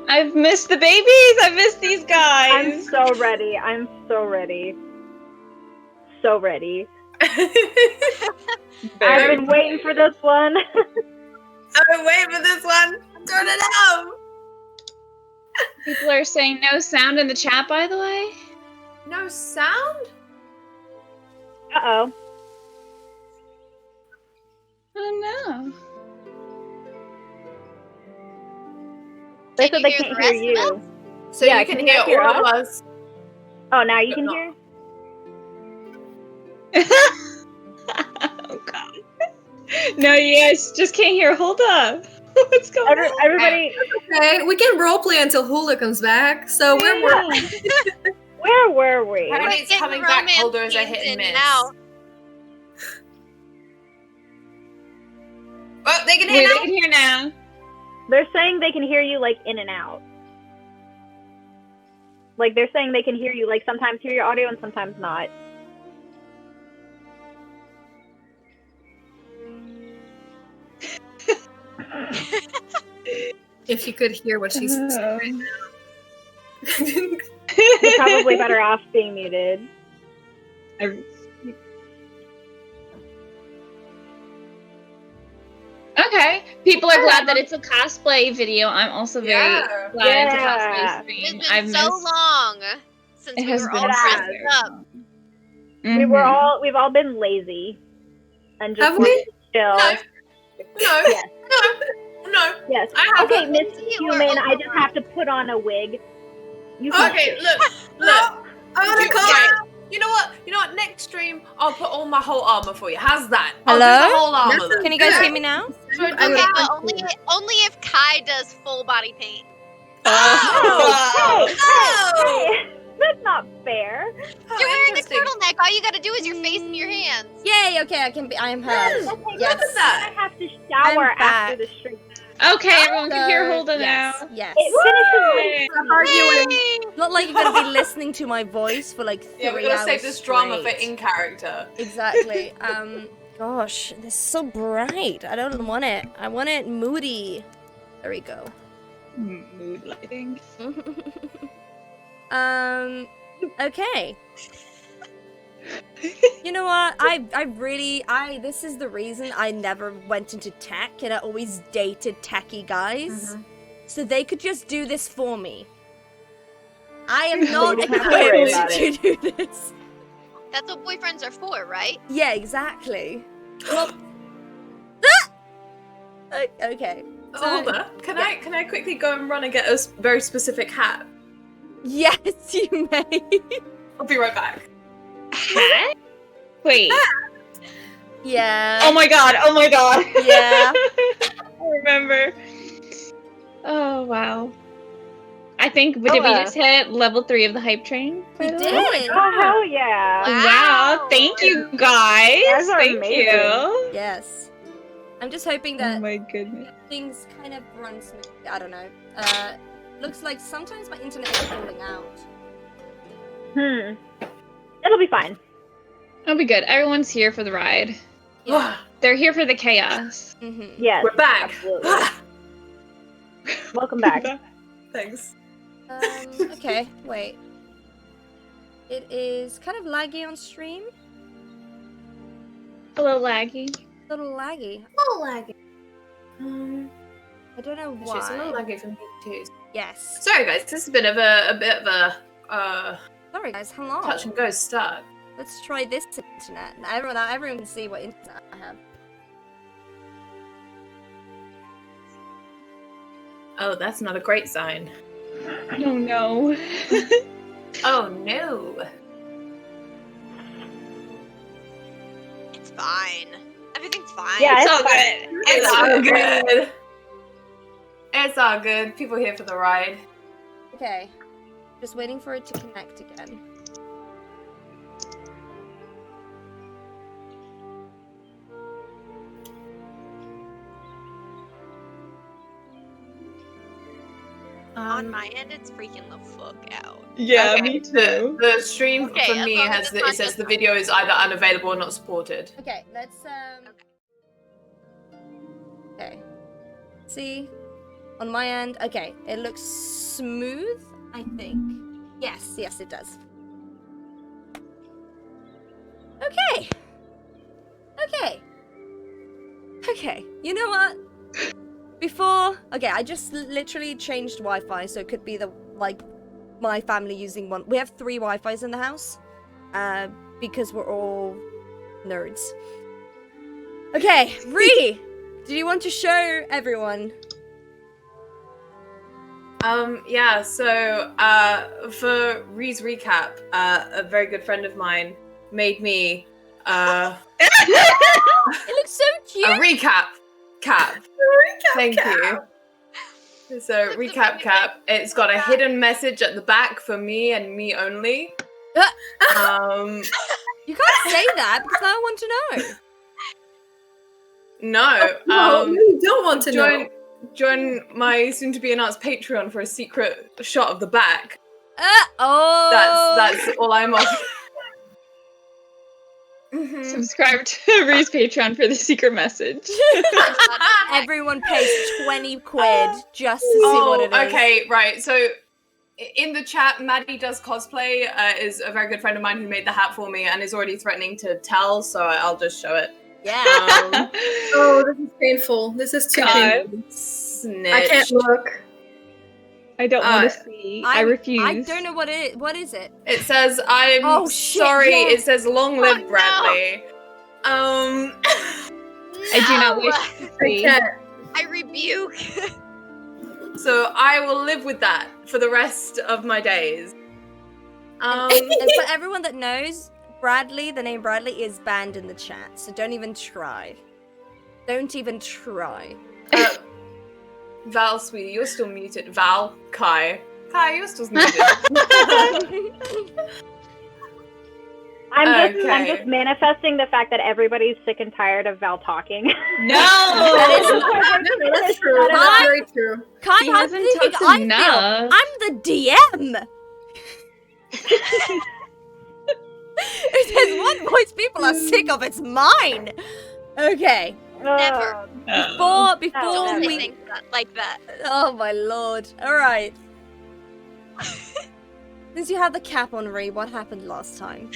I've missed the babies. I've missed these guys. I'm so ready. I'm so ready. So ready. I've been waiting for this one. I've been waiting for this one. Turn it up. People are saying no sound in the chat, by the way. No sound? Uh-oh. Oh no. They said they can't hear you. So Yeah, you can can hear you hear all of us. Oh, now you But can not- hear? Oh god. No, you guys just can't hear. Hold up. What's going on? Everybody, Okay, we can roleplay until Hula comes back. So where were we? Apparently it's coming back. Holders are hit and miss. Now. Oh, they can hear Wait, now. they can hear now. They're saying they can hear you, like, in and out. Like, they're saying they can hear you, like, sometimes hear your audio and sometimes not. If you could hear what she's saying right now. You're probably better off being muted. Okay. People are glad that it's a cosplay video. I'm also very Yeah. glad it's a Yeah. cosplay It's stream. been I've so missed. long since It we has were been all so dressed very up. long. We've all been lazy. And just Have we? chill. No. No. Yes. No. Yes. I have Okay, a- Miss You are Human, I just overrun. have to put on a wig. You can Okay, look. I'm gonna call. You know what? Next stream, I'll put on my whole armor for you. How's that? I'll do Hello? the whole armor. then. Can you guys hear me now? Okay, but only if Kai does full body paint. Oh! Hey, Oh! hey, that's not fair. Oh, You're wearing a interesting. turtleneck. All you gotta do is your face and your hands. Yay, okay, I am heard. Look Yes. at that. I have to shower I'm after back. the stream. Okay, everyone can hear Hulda yes, now. yes. It finishes Yay! Not like you're gonna be listening to my voice for like 3 Yeah, we're gonna hours save this drama for straight. in character. Exactly. Gosh, this is so bright. I don't want it. I want it moody. There we go. Mood lighting. Okay. You know what? This is the reason I never went into tech and I always dated techie guys. So they could just do this for me. I am not don't have to worry about equipped to do this. That's what boyfriends are for, right? Yeah, exactly. Well, okay. So, Hold up. Can I quickly go and run and get a very specific hat? yes, you may. I'll be right back. Hat? Wait. Yeah. Oh my god. Oh my god. Yeah. I remember. Oh wow. I think did we Hello. just hit level 3 of the hype train? We by the did. way? Oh, hell yeah. Wow. Thank you guys. You guys are Thank amazing. you. Yes. I'm just hoping Oh that my goodness. things kind of run smoothly. I don't know. Looks like sometimes my internet is falling out. It'll be fine. It'll be good. Everyone's here for the ride. Yeah. They're here for the chaos. Mm-hmm. Yes. We're back. Absolutely. Welcome back. Thanks. Okay, wait. It is kind of laggy on stream. A little laggy. A little laggy. Oh, laggy. I don't know Actually, it's a little why. laggy for me too. Yes. Sorry, guys. This has been a bit of a Sorry guys, hello. touch and go start. Let's try this internet. Now everyone can see what internet I have. Oh, that's not a great sign. Oh no. Oh no. It's fine. Everything's fine. Yeah, It's all fine. good. It's all all good. It's all good. People here for the ride. Okay. Just waiting for it to connect again. On my end, it's freaking the fuck out. Yeah, Okay, me too. The stream Okay, for as me long as has it's the, not it says just the mine. video is either unavailable or not supported. Okay, let's Okay. See? On my end, okay, it looks smooth, I think. Yes, it does. Okay. Okay, you know what? Okay, I just literally changed Wi-Fi, so it could be my family using one. We have 3 Wi-Fis in the house, because we're all nerds. Okay, Ree, do you want to show everyone? Yeah, so, for Ree's recap, a very good friend of mine made me, It looks so cute! a recap cap. Thank you. So, recap cap. It's got a hidden message at the back for me and me only. You can't say that, because I want to know. No, you don't want to know. Join my soon-to-be announced Patreon for a secret shot of the back. Oh! That's all I'm offering. Subscribe to Ree's Patreon for the secret message. Everyone pays 20 quid just to see what it is. Okay, right. So, in the chat, Maddie Does Cosplay is a very good friend of mine who made the hat for me and is already threatening to tell, so I'll just show it. Yeah. Oh, this is painful. This is too painful. Snitch. I can't look. I don't want to see. I refuse. I don't know what it. What is it? It says, I'm Oh, shit, sorry, yeah. it says, long live no. Bradley. I do not wish to I see. can't. I rebuke. So I will live with that for the rest of my days. And for everyone that knows, Bradley, the name Bradley, is banned in the chat, so don't even try. Don't even try. Val, sweetie, you're still muted. Val, Kai, you're still muted. I'm Okay. just manifesting the fact that everybody's sick and tired of Val talking. No! That's true. That's very true. Kai, He how hasn't do you think talked I enough. feel? I'm the DM! If there's one voice people are sick of, it's mine! Okay. Never. Before Don't say we... things like that. Oh my lord. Alright. Since you have the cap on, Ree, what happened last time?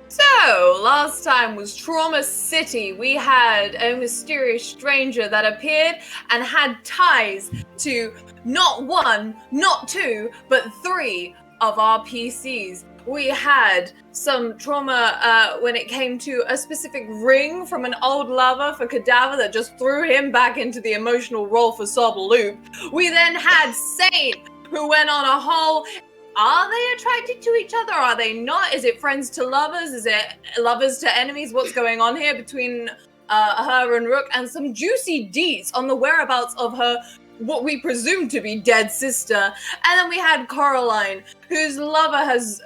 So, last time was Trauma City. We had a mysterious stranger that appeared and had ties to not 1, not 2, but 3 of our PCs. We had some trauma when it came to a specific ring from an old lover for Cadaver that just threw him back into the emotional role for Sob Loop. We then had Saint, who went on a whole... Are they attracted to each other? Are they not? Is it friends to lovers? Is it lovers to enemies? What's going on here between her and Rook? And some juicy deets on the whereabouts of her, what we presume to be dead sister. And then we had Coraline, whose lover has,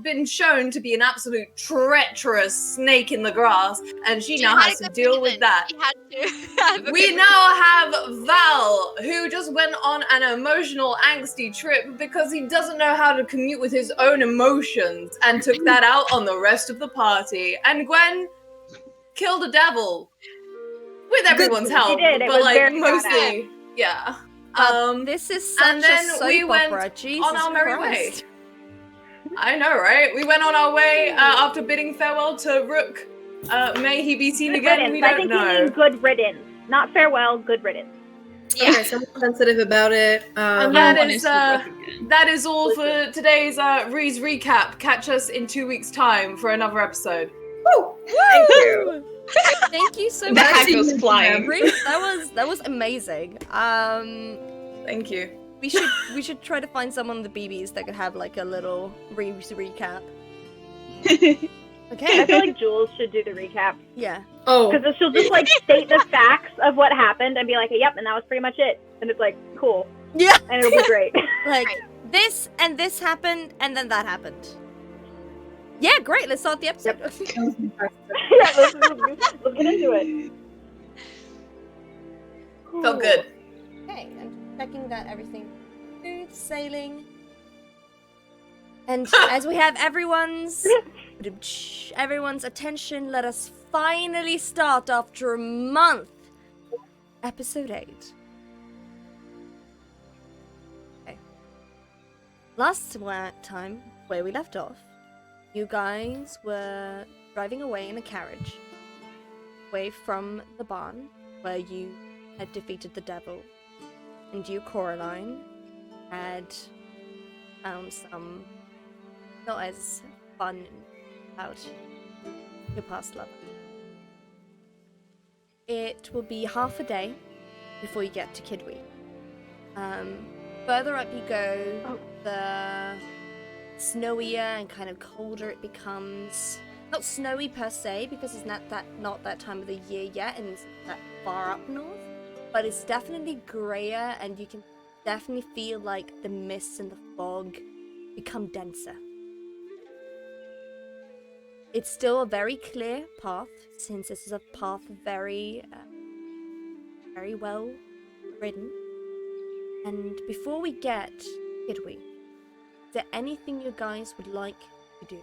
been shown to be an absolute treacherous snake in the grass. And she now has to deal with that. He had to have a We good now have Val, who just went on an emotional, angsty trip because he doesn't know how to commute with his own emotions and took that out on the rest of the party. And Gwen killed a devil with everyone's help, did. It but was like very mostly, yeah. This is such and then a soap we went opera. Jesus on our merry Christ. way. I know, right? We went on our way after bidding farewell to Rook. May he be seen Good again. riddance. We I don't think know. you mean good riddance. Not farewell, good riddance. Yeah. Okay, so I'm sensitive about it. And that is all for today's Ree's recap. Catch us in 2 weeks' time for another episode. Woo! Thank you. Thank you so The much. hat goes flying. Ree, that was amazing. Thank you. We should try to find someone on the BBs that could have like a little recap. I Okay. feel like Jules should do the recap. Yeah. Oh, Because she'll just like state the facts of what happened and be like, yep, and that was pretty much it. And it's like, cool. Yeah. And it'll be great. Like Right. this and this happened and then that happened. Yeah, great. Let's start the episode. Yeah, let's get into it. Felt good. Okay, I'm checking that everything smooth sailing. And as we have everyone's attention, let us finally start after a month. Episode 8. last time, where we left off, you guys were driving away in a carriage, away from the barn, where you had defeated the devil, and you, Coraline, had found some not as fun about your past lover. It will be half a day before you get to Kidwy. Further up you go, the snowier and kind of colder it becomes. Not snowy per se, because it's not that time of the year yet, and it's that far up north. But it's definitely grayer, and you can definitely feel like the mists and the fog become denser. It's still a very clear path, since this is a path very well ridden. And before we get Kidwy, is there anything you guys would like to do?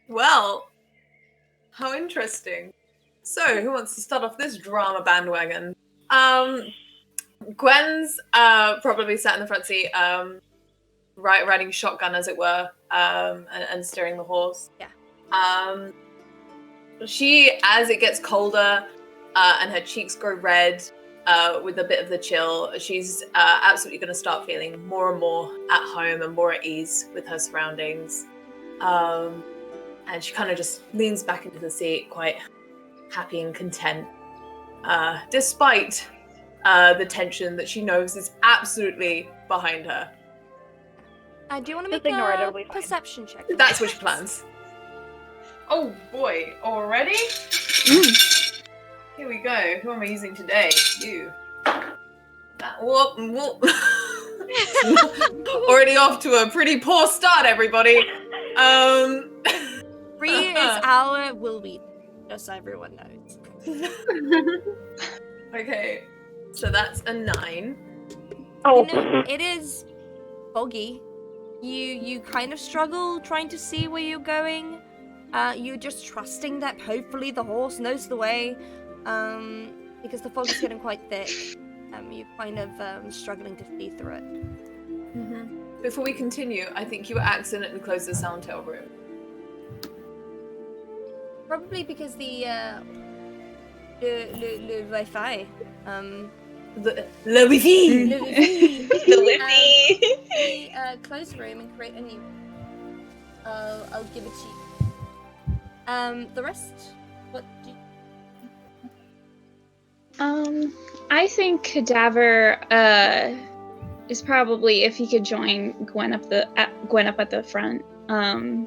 Well, how interesting. So, who wants to start off this drama bandwagon? Gwen's probably sat in the front seat, riding shotgun, as it were, and steering the horse. Yeah. She, as it gets colder and her cheeks grow red with a bit of the chill, she's absolutely going to start feeling more and more at home and more at ease with her surroundings. And she kind of just leans back into the seat, quite happy and content, despite the tension that she knows is absolutely behind her. Do you want to Just make ignore it, a it'll be fine. perception check? That's what she plans. Oh boy, already? Here we go. Who am I using today? You. Whoop, whoop. Already off to a pretty poor start, everybody. 3 is our will be, just so everyone knows. Okay, so that's a 9. Oh, You know, it is foggy. You kind of struggle trying to see where you're going. You're just trusting that hopefully the horse knows the way, because the fog is getting quite thick. You're kind of struggling to see through it. Before we continue, I think you accidentally closed the soundtail room. Probably because the le Wi-Fi. The Wi-Fi! Le Wi-Fi. The Lippy. Close the room and create a new room. I'll give it to you. The rest, what do you... I think Cadaver is probably, if he could join Gwen up at the front,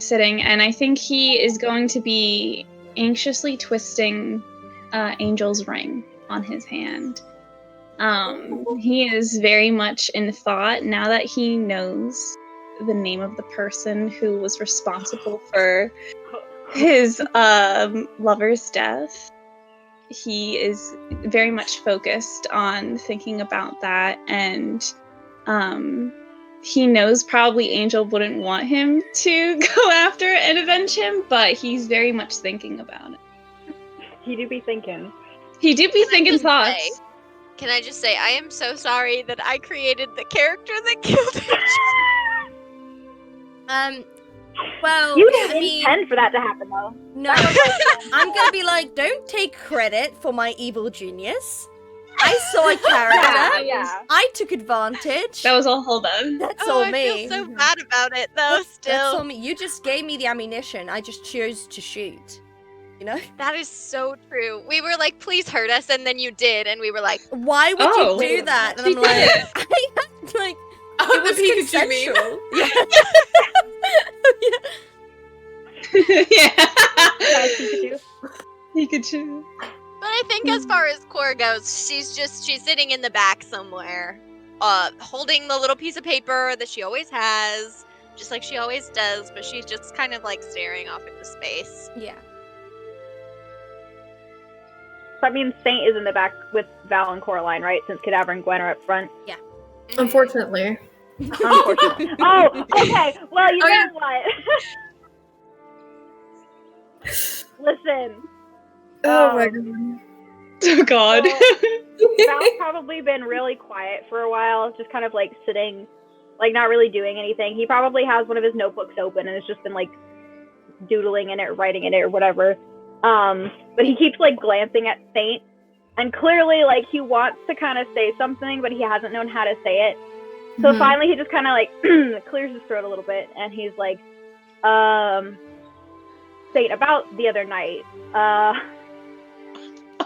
sitting, and I think he is going to be anxiously twisting Angel's ring on his hand. He is very much in thought now that he knows the name of the person who was responsible for his lover's death. He is very much focused on thinking about that, and he knows probably Angel wouldn't want him to go after and avenge him, but he's very much thinking about it. he do be thinking. He do be thinking just thoughts. say- Can I just say, I am so sorry that I created the character that killed Angel. Well, You didn't I mean, intend for that to happen, though. no, I'm gonna be like, don't take credit for my evil genius. I saw a character. Yeah. I took advantage. That was all hold on. That's Oh, all I me. feel so bad about it, though, That's all still. me. You just gave me the ammunition. I just chose to shoot. You know? That is so true. We were like, please hurt us, and then you did, and we were like, Why would Oh, you do that? And she I'm like, did like, Oh, it was the Pikachu meme. consensual. Yeah. Yeah. Pikachu. Pikachu. but I think as far as Cora goes, she's sitting in the back somewhere, holding the little piece of paper that she always has, just like she always does, but she's just kind of like staring off into space. Yeah. So that means Saint is in the back with Val and Coraline, right? Since Cadaver and Gwen are up front. Unfortunately. Unfortunately. Oh, okay. Well, you Oh, know yeah. what? Listen. Oh my god. Oh God. Val's probably been really quiet for a while, just kind of like sitting, like not really doing anything. He probably has one of his notebooks open and has just been like doodling in it, writing in it, or whatever. But he keeps like glancing at Saint, and clearly like he wants to kind of say something, but he hasn't known how to say it. So finally, he just kind of like clears his throat a little bit, and he's like, Saint, about the other night. Oh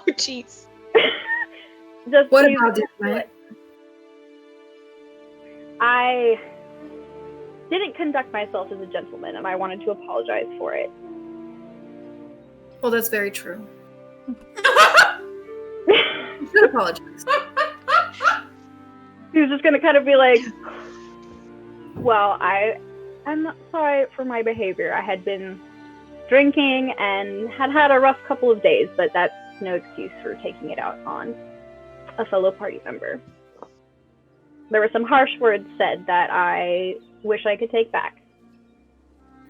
jeez. What about this night? I didn't conduct myself as a gentleman, and I wanted to apologize for it. Well, that's very true. You should apologize. He was just gonna kind of be like, well, I'm not sorry for my behavior. I had been drinking and had a rough couple of days, but that's no excuse for taking it out on a fellow party member. There were some harsh words said that I wish I could take back.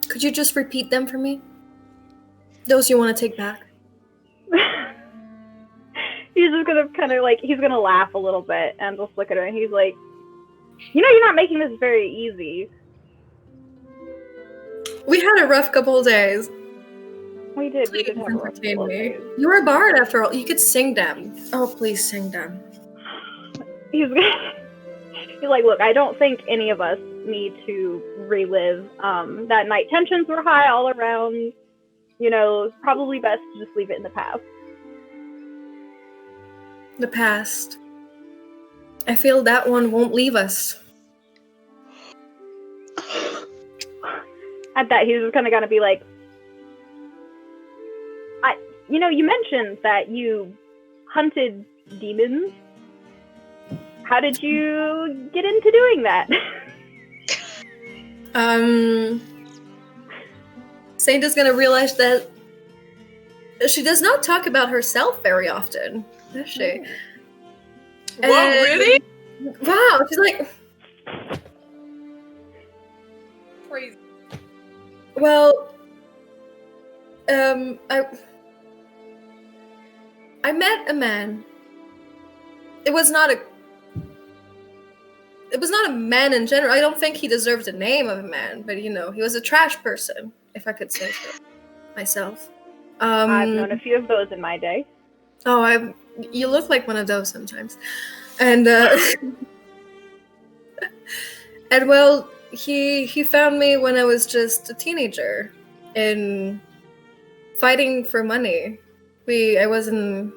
Could you just repeat them for me? Those you want to take back? He's just gonna kind of like, he's gonna laugh a little bit and just look at her, and he's like, you know, you're not making this very easy. We had a rough couple of days. We did have a rough Entertain couple of me. days. You were a bard after all. You could sing them. Oh, please sing them. He's like, look, I don't think any of us need to relive that night. Tensions were high all around. You know, it's probably best to just leave it in the past. The past. I feel that one won't leave us. At that, he's just kind of gonna be like, you know, you mentioned that you hunted demons. How did you get into doing that? Saint is gonna realize that she does not talk about herself very often, does she? Whoa, really? Wow, she's like, Crazy. well, I met a man. It was not a man in general. I don't think he deserved the name of a man, but you know, he was a trash person, if I could say so myself. I've known a few of those in my day. Oh, you look like one of those sometimes. And and well, he found me when I was just a teenager in fighting for money. I was in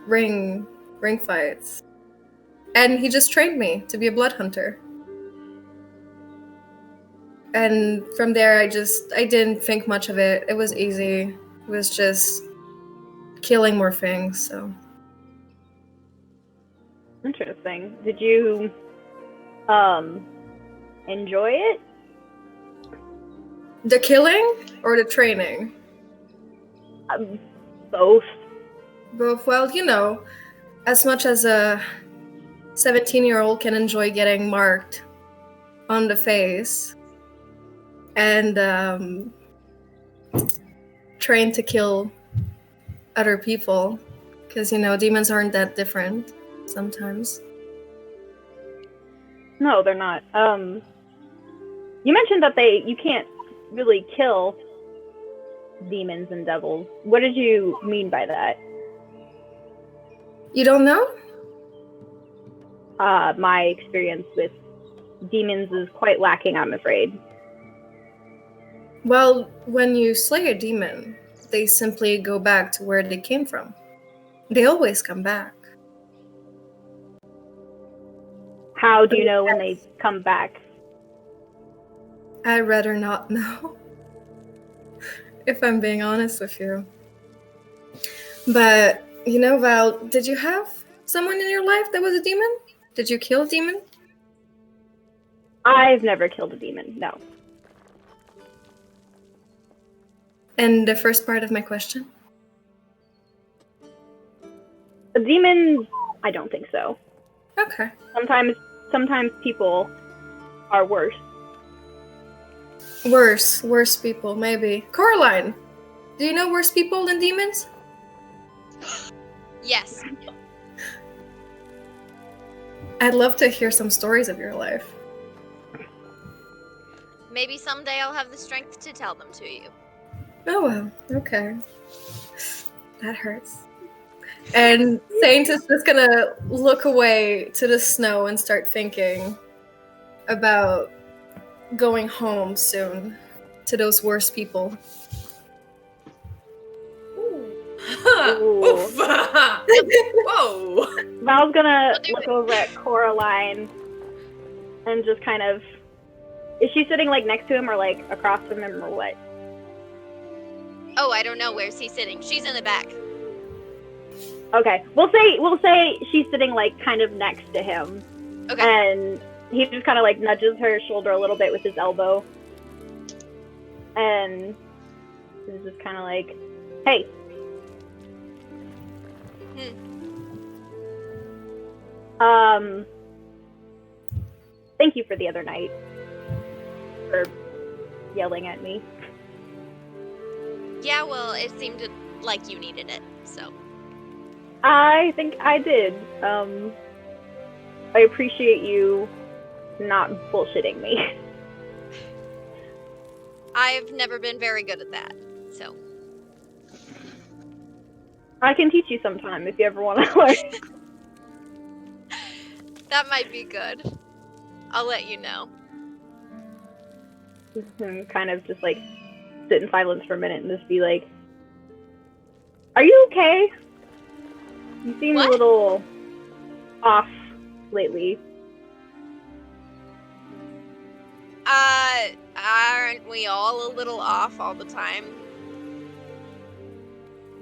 ring fights. And he just trained me to be a blood hunter. And from there I didn't think much of it. It was easy. It was just killing more things, so. Interesting. Did you enjoy it? The killing or the training? Both. Both. Well, you know, as much as a 17-year-old can enjoy getting marked on the face and trained to kill other people, because, you know, demons aren't that different sometimes. No, they're not. You mentioned that you can't really kill demons and devils. What did you mean by that? You don't know? My experience with demons is quite lacking, I'm afraid. Well, when you slay a demon, they simply go back to where they came from. They always come back. How do you know when they come back? I'd rather not know. If I'm being honest with you. But, you know, Val, did you have someone in your life that was a demon? Did you kill a demon? I've never killed a demon, no. And the first part of my question? A demon, I don't think so. Okay. Sometimes people are worse. Worse people, maybe. Coraline, do you know worse people than demons? Yes. I'd love to hear some stories of your life. Maybe someday I'll have the strength to tell them to you. Oh well, okay. That hurts. And Saint is just gonna look away to the snow and start thinking about going home soon to those worst people. Oof. Whoa. Val's gonna I'll do look it. over at Coraline and just kind of. Is she sitting like next to him or like across from him or what? Oh, I don't know. Where's he sitting? She's in the back. Okay, we'll say she's sitting like kind of next to him, Okay. and he just kind of like nudges her shoulder a little bit with his elbow, and he's just kind of like, "Hey." Thank you for the other night. For yelling at me. Yeah, well, it seemed like you needed it, so. I think I did. I appreciate you not bullshitting me. I've never been very good at that, so. I can teach you sometime if you ever want to learn. That might be good. I'll let you know. And kind of just like sit in silence for a minute and just be like, "Are you okay? You seem What? a little off lately." Aren't we all a little off all the time?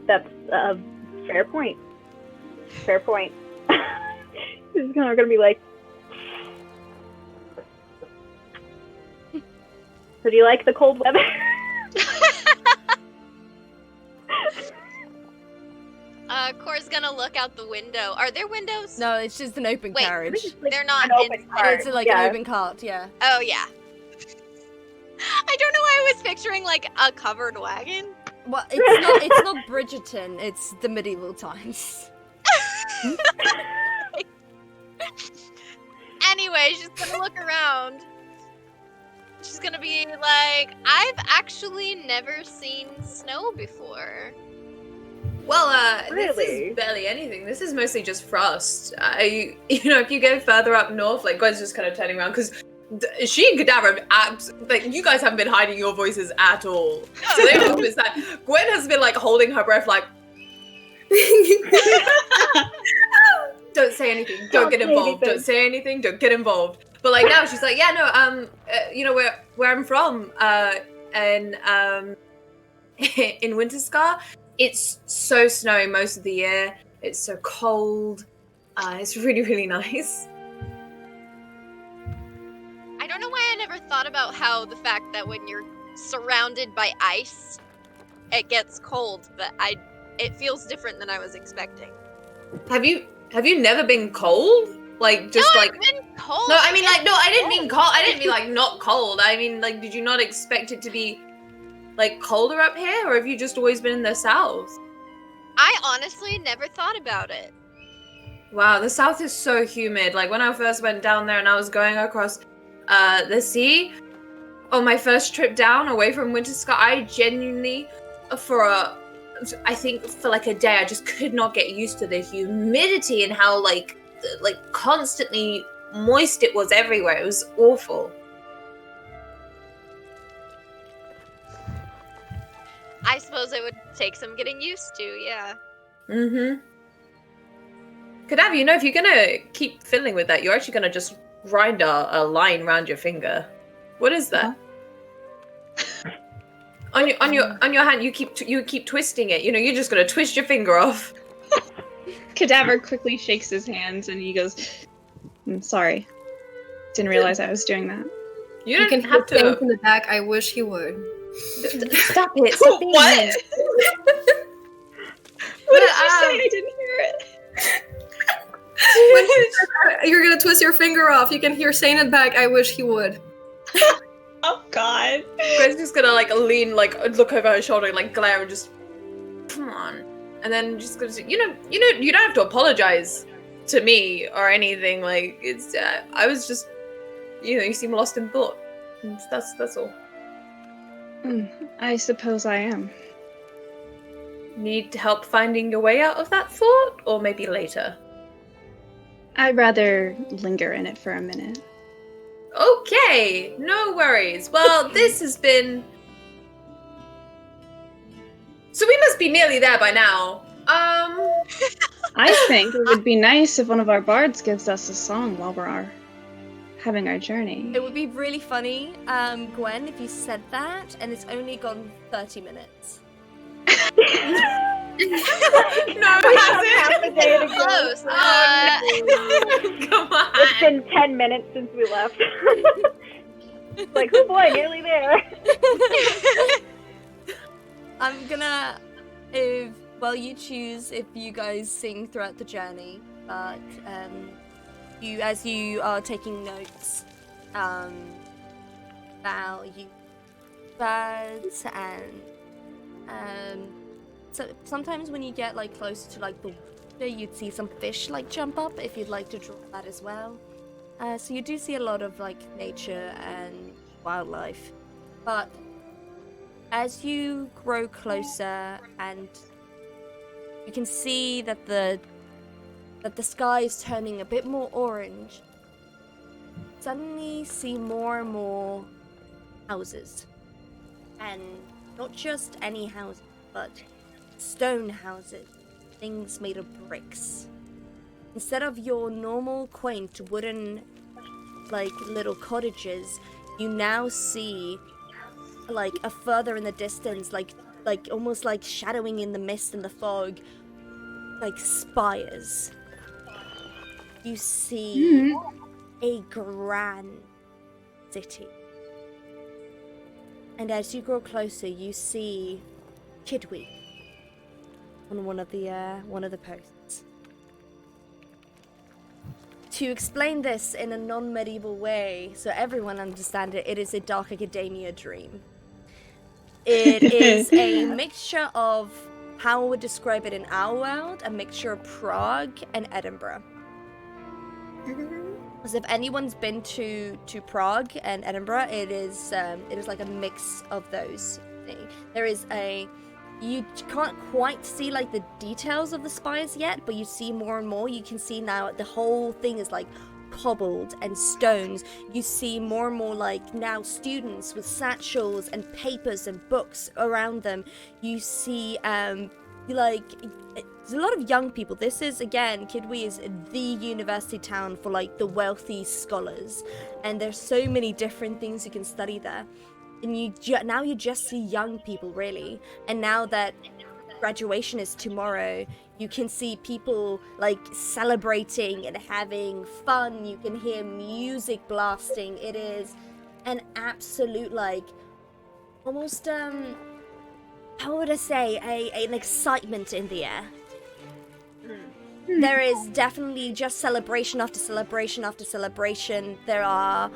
That's a fair point. Fair point. He's kind of gonna be like, "So do you like the cold weather?" Cora's gonna look out the window. Are there windows? No, it's just an open Wait, carriage. They're not An open inside. cart. It's like Yeah. an open cart, yeah. Oh, yeah. I don't know why I was picturing, like, a covered wagon. Well, it's not Bridgerton, it's the medieval times. Anyway, she's gonna look around. She's gonna be like, I've actually never seen snow before. Well, this Really? is barely anything. This is mostly just frost. If you go further up north, like Gwen's just kind of turning around because she and Kadabra, like you guys haven't been hiding your voices at all. So they have been that. Gwen has been like holding her breath, like, don't say anything, don't get say involved, anything. don't say anything, don't get involved. But like now she's like, yeah, no, where I'm from, and in Winterscar, it's so snowy most of the year. It's so cold. It's really, really nice. I don't know why I never thought about how the fact that when you're surrounded by ice, it gets cold, but it feels different than I was expecting. Have you never been cold? Like just no, like I've been cold. no, I mean like no, I didn't mean cold. I didn't mean like not cold. I mean like, did you not expect it to be like colder up here, or have you just always been in the south? I honestly never thought about it. Wow, the south is so humid. Like when I first went down there and I was going across the sea on my first trip down away from Winterscar, I genuinely I think for like a day I just could not get used to the humidity and how like constantly moist it was everywhere. It was awful. I suppose it would take some getting used to, yeah. Mm-hmm. Kadav, if you're gonna keep fiddling with that, you're actually gonna just grind a line around your finger. What is that? On your hand, you keep twisting it. You're just gonna twist your finger off. Cadaver quickly shakes his hands and he goes, "I'm sorry. Didn't realize I was doing that." You You don't can have hear Saint to. in the back. I wish he would. Stop it! Stop being What? mean. What did you say? I didn't hear it. When he says, you're gonna twist your finger off. You can hear Saint in the back. I wish he would. Oh God. Gwen's just gonna like lean, like look over her shoulder, and like glare, and just come on. and then just gonna say, you don't have to apologize to me or anything. Like it's, I was just, you seem lost in thought. And that's all. I suppose I am. Need help finding your way out of that thought, or maybe later? I'd rather linger in it for a minute. Okay, no worries. Well, this has been... So we must be nearly there by now. I think it would be nice if one of our bards gives us a song while we're having our journey. It would be really funny, Gwen, if you said that, and it's only gone 30 minutes. No, half a day to go. Close. Come on. It's been 10 minutes since we left. It's like, oh boy, nearly there. I'm gonna, you choose if you guys sing throughout the journey, but as you are taking notes, about you birds and so sometimes when you get like closer to like the water, you'd see some fish like jump up if you'd like to draw that as well. So you do see a lot of like nature and wildlife, but as you grow closer and you can see that the sky is turning a bit more orange, suddenly see more and more houses, and not just any houses, but stone houses, things made of bricks. Instead of your normal quaint wooden like little cottages, you now see like a further in the distance, like almost like shadowing in the mist and the fog, like spires. You see a grand city. And as you grow closer, you see Kidwy on one of the posts. To explain this in a non-medieval way, so everyone understands it, it is a dark academia dream. It is a mixture of how I would describe it in our world, a mixture of Prague and Edinburgh. As if anyone's been to Prague and Edinburgh, it is like a mix of those things. You can't quite see like the details of the spires yet, but you see more and more. You can see now the whole thing is like cobbled and stones. You see more and more like now students with satchels and papers and books around them. You see like there's a lot of young people. This is, again, Kidwy is the university town for like the wealthy scholars, and there's so many different things you can study there. And now you just see young people, really. And now that graduation is tomorrow, you can see people like celebrating and having fun. You can hear music blasting. It is an absolute like almost how would I say an excitement in the air. There is definitely just celebration after celebration after celebration. There are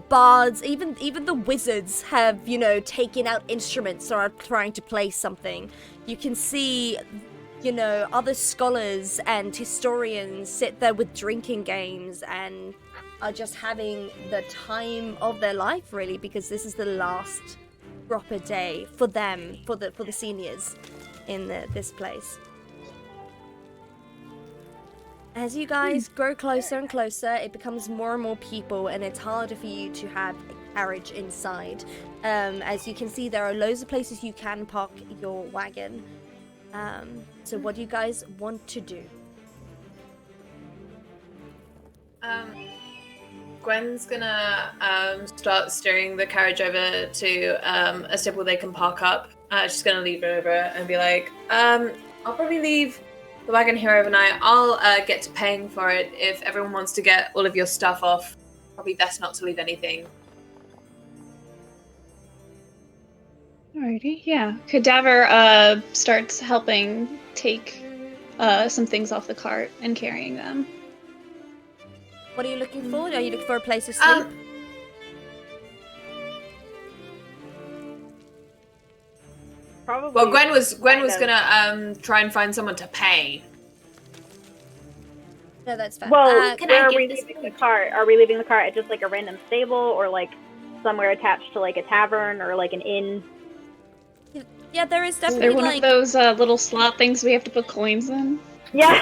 bards, even the wizards have, taken out instruments or are trying to play something. You can see, other scholars and historians sit there with drinking games and are just having the time of their life, really, because this is the last proper day for them, for the seniors in this place. As you guys grow closer and closer, it becomes more and more people, and it's harder for you to have a carriage inside. As you can see, there are loads of places you can park your wagon. So what do you guys want to do? Gwen's gonna start steering the carriage over to a stable they can park up. She's gonna leave it over and be like, I'll probably leave the wagon here overnight. I'll get to paying for it. If everyone wants to get all of your stuff off, probably best not to leave anything. Alrighty, yeah. Cadaver starts helping take some things off the cart and carrying them. What are you looking for? Are you looking for a place to sleep? Probably. Well, Gwen was kind of. gonna try and find someone to pay. No, that's fine. Well, can where I are get we this leaving the cart? Are we leaving the cart at just like a random stable, or like somewhere attached to like a tavern or like an inn? Yeah, there is Is definitely there one like of those little slot things we have to put coins in? Yeah. Yeah,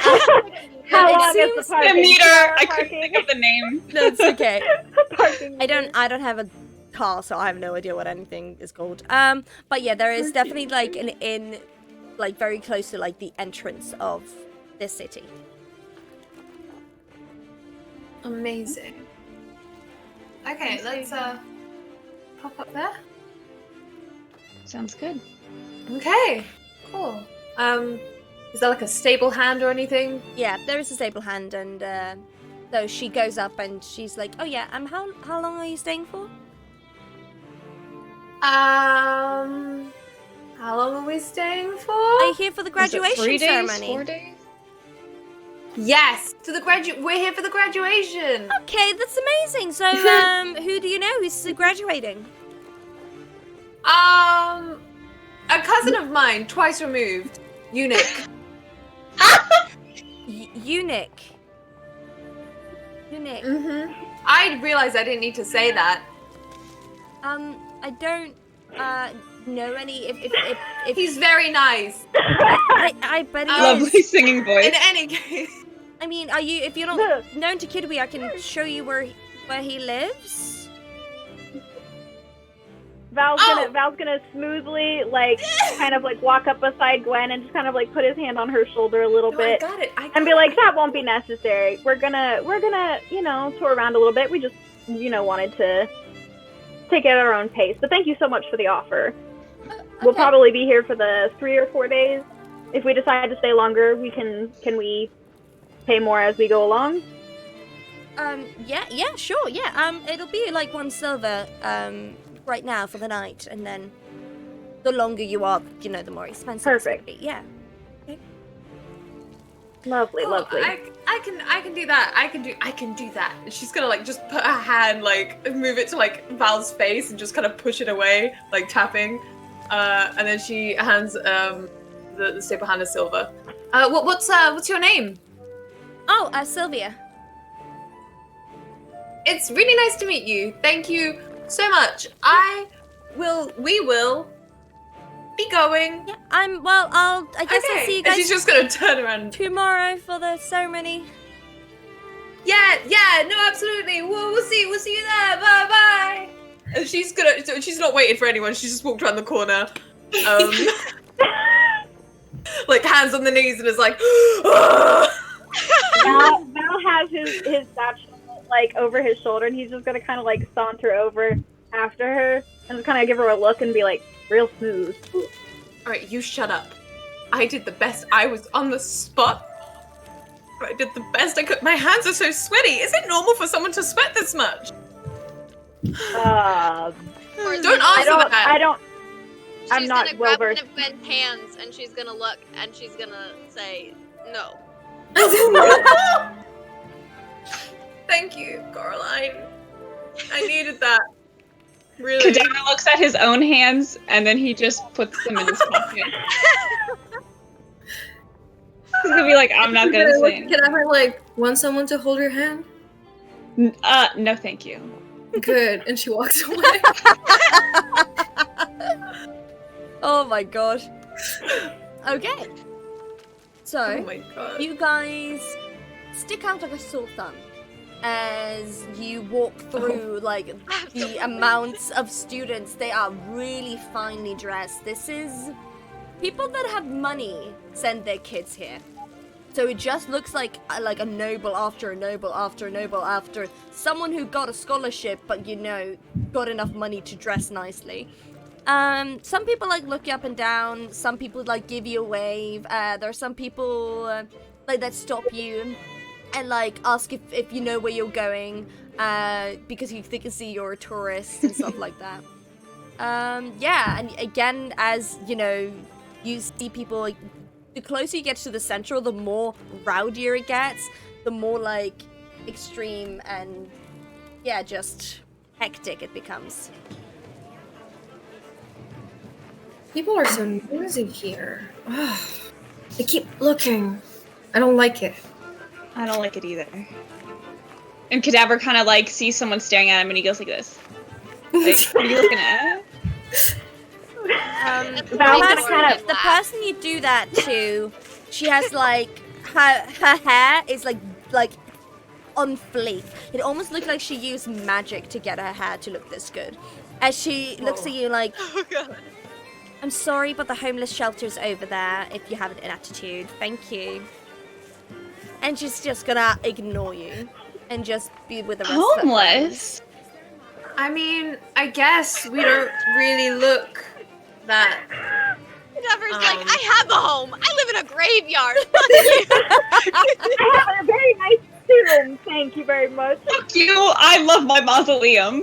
How it long is seems- the The parking? meter! 2 hour I couldn't parking? think of the name. No, it's okay. Parking I meter. don't have a car, so I have no idea what anything is called. But yeah, there is definitely like an inn, like very close to like the entrance of this city. Amazing. Okay, let's pop up there. Sounds good. Okay, cool. Is there like a stable hand or anything? Yeah, there is a stable hand, and so she goes up and she's like, "Oh yeah, how long are you staying for?" How long are we staying for? Are you here for the Was it graduation 3 days, ceremony? 4 days? Yes, to the we're here for the graduation. Okay, that's amazing. So, who do you know who's graduating? A cousin of mine, twice removed, eunuch. Eunuch. Eunuch. Mm-hmm. I realized I didn't need to say that. I don't know any. If He's very nice. I bet he Lovely is. singing voice. In any case. I mean, are you? If you're not known to Kidwy, I can show you where he lives. Val's gonna smoothly like kind of like walk up beside Gwen and just kind of like put his hand on her shoulder a little No, bit I got it. and be like, that won't be necessary. We're gonna tour around a little bit. We just wanted to take it at our own pace. But thank you so much for the offer. We'll Okay. probably be here for the 3 or 4 days. If we decide to stay longer, can we pay more as we go along? Yeah, sure, yeah. It'll be like 1 silver, right now for the night, and then the longer you are, the more expensive Perfect. it's gonna be. Yeah. Lovely, lovely. I can do that. I can do that. And she's gonna like just put her hand, like move it to like Val's face and just kind of push it away, like tapping. And then she hands the stable hand of silver. What's your name? Oh, Sylvia. It's really nice to meet you. Thank you so much. We will be going. Yeah, I guess I'll see you And guys she's just gonna turn around. tomorrow for the ceremony. Yeah, no, absolutely. We'll see you there. Bye. And she's not waiting for anyone. She's just walked around the corner. Like hands on the knees and is like Val has his satchel like over his shoulder, and he's just gonna kind of like saunter over after her and just kind of give her a look and be like, real smooth. Alright, you shut up. I did the best. I was on the spot. I did the best I could. My hands are so sweaty. Is it normal for someone to sweat this much? Or Don't answer that. I'm She's not gonna well grab one versed. of Gwen's hands and she's gonna look and she's gonna say no. Thank you, Caroline. I needed that. Really. Kadama looks at his own hands and then he just puts them in his pocket. He's gonna be like, I'm not gonna say anything. Can I like want someone to hold your hand? No, thank you. Good. And she walks away. Oh my gosh. Okay. So, Oh my god. you guys stick out like a sore thumb as you walk through like the amounts of students. They are really finely dressed. This is people that have money send their kids here. So it just looks like a noble after a noble after a noble after someone who got a scholarship but got enough money to dress nicely. Some people like look you up and down. Some people like give you a wave. There are some people like that stop you and like ask if you know where you're going because they can see you're a tourist and stuff like that. Yeah, and again, as you see people, like, the closer you get to the central, the more rowdier it gets, the more like extreme and just hectic it becomes. People are so noisy here. Ugh. They keep looking. I don't like it. I don't like it either. And Cadaver kind of like sees someone staring at him and he goes like this. Like, what are you looking at? The person you do that to, she has like her hair is like on fleek. It almost looks like she used magic to get her hair to look this good. As she looks at you like, Oh god. I'm sorry, but the homeless shelter's over there. If you have an attitude, thank you. And she's just gonna ignore you and just be with the rest of her Homeless? I mean, I guess we don't really look that. Cadaver's like, I have a home. I live in a graveyard. I have a very nice tomb. Thank you very much. Fuck you! I love my mausoleum.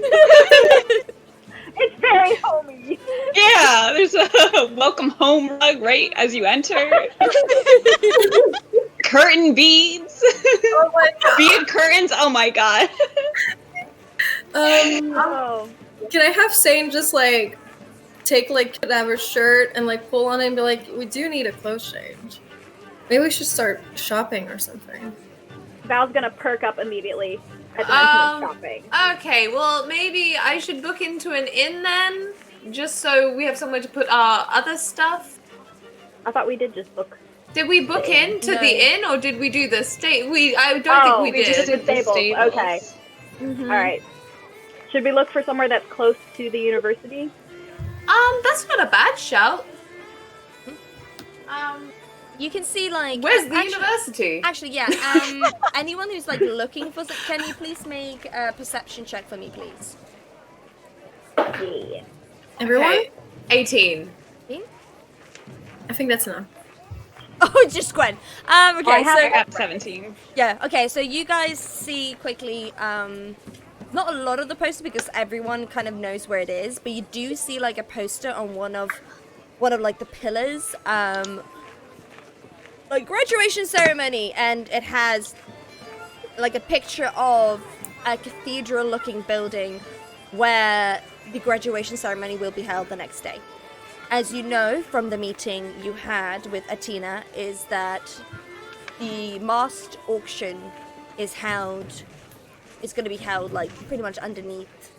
It's very homey. Yeah, there's a welcome home rug right as you enter. Curtain beads. Oh my god. Bead curtains. Oh my god. Oh. Can I have Sane just like take like Cadaver's shirt and like pull on it and be like, we do need a clothes change. Maybe we should start shopping or something. Val's gonna perk up immediately at the mention of shopping. Okay, well, maybe I should book into an inn then, just so we have somewhere to put our other stuff. I thought we did just book. Did we book into No. the inn, or did we do the I don't think we just did. did the stables. Okay. Mhm. All right. Should we look for somewhere that's close to the university? That's not a bad shout. You can see like Where's the university? Actually, yeah. Anyone who's like looking for, can you please make a perception check for me, please? Yeah. Everyone? Okay, 18. I think that's enough. Oh, just Gwen. Okay, I got 17. yeah. Okay, so you guys see quickly. Not a lot of the poster because everyone kind of knows where it is, but you do see like a poster on one of like the pillars. Like graduation ceremony, and it has like a picture of a cathedral-looking building where the graduation ceremony will be held the next day. As you know from the meeting you had with Atina, is that the masked auction is going to be held like pretty much underneath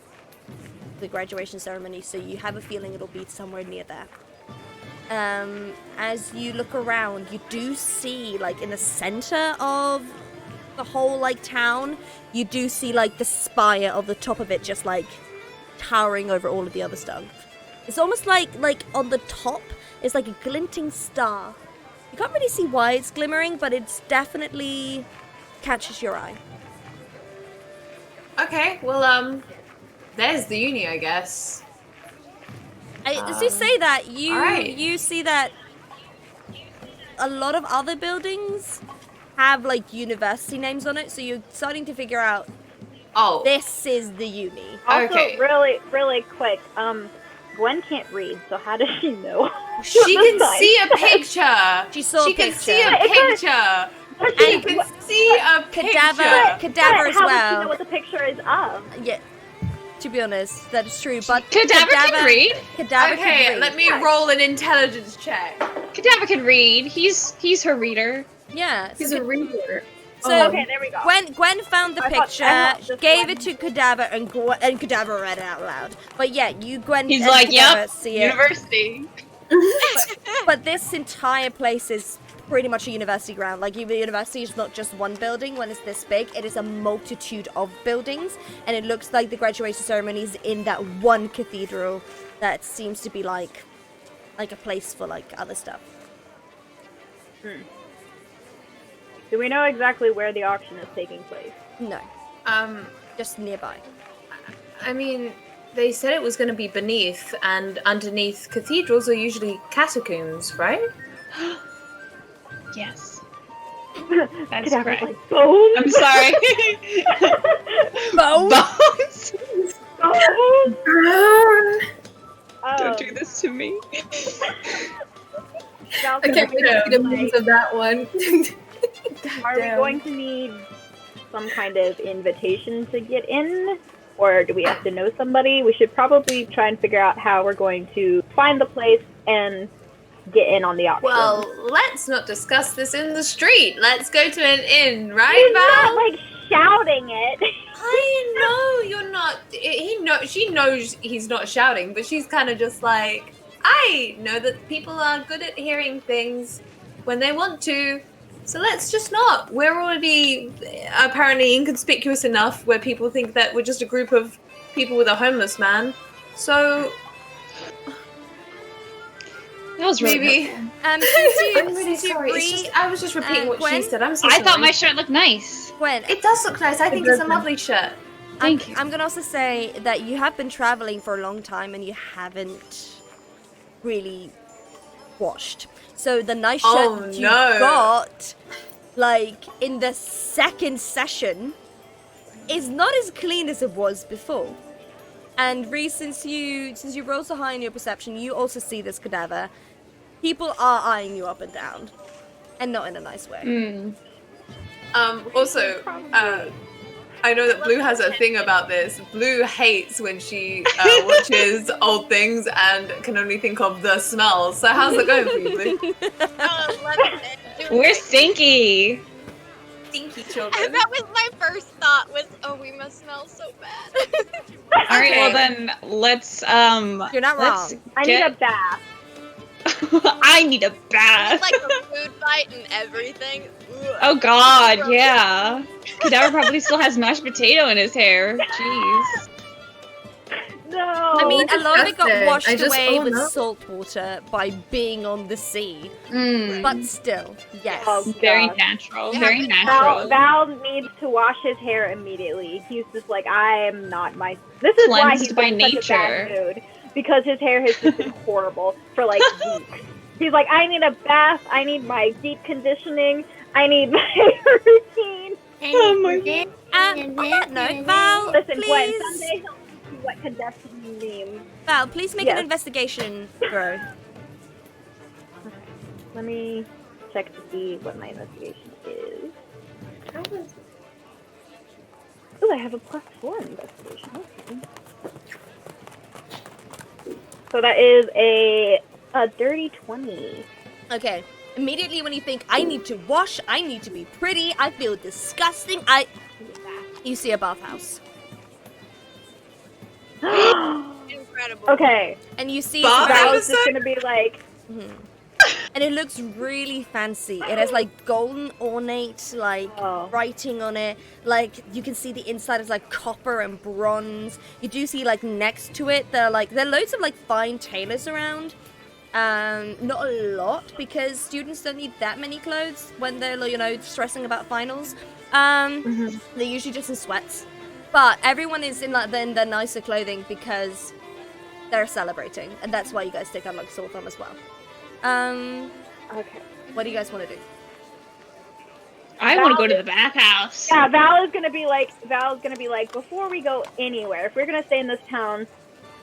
the graduation ceremony, so you have a feeling it'll be somewhere near there. As you look around, you do see, like, in the center of the whole, like, town, you do see, like, the spire of the top of it just, like, towering over all of the other stuff. It's almost like on the top is, like, a glinting star. You can't really see why it's glimmering, but it's definitely catches your eye. Okay, well, there's the uni, I guess. As you say that, alright. you see that a lot of other buildings have like university names on it, so you're starting to figure out Oh, this is the uni. Also, Okay. really quick. Gwen can't read, so how does she know? she can see a picture. She saw She a can picture. see a picture. She can see a Cadaver picture. as How does she know well. what the picture is of? Yeah, to be honest, that is true. But Cadaver can read. Cadaver Okay, can read. let me roll an intelligence check. Cadaver can read. He's her reader. Yeah. He's a reader. So Okay, there we go. Gwen found the I thought picture, just gave Gwen- it to Cadaver, and Cadaver read it out loud. But yeah, Gwen. He's and like, Cadaver yep, see it. university. But this entire place is pretty much a university ground. Like, the university is not just one building when it's this big. It is a multitude of buildings, and it looks like the graduation ceremony is in that one cathedral that seems to be like a place for like other stuff. Do we know exactly where the auction is taking place? No, just nearby. I mean, they said it was going to be beneath, and underneath cathedrals are usually catacombs, right? Yes. That's Cadaver's correct. like, bones? I'm sorry. Bones? Bones. Bones? Don't do this to me. Val's I gonna can't wait to see the memes of that one. Are we going to need some kind of invitation to get in? Or do we have to know somebody? We should probably try and figure out how we're going to find the place and get in on the auction. Well, let's not discuss this in the street. Let's go to an inn, right, he's Val? not like shouting it. I know you're not. She knows he's not shouting, but she's kind of just like, I know that people are good at hearing things when they want to, so let's just not. We're already apparently inconspicuous enough where people think that we're just a group of people with a homeless man. So That was really maybe. helpful. I'm really since you sorry. It's just, I was just repeating what Gwen? she said. I'm so I sorry. thought my shirt looked nice. Gwen, It does look nice. I think it's a does. lovely shirt. Thank you. I'm gonna also say that you have been traveling for a long time and you haven't really washed. So the nice shirt Oh, that you no. got, like in the second session, is not as clean as it was before. And Ree, since you roll so high in your perception, you also see this cadaver. People are eyeing you up and down, and not in a nice way. Mm. Also, I know that Blue has a thing about this. Blue hates when she watches old things and can only think of the smell. So how's it going for you, Blue? Oh, love it. Doing We're great. stinky. Stinky And children. that was my first thought was, oh, we must smell so bad. All right, well Okay. then let's You're not let's wrong. I need a bath. I need a bath. Like a food fight and everything. Ugh. Oh God, yeah. Cadaver probably still has mashed potato in his hair. Jeez. No. I mean, a lot of it got disgusting. washed I just- away oh, with no. salt water by being on the sea. Mm. But still, yes. Oh, Very God. natural. Yeah, Very but natural. Val needs to wash his hair immediately. He's just like, I am not my. This is why Cleansed he's by in such a bad mood, because his hair has just been horrible for like weeks. He's like, I need a bath. I need my deep conditioning. I need my routine. Oh my God. On that note, Val, Listen, Gwen, please, someday he'll teach you what conditioning means. Val, please make Yes. an investigation throw. Let me check to see what my investigation is. Oh, I have a +4 investigation. Okay. So that is a dirty 20. Okay. Immediately when you think, I need to wash, I need to be pretty, I feel disgusting, you see a bathhouse. Incredible. Okay, And you see Bath? it's Val's just gonna be like, and it looks really fancy. It has like golden ornate like Oh. writing on it. Like you can see the inside is like copper and bronze. You do see like next to it there are loads of like fine tailors around. Not a lot because students don't need that many clothes when they're stressing about finals. They're usually just in sweats. But everyone is in like their nicer clothing because they're celebrating, and that's why you guys take out like sore thumb as well. okay. What do you guys want to do? I want to go to the bathhouse. Yeah, Val's gonna be like, before we go anywhere, if we're gonna stay in this town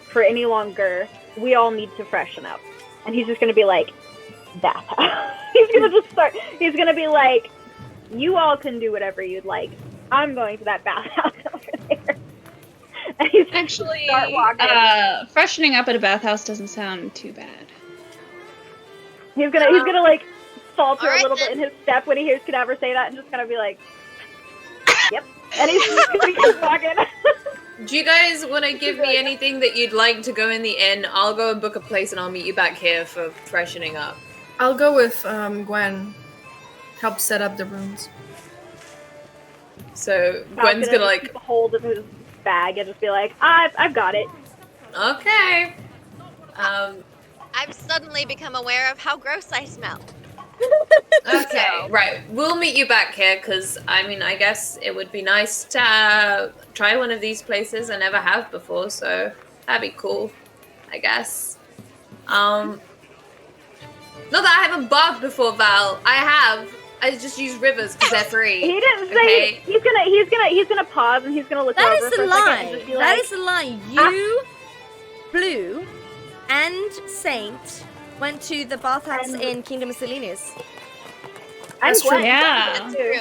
for any longer, we all need to freshen up. And he's just gonna be like, bathhouse. He's gonna be like, you all can do whatever you'd like. I'm going to that bathhouse over there. And he's Actually, start walking. freshening up at a bathhouse doesn't sound too bad. He's gonna like falter Alright, a little bit in his step when he hears Cadaver say that, and just kind of be like, "Yep." And he's just gonna keep walking. Do you guys want to give me anything that you'd like to go in the inn? I'll go and book a place and I'll meet you back here for freshening up. I'll go with Gwen. Help set up the rooms. So Val's Gwen's gonna just like, keep a hold of his bag and just be like, "I've got it." okay. I've suddenly become aware of how gross I smell. Okay, right. We'll meet you back here because, I guess it would be nice to try one of these places I never have before, so that'd be cool, I guess. Not that I haven't bathed before, Val. I have. I just use rivers because they're free. He didn't say Okay. he's gonna pause and he's gonna look That over is for the a second lie. and just be That like, is the lie. You, Blue, and Saint went to the bathhouse And- in Kingdom of Selenius. "I'm That's true. Gwen." Yeah. That's true.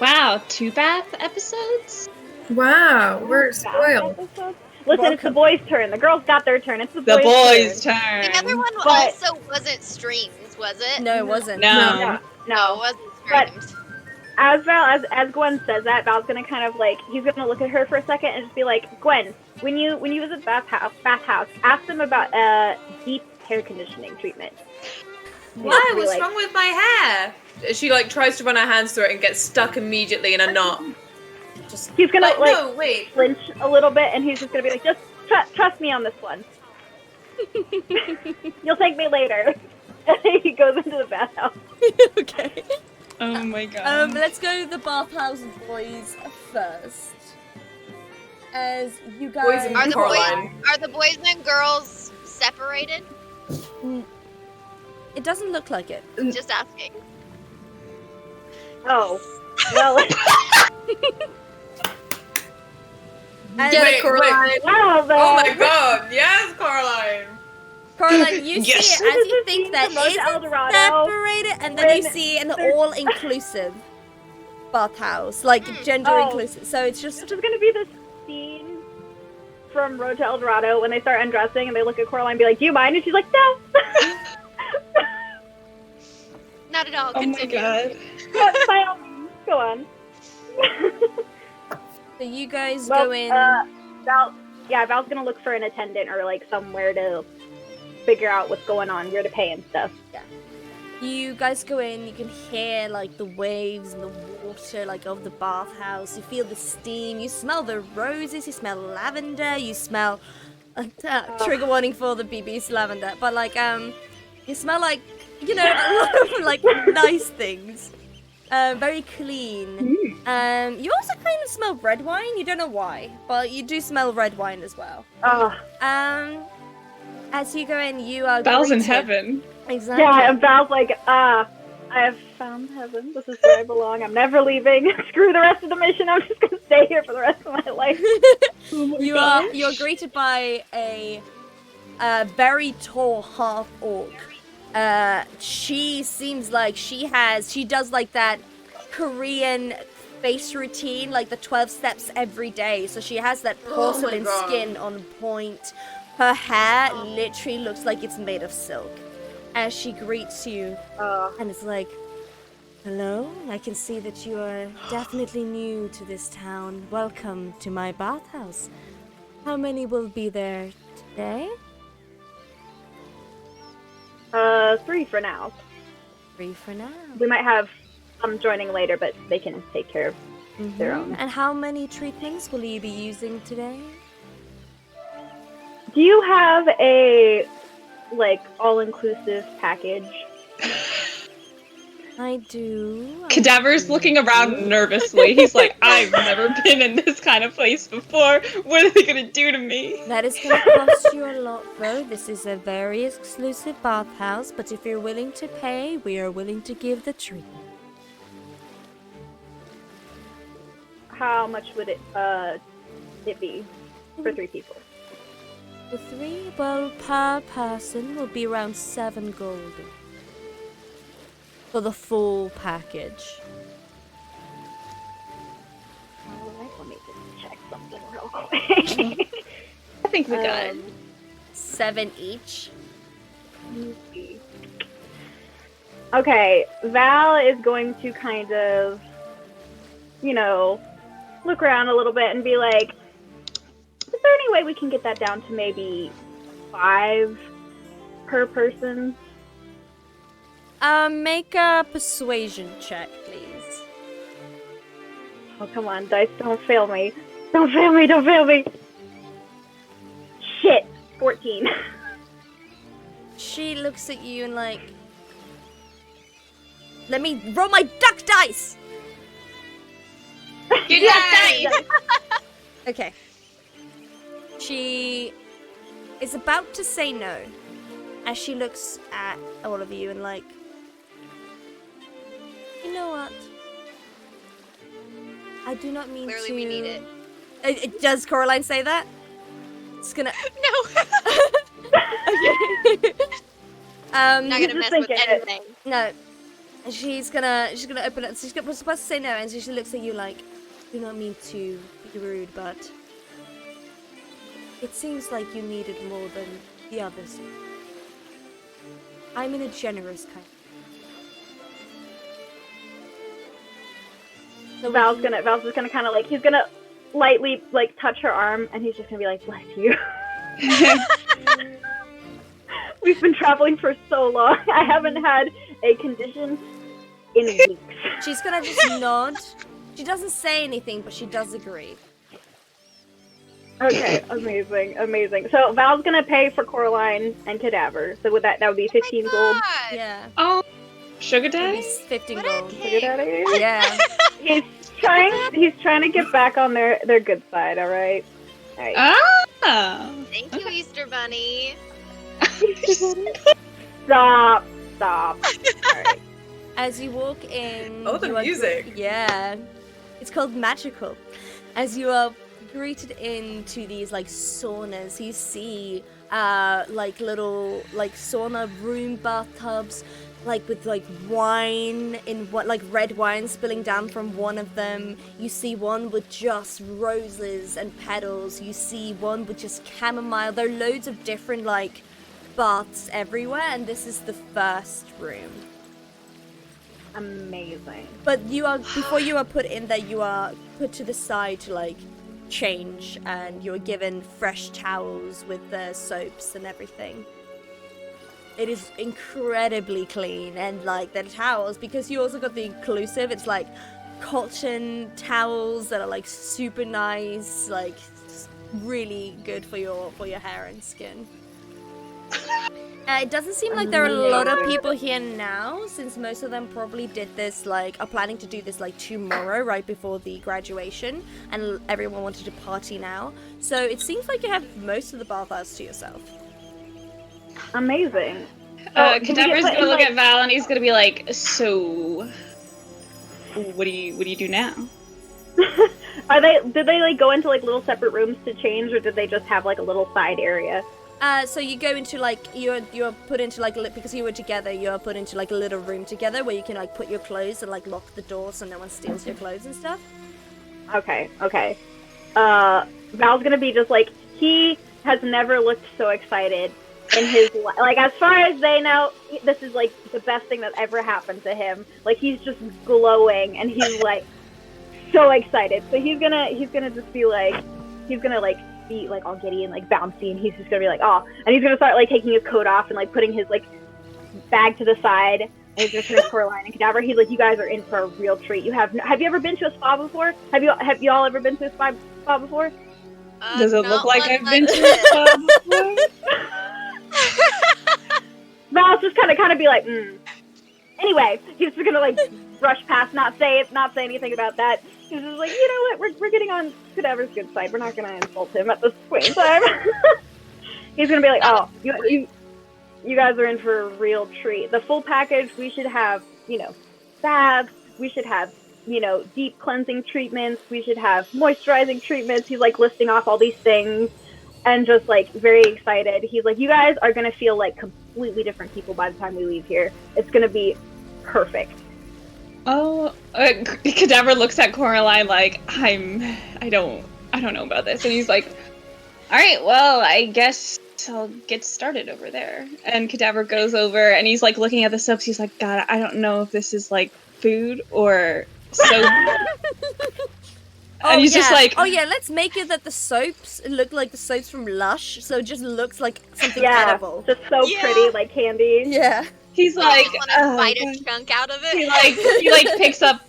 Wow, 2 bath episodes? Wow, we're Bath spoiled. episodes? Listen, it's the boys' turn. The girls got their turn. It's the The boys' boys' turn. turn. The other one But- also wasn't streams, was it? No, it wasn't. No. No, it wasn't But- streams. As Gwen says that, Val's gonna kind of like, he's gonna look at her for a second and just be like, Gwen, when you visit the bathhouse, ask them about deep hair conditioning treatment. Why? Be What's like, wrong with my hair? She like tries to run her hands through it and gets stuck immediately in a knot. Just He's gonna like no, wait. flinch a little bit, and he's just gonna be like, just trust me on this one. You'll thank me later. And he goes into the bathhouse. Okay. Oh my god. Let's go to the bathhouse boys first. As you Boys guys and Are the Coraline. boys and girls separated? It doesn't look like it. Just asking. Oh, well, As- Get Wait, it, Coraline. wow, though. Oh my god, yes, Coraline! Caroline, you Yes. see it as you This is think the that scene from Road to El isn't Dorado separated, and then you when see an there's- all-inclusive bathhouse, like gender Oh. inclusive. So it's just This is gonna be the scene from Road to El Dorado when they start undressing and they look at Coraline and be like, "Do you mind?" And she's like, "No." Not at all. Oh my Continue. god. But by all means, go on. so you guys Well, go in. Val's gonna look for an attendant or like somewhere to figure out what's going on, where to pay and stuff. You guys go in. You can hear like the waves and the water, like of the bathhouse. You feel the steam. You smell the roses. You smell lavender. You smell trigger warning for the BB's lavender, but like you smell like a lot of like nice things. Very clean. You also kind of smell red wine. You don't know why, but you do smell red wine as well. As you go in, you are Val's in greeted- heaven. Exactly. Yeah, and Val's like, I have found heaven. This is where I belong. I'm never leaving. Screw the rest of the mission. I'm just gonna stay here for the rest of my life. You're greeted by a very tall half orc. She seems like she does like that Korean face routine, like the 12 steps every day. So she has that porcelain God. skin on point. Her hair literally looks like it's made of silk. As she greets you, and it's like, hello, I can see that you are definitely new to this town. Welcome to my bathhouse. How many will be there today? 3 for now. 3 for now. We might have some joining later, but they can take care of their own. And how many treatments will you be using today? Do you have a all-inclusive package? I do. Cadaver's looking around nervously. He's like, I've never been in this kind of place before. What are they gonna do to me? That is going to cost you a lot, though. This is a very exclusive bathhouse, but if you're willing to pay, we are willing to give the treatment. How much would it be for 3 people? For 3, well, per person will be around 7 gold. For the full package. Alright, let me just check something real quick. I think we got it. 7 each. Okay, Val is going to kind of, look around a little bit and be like, is there any way we can get that down to maybe 5 per person? Make a persuasion check, please. Oh, come on, dice, don't fail me. Don't fail me, don't fail me. Shit, 14. She looks at you and like, let me roll my duck dice! Good night! Okay. She is about to say no as she looks at all of you and like, you know what? I do not mean Clearly to... we need it. Does Coraline say that? It's gonna... No. Okay. I'm not gonna just mess with thinking it. anything. No. She's gonna open it. She's supposed to say no, and so she looks at you like, do not mean to be rude, but It seems like you needed more than the others. I'm in a generous kind. So Val's just gonna kind of like, he's gonna lightly like touch her arm, and he's just gonna be like, bless you. We've been traveling for so long. I haven't had a condition in weeks. She's gonna just nod. She doesn't say anything, but she does agree. Okay, amazing. So Val's gonna pay for Coraline and Cadaver. So that would be 15 gold. Yeah. Oh, sugar daddy? Maybe 15 What a gold. king. Yeah. He's trying to get back on their good side. All right. Ah. Thank you, Easter Bunny. Stop. All right. As you walk in... Oh, the you are music. Yeah. It's called Magical. As you are greeted into these, like, saunas, you see, like, little, like, sauna room bathtubs, like, with, like, wine in what, like, red wine spilling down from one of them. You see one with just roses and petals. You see one with just chamomile. There are loads of different, like, baths everywhere, and this is the first room. Amazing. But you are, before you are put in there, you are put to the side to, like, change, and you're given fresh towels with the soaps and everything. It is incredibly clean, and, like, the towels, because you also got the inclusive, it's, like, cotton towels that are, like, super nice, like, really good for your hair and skin. It doesn't seem like there are a lot of people here now, since most of them probably did this, like, are planning to do this, like, tomorrow, right before the graduation, and everyone wanted to party now. So it seems like you have most of the bathhouse to yourself. Amazing. Cadaver's gonna look at Val, and he's gonna be like, so, what do you do now? Did they like go into like little separate rooms to change, or did they just have like a little side area? So you go into, like, you're put into, like, because you were together, you're put into, like, a little room together where you can, like, put your clothes and, like, lock the door so no one steals your clothes and stuff. Okay. Val's gonna be just like, he has never looked so excited in his life. Like, as far as they know, this is, like, the best thing that ever happened to him. Like, he's just glowing, and he's, like, so excited. So he's gonna just be, like, be like all giddy and like bouncy, and he's just gonna be like, oh, and he's gonna start like taking his coat off and like putting his like bag to the side, and he's gonna turn to Coraline and Cadaver. He's like, you guys are in for a real treat. Have you ever been to a spa before? Have you all ever been to a spa before? Does it look like I've been to a spa before? Val's just kind of be like, Anyway, he's just gonna like brush past, not say anything about that. He's just like, you know what, we're getting on Cadaver's good side. We're not gonna insult him at this point in time. He's gonna be like, oh, you guys are in for a real treat. The full package, we should have, baths, we should have, deep cleansing treatments, we should have moisturizing treatments. He's like listing off all these things, and just like very excited. He's like, you guys are gonna feel like completely different people by the time we leave here. It's gonna be perfect. Oh, Cadaver looks at Coraline like, I don't know about this, and he's like, all right, well, I guess I'll get started over there. And Cadaver goes over, and he's like looking at the soaps. He's like, God, I don't know if this is like food or soap. And he's just like, oh yeah, let's make it that the soaps look like the soaps from Lush, so it just looks like something edible. Just so pretty, like candy. Yeah. He's like, bite a chunk out of it.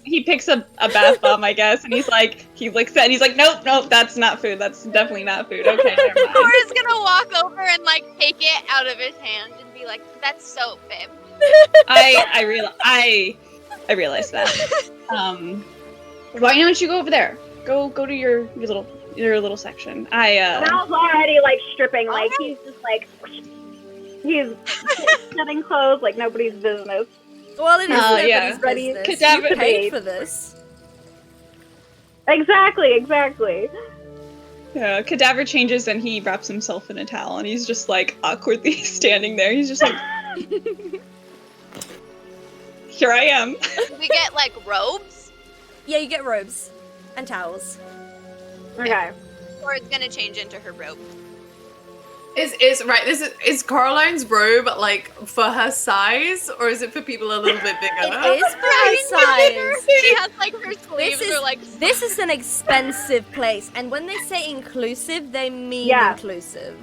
He picks up a bath bomb, I guess, and he's like, he licks it, and he's like, nope, that's not food. That's definitely not food. Okay, never mind. Cora's gonna walk over and like take it out of his hand and be like, "That's soap, babe." I realize that. Why don't you go over there? Go to your little section. Val's already like stripping, like he's just like. He's setting clothes like nobody's business. Well, it is nobody's ready. business. Cadaver You paid for this. Exactly. Yeah, Cadaver changes and he wraps himself in a towel, and he's just like awkwardly standing there. He's just like, here I am. Do we get like robes? Yeah, you get robes and towels. Okay. Or it's gonna change into her robe. Is Caroline's robe like for her size, or is it for people a little bit bigger? It is for her size. She has like her sleeves are like. This is an expensive place, and when they say inclusive, they mean inclusive.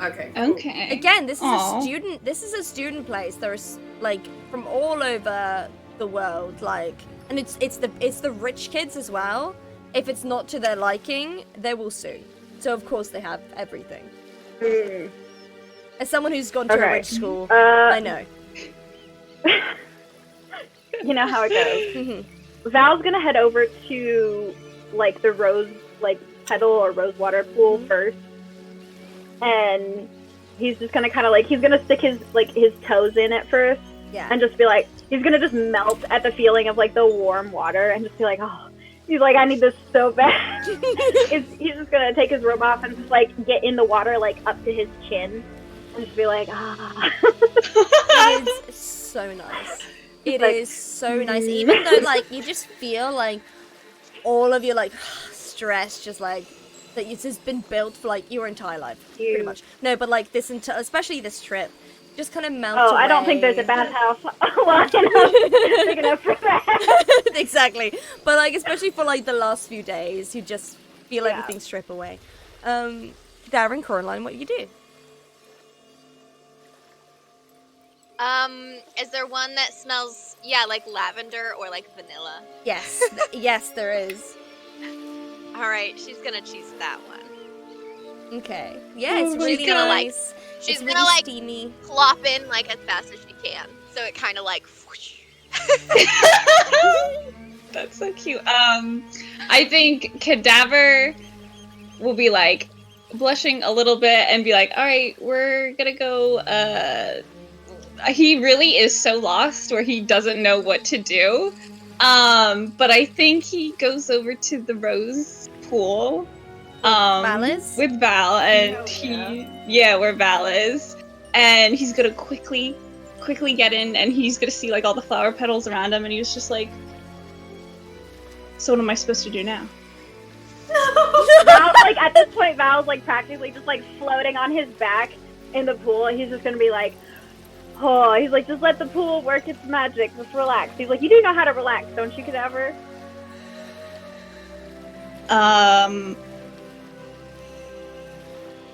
Okay. Okay. Again, this is Aw. a student. This is a student place. There's like from all over the world, like, and it's the rich kids as well. If it's not to their liking, they will sue. So of course they have everything. As someone who's gone to a rich school, I know. You know how it goes. Mhm. Val's gonna head over to like the rose petal or rose water pool first, and he's just gonna kind of like he's gonna stick his toes in at first, and just be like he's gonna just melt at the feeling of like the warm water and just be like, oh, he's like, I need this so bad. He's just gonna take his robe off and just like get in the water like up to his chin and just be like, ah. It is so nice. It like, is so nice, even though like you just feel like all of your like stress just like that it's just been built for like your entire life, pretty much. No, but like this especially this trip, just kind of melts away. I don't think there's a bathhouse big enough for that. Exactly, but like especially for like the last few days, you just feel everything strip away. Darren, Coraline, what do you do? Is there one that smells, like lavender or like vanilla? Yes, yes, there is. All right, she's gonna choose that one. Okay, yeah, it's really gonna, nice. She's it's gonna really like steamy. plop in like as fast as she can, so it kind of like. Whoosh. That's so cute. I think Cadaver will be like blushing a little bit and be like, all right, we're gonna go, he really is so lost where he doesn't know what to do. But I think he goes over to the rose pool. With Val, and where Val is. And he's gonna quickly get in, and he's gonna see like all the flower petals around him, and he's just like, so what am I supposed to do now? Val, like at this point, Val's like practically just like floating on his back in the pool. He's just gonna be like, oh, he's like, just let the pool work its magic. Just relax. He's like, you do know how to relax, don't you, Cadaver?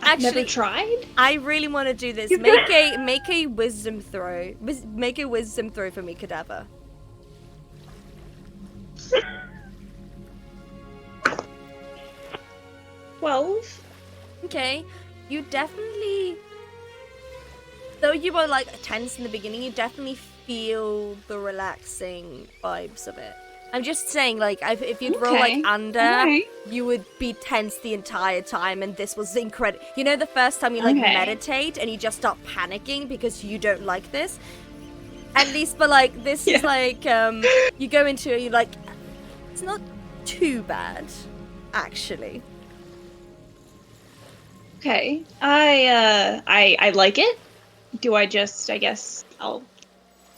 I've never tried. I really want to do this. Make a wisdom throw. Make a wisdom throw for me, Cadaver. 12. Okay, you definitely, though you were like tense in the beginning, you definitely feel the relaxing vibes of it. I'm just saying, like, if you'd roll like under, you would be tense the entire time, and this was incredible. You know, the first time you like meditate and you just start panicking because you don't like this. At least, but like this is like you go into it, you're like, it's not too bad, actually. Okay, I like it. Do I just? I guess I'll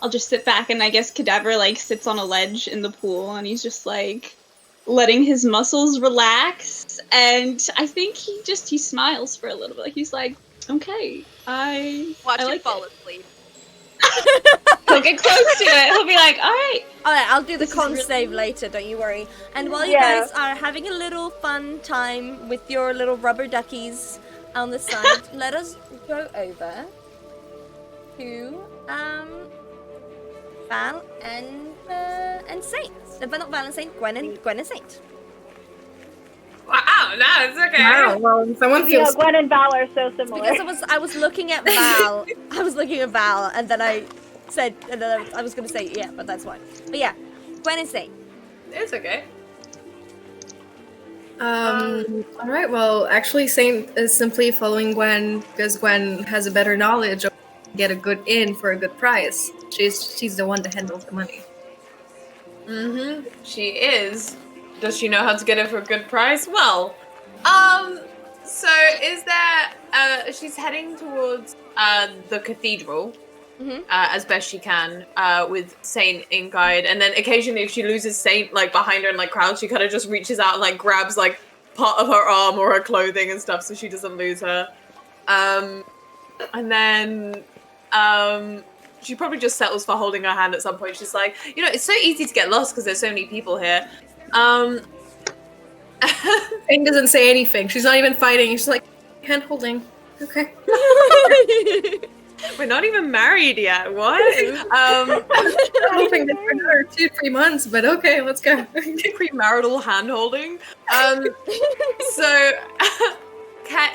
just sit back, and I guess Cadaver like sits on a ledge in the pool, and he's just like letting his muscles relax, and I think he smiles for a little bit. He's like, okay, Watch him fall asleep. He'll get close to it. He'll be like, all right, I'll do the con save later. Don't you worry. And while you guys are having a little fun time with your little rubber duckies on the side, let us go over to Val and Saint. But not Val and Saint, Gwen and Saint. Wow, no, it's okay. Wow, well, someone feels. Gwen and Val are so similar. Because I was looking at Val. I was looking at Val, and then I said, and then I was gonna say yeah, but that's why. But yeah, Gwen and Saint. It's okay. All right. Well, actually, Saint is simply following Gwen because Gwen has a better knowledge of get a good inn for a good price. She's the one to handle the money. Mm-hmm. She is. Does she know how to get it for a good price? Well, so is there, she's heading towards, the cathedral, as best she can, with Saint in guide, and then occasionally if she loses Saint, like, behind her and, like, crowd, she kind of just reaches out and, like, grabs, like, part of her arm or her clothing and stuff so she doesn't lose her. And then she probably just settles for holding her hand at some point. She's like, it's so easy to get lost because there's so many people here. Fane doesn't say anything. She's not even fighting. She's like, hand holding. Okay. We're not even married yet. What? I'm hoping that for another 2-3 months, but okay, let's go. Premarital hand holding. So,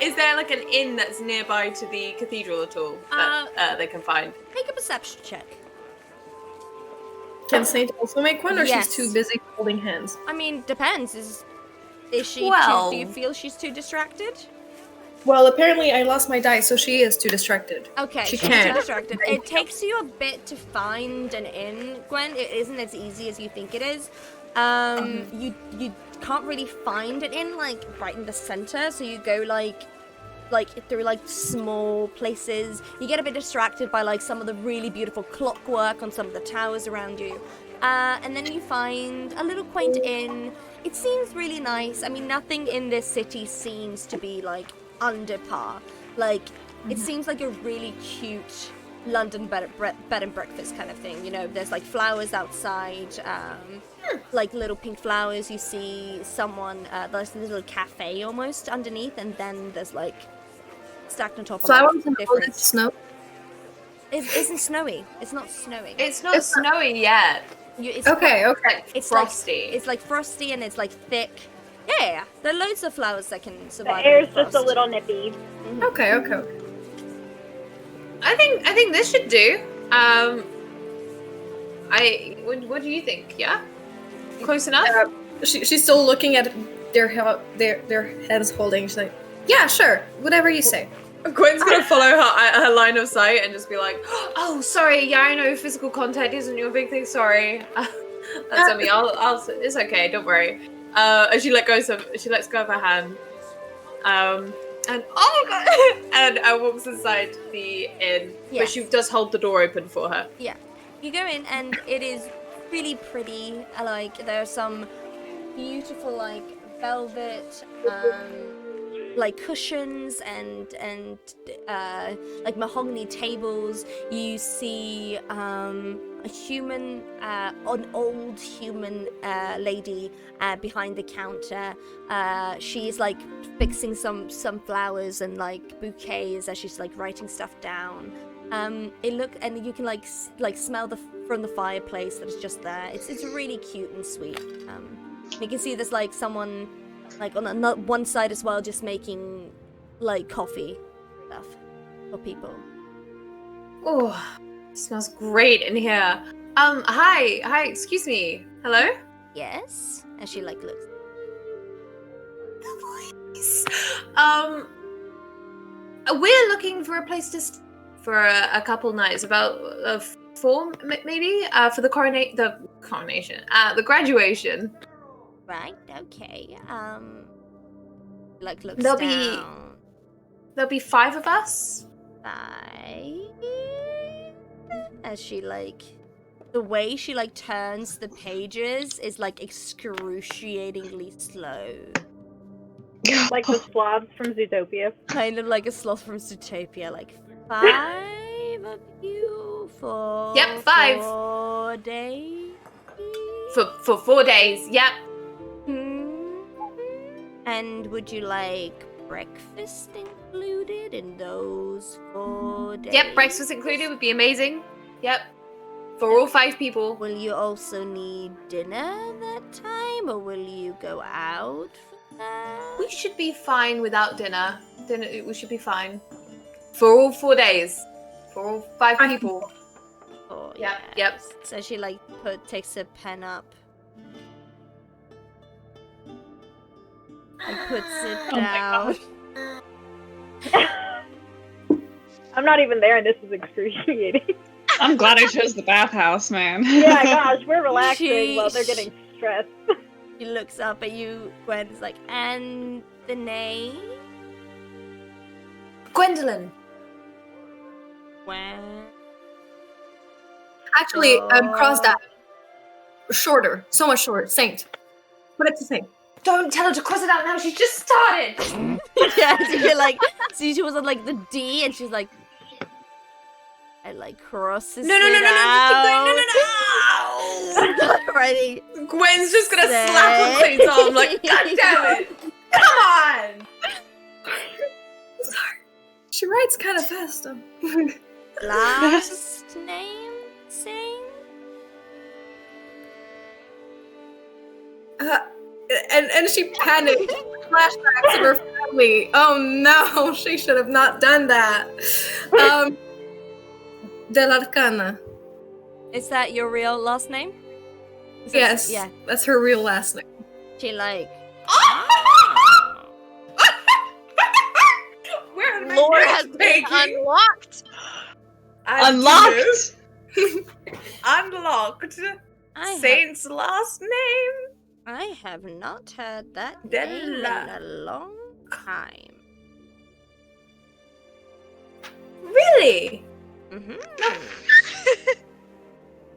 is there like an inn that's nearby to the cathedral at all that they can find? Make a perception check. Can Saint also make one, or Yes. she's too busy holding hands? I mean, depends. Is she? Well- do you feel she's too distracted? Well, apparently I lost my dice, so she is too distracted. Okay, She she's can't. too distracted. It takes you a bit to find an inn, Gwen. It isn't as easy as you think it is. You can't really find an inn like right in the center, so you go like through like small places. You get a bit distracted by like some of the really beautiful clockwork on some of the towers around you. And then you find a little quaint inn. It seems really nice. I mean, nothing in this city seems to be like under par. Like, it seems like a really cute London bed and breakfast kind of thing. There's like flowers outside, like little pink flowers. You see someone, there's a little cafe almost underneath, and then there's like stacked on top of Flowers like, and different. snow. It isn't snowy. It's not snowing. It's not snowy yet. It's Okay. It's frosty. It's like frosty and it's like thick. Yeah. There are loads of flowers that can The survive. air's in just a frost. little nippy. Okay. I think this should do. What do you think? Yeah, close enough. She's still looking at their hands holding. She's like, yeah, sure, whatever you say. Gwen's gonna follow her line of sight and just be like, "Oh, sorry. Yeah, I know physical contact isn't your big thing. Sorry, that's on me. I'll. It's okay. Don't worry." And she lets go of her hand. And oh god! and walks inside the inn, but Yes. she does hold the door open for her. Yeah. You go in and it is really pretty. Like there are some beautiful like velvet like cushions and like mahogany tables. You see a human an old human lady behind the counter. She's like fixing some flowers and like bouquets as she's like writing stuff down. And you can like smell from the fireplace that is just there. It's really cute and sweet. You can see there's like someone like on one side as well, just making like coffee stuff for people. Oh, smells great in here. Hi, excuse me. Hello? Yes, as she like looks. We're looking for a place to stay for a couple nights, about 4 maybe, for the graduation. Right. Okay. Like looks There'll down. be 5 of us. 5. As she like, the way she like turns the pages is like excruciatingly slow. Like the Slavs from Zootopia. Kind of like a sloth from Zootopia. Like 5 of you for Yep, 5. 4 days. For 4 days. Yep. And would you like breakfast included in those 4 days? Yep, breakfast included would be amazing. Yep. For all 5 people. Will you also need dinner that time, or will you go out for that? We should be fine without dinner. We should be fine. For all 4 days. For all 5 people. Oh, Yep, yes. yep. So she like takes a pen up and puts it down. I'm not even there, and this is excruciating. I'm glad I chose the bathhouse, man. Yeah, gosh, we're relaxing She- while they're getting stressed. She looks up at you, Gwen's like, and the name? Gwendolyn. Gwen. Actually, cross that. Shorter, so much shorter. Saint. Put it to Saint. Don't tell her to cross it out now. She's just started. Yeah, so you're like, see, she was on like the D, and she's like, I like crosses. No. Just keep going. No. Already. Gwen's just gonna slap on Clay's arm like, God damn it! Come on! Sorry. She writes kind of fast, though. Last name, sing? And she panicked. Flashbacks of her family. Oh no, she should have not done that. Del Arcana. Is that your real last name? Yes. Yeah. That's her real last name. She like. Where are my Lore notes, has been Peggy? unlocked. Unlocked. Unlocked. Saint's last name. I have not heard that Della. name in a long time. Really?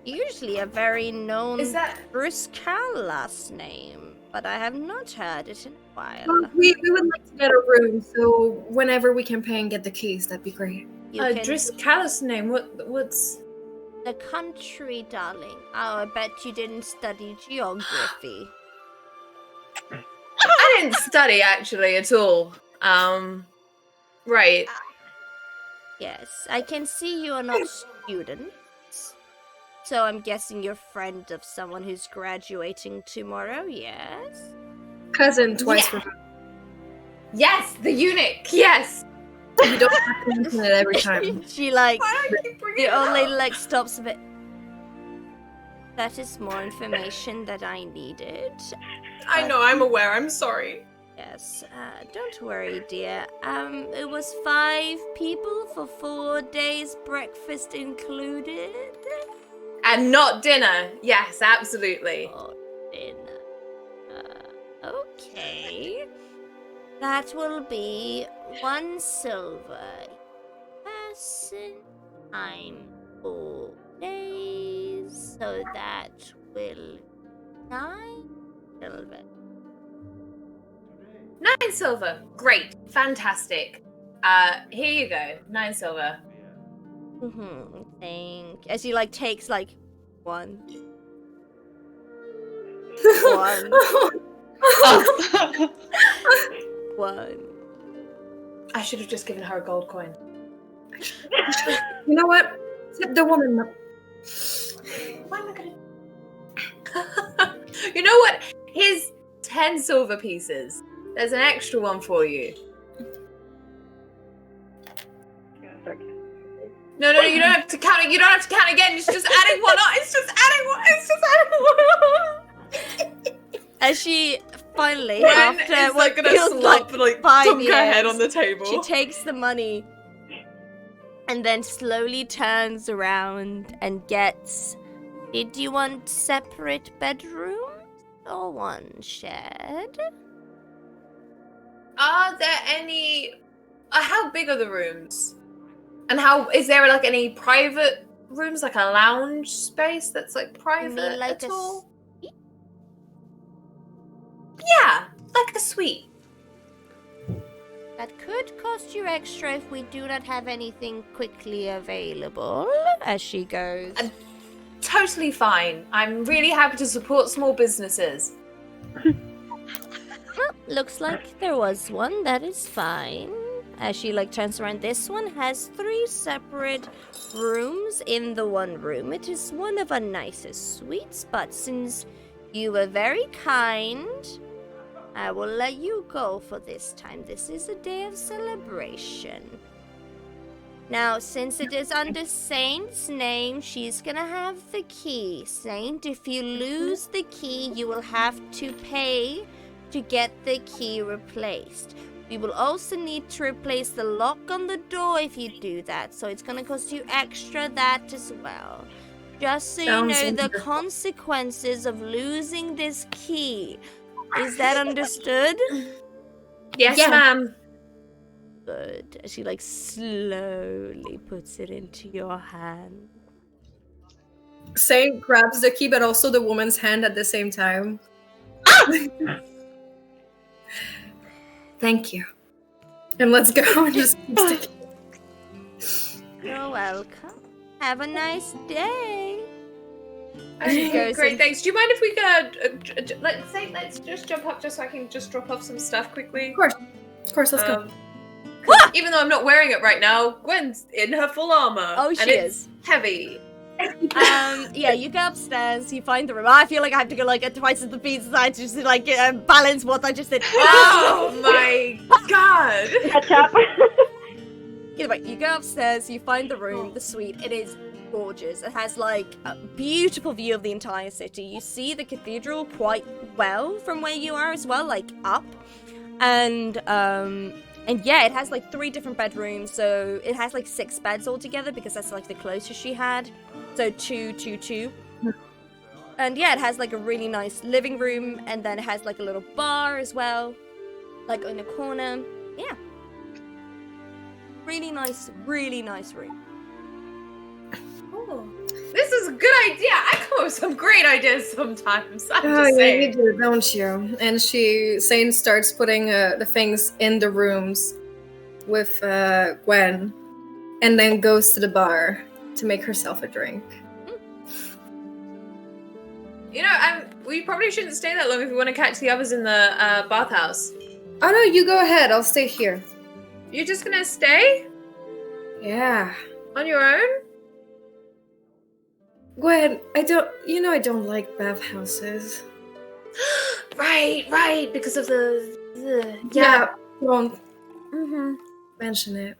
Usually a very known Is that? Bruscal last name, but I have not heard it in a while. Well, we would like to get a room, so whenever we can pay and get the keys, that'd be great. You can- Driscalus name. What's? The country, darling. Oh, I bet you didn't study geography. I didn't study actually at all. Right. Yes, I can see you are not students. So I'm guessing you're friend of someone who's graduating tomorrow, yes? Cousin twice Yeah. removed. Yes, the eunuch. Yes. You don't have to mention it every time. She like, Why do I keep bringing the it old lady up? like stops a bit. That is more information that I needed. I know. I'm aware. I'm sorry. Yes, don't worry, dear. It was 5 people for 4 days, breakfast included. And not dinner. Yes, absolutely. For dinner. Okay. That will be 1 silver. Person, time 4 days. So that will 9 silver. 9 silver. Great. Fantastic. Here you go. 9 silver. Think as he like takes like 1. 1. Oh. 1. I should have just given her a gold coin. You know what? Tip the woman. Why am I gonna? You know what? Here's 10 silver pieces. There's an extra one for you. No, you don't have to count it. You don't have to count again. It's just adding one on. It's just adding one. It's just adding one. As she finally, Gwen after is what like gonna feels slump, like 5 dunk her head years, on the table. she takes the money and then slowly turns around and gets. Did you want separate bedrooms or one shared? Are there any? How big are the rooms? And how is there like any private rooms, like a lounge space that's like private like at a all? Yeah, like a suite. That could cost you extra if we do not have anything quickly available. As she goes. Totally fine. I'm really happy to support small businesses. Well, looks like there was one. That is fine. As she like turns around, this one has 3 separate rooms in the one room. It is one of our nicest suites, but since you were very kind, I will let you go for this time. This is a day of celebration. Now, since it is under Saint's name, she's gonna have the key. Saint, if you lose the key, you will have to pay to get the key replaced. We will also need to replace the lock on the door if you do that, so it's gonna cost you extra that as well. Just so you Sounds know the wonderful. consequences of losing this key. Is that understood? Yes, Yeah. ma'am. Good. As she like slowly puts it into your hand. Saint grabs the key, but also the woman's hand at the same time. Thank you. And let's go and just keep sticking. You're welcome. Have a nice day. Okay, goes great, in- thanks. Do you mind if we go? Let's just jump up just so I can just drop off some stuff quickly. Of course, let's go. 'Cause even though I'm not wearing it right now, Gwen's in her full armor. Oh, she and it's is. heavy. Yeah, you go upstairs, you find the room. I feel like I have to go like at twice at the speed side to just like balance what I just did. Oh my god! Catch up. Either way, you go upstairs, you find the room, the suite. It is gorgeous. It has like a beautiful view of the entire city. You see the cathedral quite well from where you are as well, like up. And yeah, it has like 3 different bedrooms, so it has like 6 beds altogether because that's like the closest she had. So 2, 2, 2. And yeah, it has like a really nice living room, and then it has like a little bar as well, like in a corner. Yeah. Really nice room. Oh, this is a good idea. I come up with some great ideas sometimes. I'm Oh, just yeah, you saying. do, don't you? And Zane starts putting the things in the rooms with Gwen, and then goes to the bar to make herself a drink. You know, we probably shouldn't stay that long if we want to catch the others in the bathhouse. Oh no, you go ahead. I'll stay here. You're just gonna stay Yeah. on your own? Gwen, I don't like bathhouses. Right, because of the Yeah, don't Mm-hmm. mention it.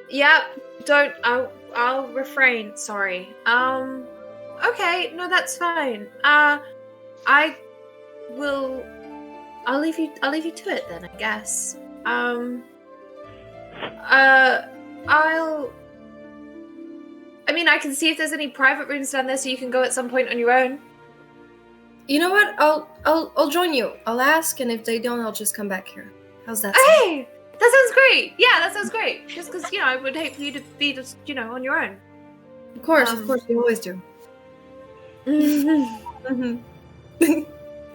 Yep. Don't. I'll refrain. Sorry. Okay. No, that's fine. I will. I'll leave you to it then, I guess. I mean, I can see if there's any private rooms down there, so you can go at some point on your own. You know what? I'll join you. I'll ask, and if they don't, I'll just come back here. How's that? Hey, that sounds great. Yeah, that sounds great. Just because I would hate for you to be just on your own. Of course, you always do.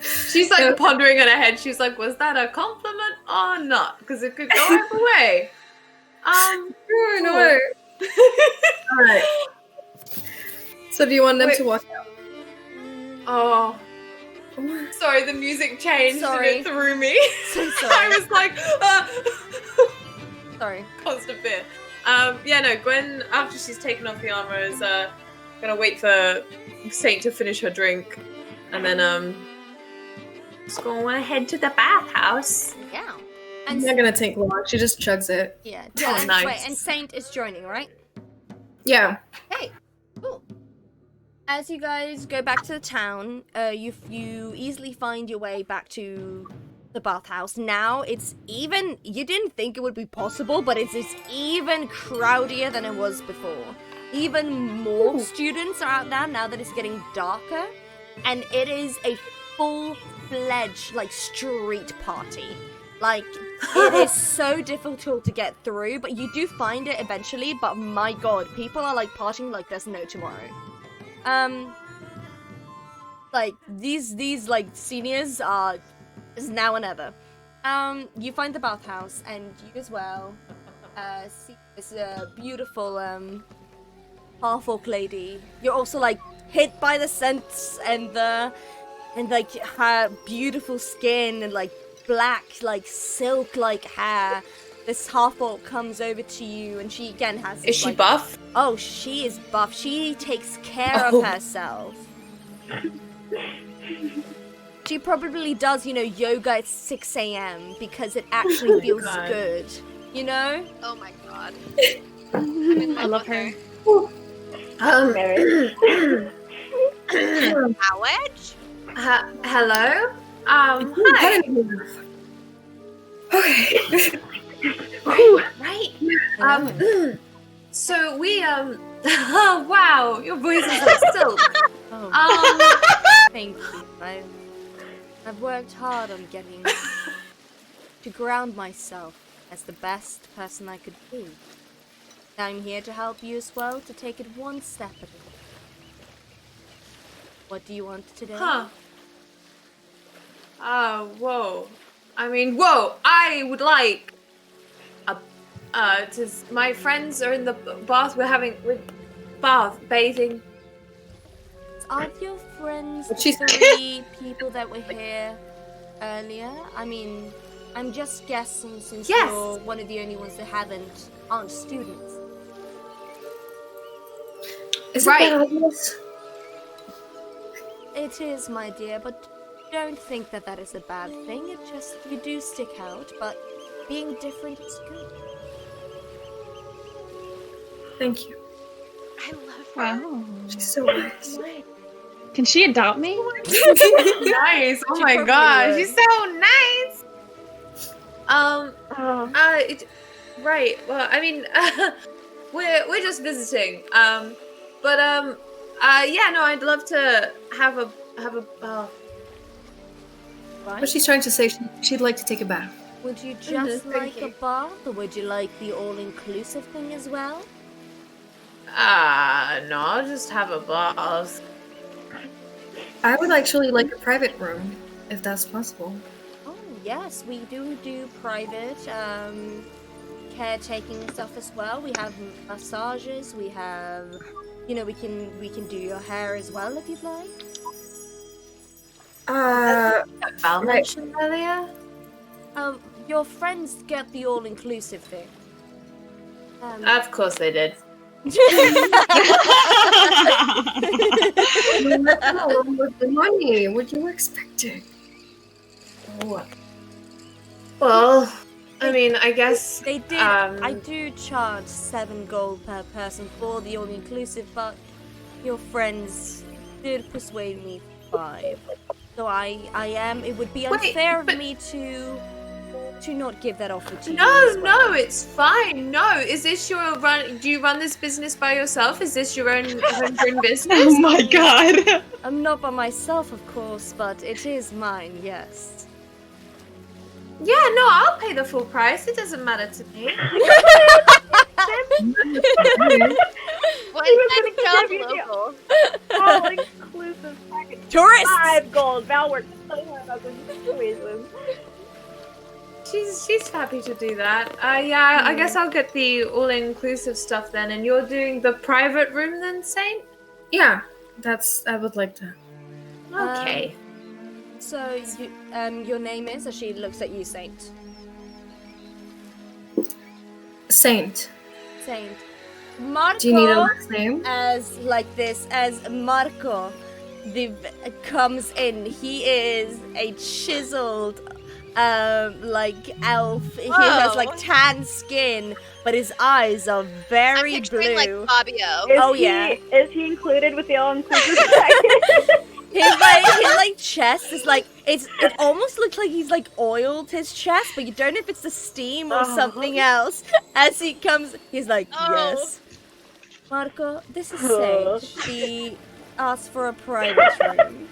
She's like pondering in her head. She's like, was that a compliment or not? Because it could go either way. No. All right. So, do you want them to walk out? Oh, sorry. The music changed Sorry. and it threw me. So sorry. I was like, Sorry. constant fear. Yeah, no. Gwen, after she's taken off the armor, is gonna wait for Saint to finish her drink, and then just gonna head to the bathhouse. Yeah. It's And not gonna take long. She just chugs it. yeah. Oh, and, nice. Wait, and Saint is joining, right? Yeah. Hey, cool. As you guys go back to the town, you easily find your way back to the bathhouse. Now it's even. You didn't think it would be possible, but it's even crowdier than it was before. Even more students are out there now that it's getting darker, and it is a full-fledged like street party. Like, it is so difficult to get through, but you do find it eventually. But my god, people are like partying like there's no tomorrow. Like these like seniors are is now or never. You find the bathhouse, and you as well see this beautiful half-orc lady. You're also like hit by the scents and like her beautiful skin and like black like silk like hair. This half-orc comes over to you, and she again has this, Is she like, buff? Oh, she is buff. She takes care of herself. She probably does, yoga at 6 a.m. because it actually feels God. good. You know? Oh my god. I'm in I love with her. Mary. Howage? Hello. Hi. Okay. Right. So we oh wow, your voice is like silk. Oh, thank you. I've worked hard on getting to ground myself as the best person I could be. I'm here to help you as well, to take it one step at a time. What do you want today? Huh. Oh, whoa. I mean, whoa! I would like my friends are in the bath. We're bathing. Are your friends But the she's- 3 people that were here earlier? I mean, I'm just guessing since Yes. you're one of the only ones that aren't students. Is Right. it that obvious? It is, my dear, but don't think that that is a bad thing. It just, you do stick out, but being different is good. Thank you. I love her. Wow. She's so nice. Can she adopt me? Nice. Oh She my probably gosh, would. she's so nice. Oh. Right. Well, I mean, we're just visiting. Yeah. No, I'd love to have a bath. What she's trying to say, she'd like to take a bath. Would you just thank like a you. bath, or would you like the all-inclusive thing as well? No, I'll just have a bath. I would actually like a private room, if that's possible. Oh, yes, we do private caretaking stuff as well. We have massages, we have, we can do your hair as well if you'd like. That Val Right. mentioned earlier. Your friends get the all-inclusive thing. Of course they did. With the money, what you were expecting? Oh, Well, I mean, I guess. They did. I do charge 7 gold per person for the all-inclusive, but your friends did persuade me 5. So it would be Wait, unfair of but- me to not give that offer to you. No, as well. no, it's fine. No, is this your run? Do you run this business by yourself? Is this your own homegrown business? Oh my god. I'm not by myself, of course, but it is mine, yes. Yeah, no, I'll pay the full price. It doesn't matter to me. One He was cent gonna job give you the local. all-inclusive package. Tourists! 5 gold. Val worked so hard on this situation. She's happy to do that. Yeah, I guess I'll get the all-inclusive stuff then, and you're doing the private room then, Saint? yeah, I would like to. Okay. So, your name is, as she looks at you, Saint. Saint, Saint. Marco. do you need a last name? As Marco comes in, he is a chiseled elf. He has Whoa. tan skin, but his eyes are I'm very picturing blue. like Fabio. Oh, yeah. Is he included with the all-inclusive package? His chest is it almost looks like he's oiled his chest, but you don't know if it's the steam or something else. As he comes, he's like, Oh. yes. Marco, this is Sage. She asked for a private room.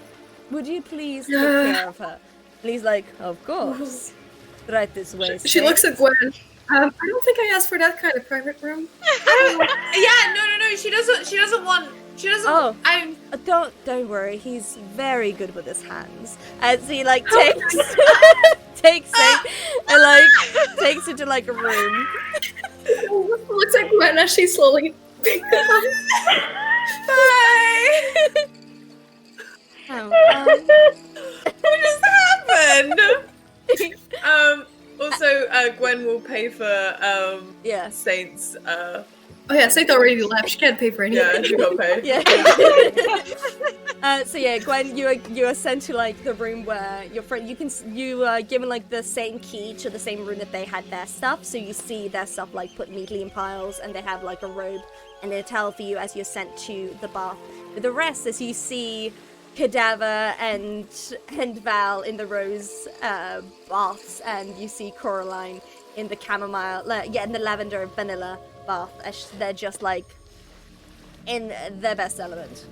Would you please take care of her? And he's like, of course. Right this way. She Sage. looks at Gwen. I don't think I asked for that kind of private room. Yeah, no. She doesn't want. Oh. I'm. Don't worry. He's very good with his hands. As he takes takes it and takes it to a room. Looks like Gwen as she slowly. Bye. Oh, What just happened? Also, Gwen will pay for yes. Saint's. Oh yeah, Saint already left. She can't pay for anything. Yeah, she got paid. Yeah. So yeah, Gwen, you are sent to the room where your friend. You are given the same key to the same room that they had their stuff. So you see their stuff put neatly in piles, and they have a robe and a towel for you as you're sent to the bath. With the rest, as you see Cadaver and Val in the rose baths, and you see Coraline in the chamomile, in the lavender and vanilla bath, as they're just in their best element.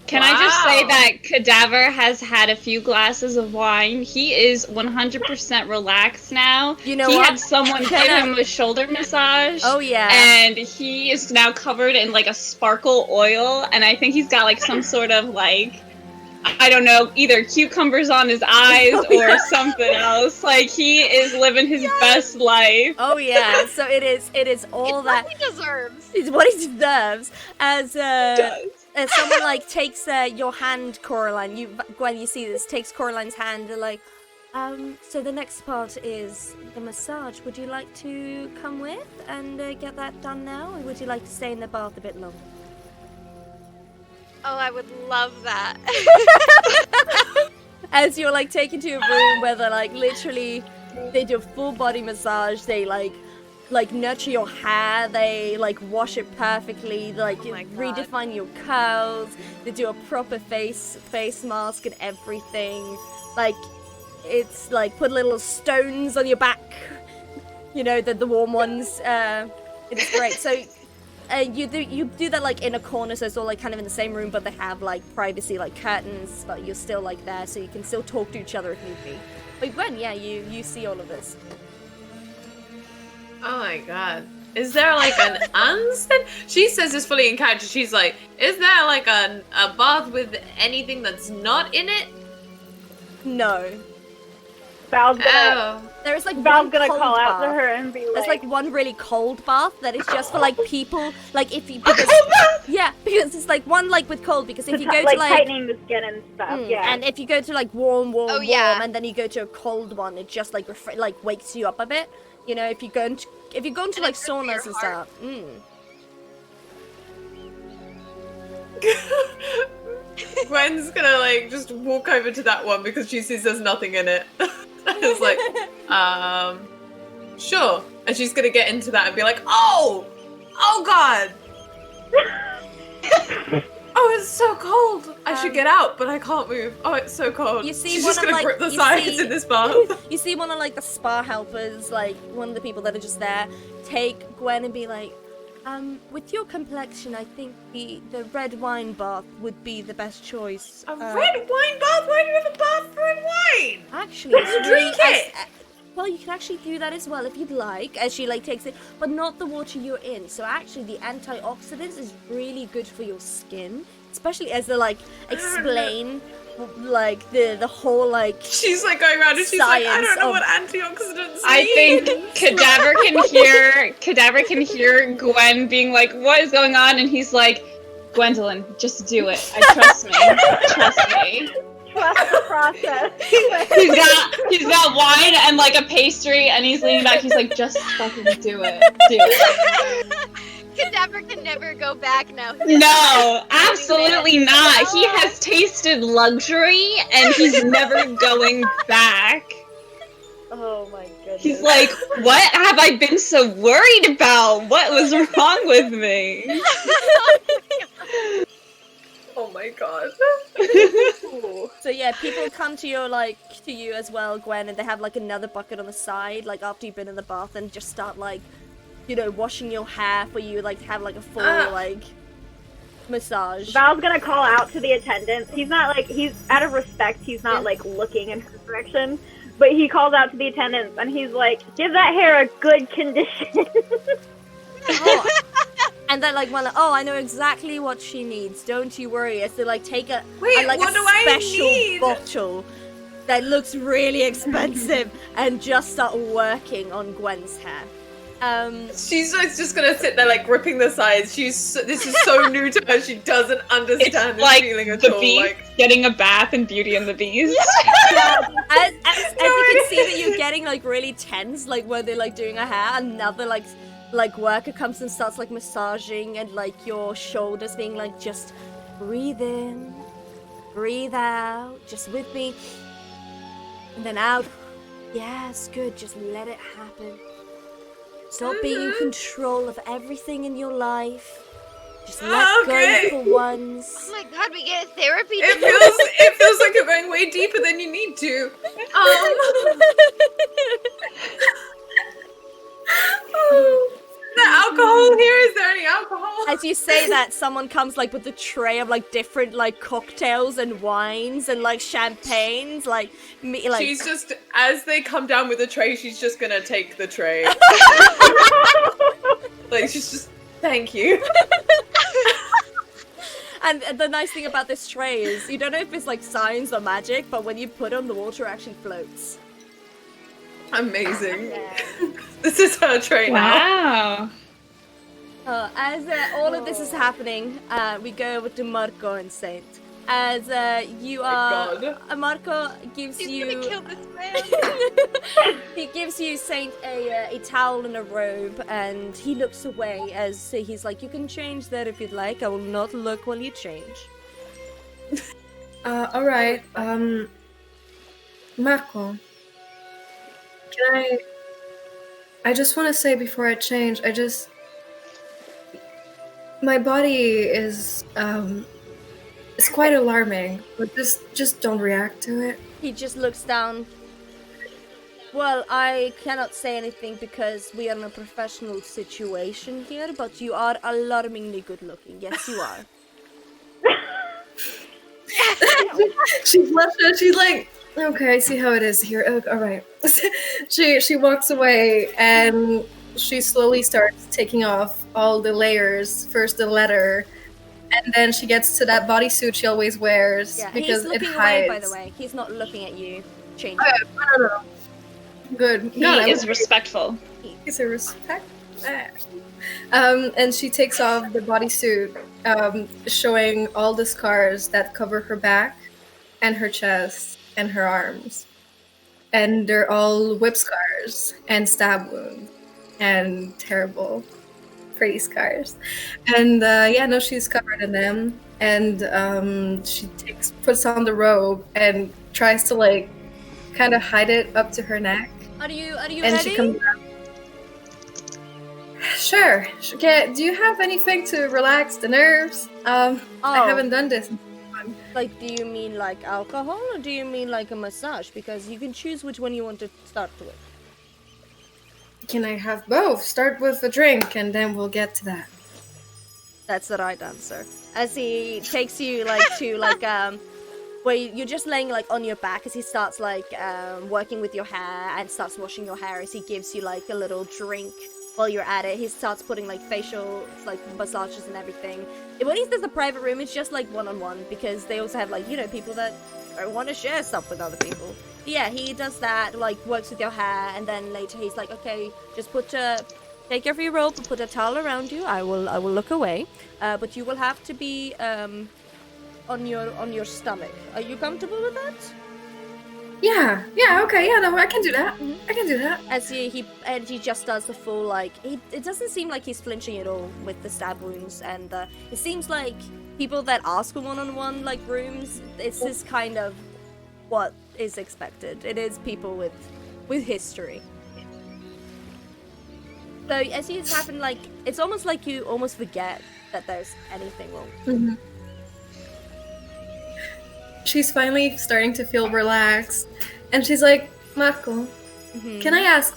Can I just say Wow. that Cadaver has had a few glasses of wine. He is 100% relaxed now. You know he what? had someone give him a shoulder massage. Oh yeah. And he is now covered in a sparkle oil, and I think he's got some sort of I don't know, either cucumbers on his eyes or something else. Like, he is living his best life. Oh yeah, so it is all It's that. what he deserves. It's what he deserves. As someone like takes your hand, Coraline. Gwen, you see this, takes Coraline's hand. They're like, so the next part is the massage. Would you like to come with and get that done now, or would you like to stay in the bath a bit longer? Oh, I would love that. As you're like taken to a room where they're like literally, they do a full body massage. They like nurture your hair. They like wash it perfectly. Like Oh my God. redefine your curls. They do a proper face mask and everything. Like it's like put little stones on your back. You know, the warm ones. It's great. So. You do that like in a corner, so it's all like kind of in the same room, but they have like privacy, like curtains, but you're still like there, so you can still talk to each other if need be. But Gwen, yeah, you see all of this. Oh my god. Is there like an unsaid? She says this fully in character. She's like, is there like a bath with anything that's not in it? No, Val's gonna, there is like Val's one gonna cold call out bath. to her and be There's like one really cold bath that is just for like people, like if you because, yeah, because it's like one like with cold, because if you go like to like tightening the skin and stuff. Yeah. and if you go to like warm, Oh, yeah. and then you go to a cold one, it just like like wakes you up a bit. You know, if you go into like And saunas it's good for your and heart. stuff. Gwen's gonna like just walk over to that one because she sees there's nothing in it. It's like, sure. And she's gonna get into that and be like, oh god. Oh, it's so cold. I should get out, but I can't move. Oh, it's so cold. You see she's one just of, gonna like- grip the you sides see- in this bath. You see one of like the spa helpers, like one of the people that are just there, take Gwen and be like, with your complexion, I think the red wine bath would be the best choice. A red wine bath? Why do you have a bath for red wine? Actually, it's really, Drink it! well, you can actually do that as well if you'd like, as she like takes it, but not the water you're in. So actually, the antioxidants is really good for your skin, especially as they like explain like the whole like. She's like going around and she's like, I don't know Science what antioxidants I mean. think Cadaver can hear Gwen being like, what is going on? And he's like, Gwendolyn, just do it. Trust me. Trust me. Trust the process. He's got wine and like a pastry, and he's leaning back. He's like, just fucking do it. Do it. Cadaver can never go back now. No, absolutely not. He has tasted luxury, and he's never going back. Oh my goodness. He's like, what have I been so worried about? What was wrong with me? Oh my god. So yeah, people come to you as well, Gwen, and they have like another bucket on the side, like after you've been in the bath, and just start like, you know, washing your hair for you, like to have like a full like massage. Val's gonna call out to the attendants. He's not like, he's out of respect, he's not like looking in her direction, but he calls out to the attendants and he's like, give that hair a good condition. Oh. And they're like, well, oh, I know exactly what she needs. Don't you worry. As they like take a Wait, like what a do I special need? bottle that looks really expensive and just start working on Gwen's hair. She's like, just gonna sit there like gripping the sides. This is so new to her. She doesn't understand It's this like feeling at the all. Beast Like, getting a bath in Beauty and the Beast. As you can see that you're getting like really tense, like when they're like doing her hair, another like worker comes and starts like massaging and like your shoulders being like, just breathe in, breathe out, just with me, and then out. Yes, good, just let it happen. Stop being in control of everything in your life. Just let Okay. go for once. Oh my god, we get therapy. it feels like you're going way deeper than you need to. The alcohol here? Is there any alcohol? As you say that, someone comes like with a tray of like different like cocktails and wines and like champagnes, like me, like. She's just, as they come down with the tray, she's just gonna take the tray. Like, she's just, thank you. And the nice thing about this tray is you don't know if it's like science or magic, but when you put it on the water, it actually floats. Amazing. This is her tray now. Wow. As all of this is happening, we go over to Marco and Saint. As you are, God. Marco gives He's you. gonna kill this man. He gives you Saint a towel and a robe, and he looks away as he's like, "You can change that if you'd like. I will not look while you change." All right. Marco, can I just want to say before I change, my body is it's quite alarming, but just don't react to it. He just looks down. Well, I cannot say anything because we are in a professional situation here, but you are alarmingly good looking. Yes, you are. She blushes. She's like, okay, I see how it is here. Oh, all right. She walks away and she slowly starts taking off all the layers. First the leather, and then she gets to that bodysuit she always wears because he's it looking hides. away, by the way. He's not looking at you. Change. No. Good. He is respectful. He's a respect. And she takes off the bodysuit, showing all the scars that cover her back and her chest and her arms. And they're all whip scars and stab wounds and terrible, pretty scars. And she's covered in them. And she puts on the robe and tries to like kind of hide it up to her neck. Are you And ready? she comes out. Sure. Okay. Do you have anything to relax the nerves? I haven't done this. Like, do you mean like alcohol or do you mean like a massage? Because you can choose which one you want to start with. Can I have both? Start with a drink and then we'll get to that. That's the right answer. As he takes you like to like where you're just laying like on your back as he starts like working with your hair and starts washing your hair as he gives you like a little drink while you're at it. He starts putting like facial like massages and everything. When he does the private room, it's just like one-on-one because they also have like, you know, people that want to share stuff with other people. Yeah, he does that, like works with your hair, and then later he's like, okay, just take off your robe and put a towel around you. I will look away, but you will have to be on your stomach. Are you comfortable with that? Yeah, okay, yeah, no, I can do that. I can do that. As he just does the full like it doesn't seem like he's flinching at all with the stab wounds, and it seems like people that ask for one-on-one like rooms, this is kind of what is expected. It is people with history. So as it's happened, like it's almost like you almost forget that there's anything wrong. Mm-hmm. She's finally starting to feel relaxed, and she's like, Marco, can I ask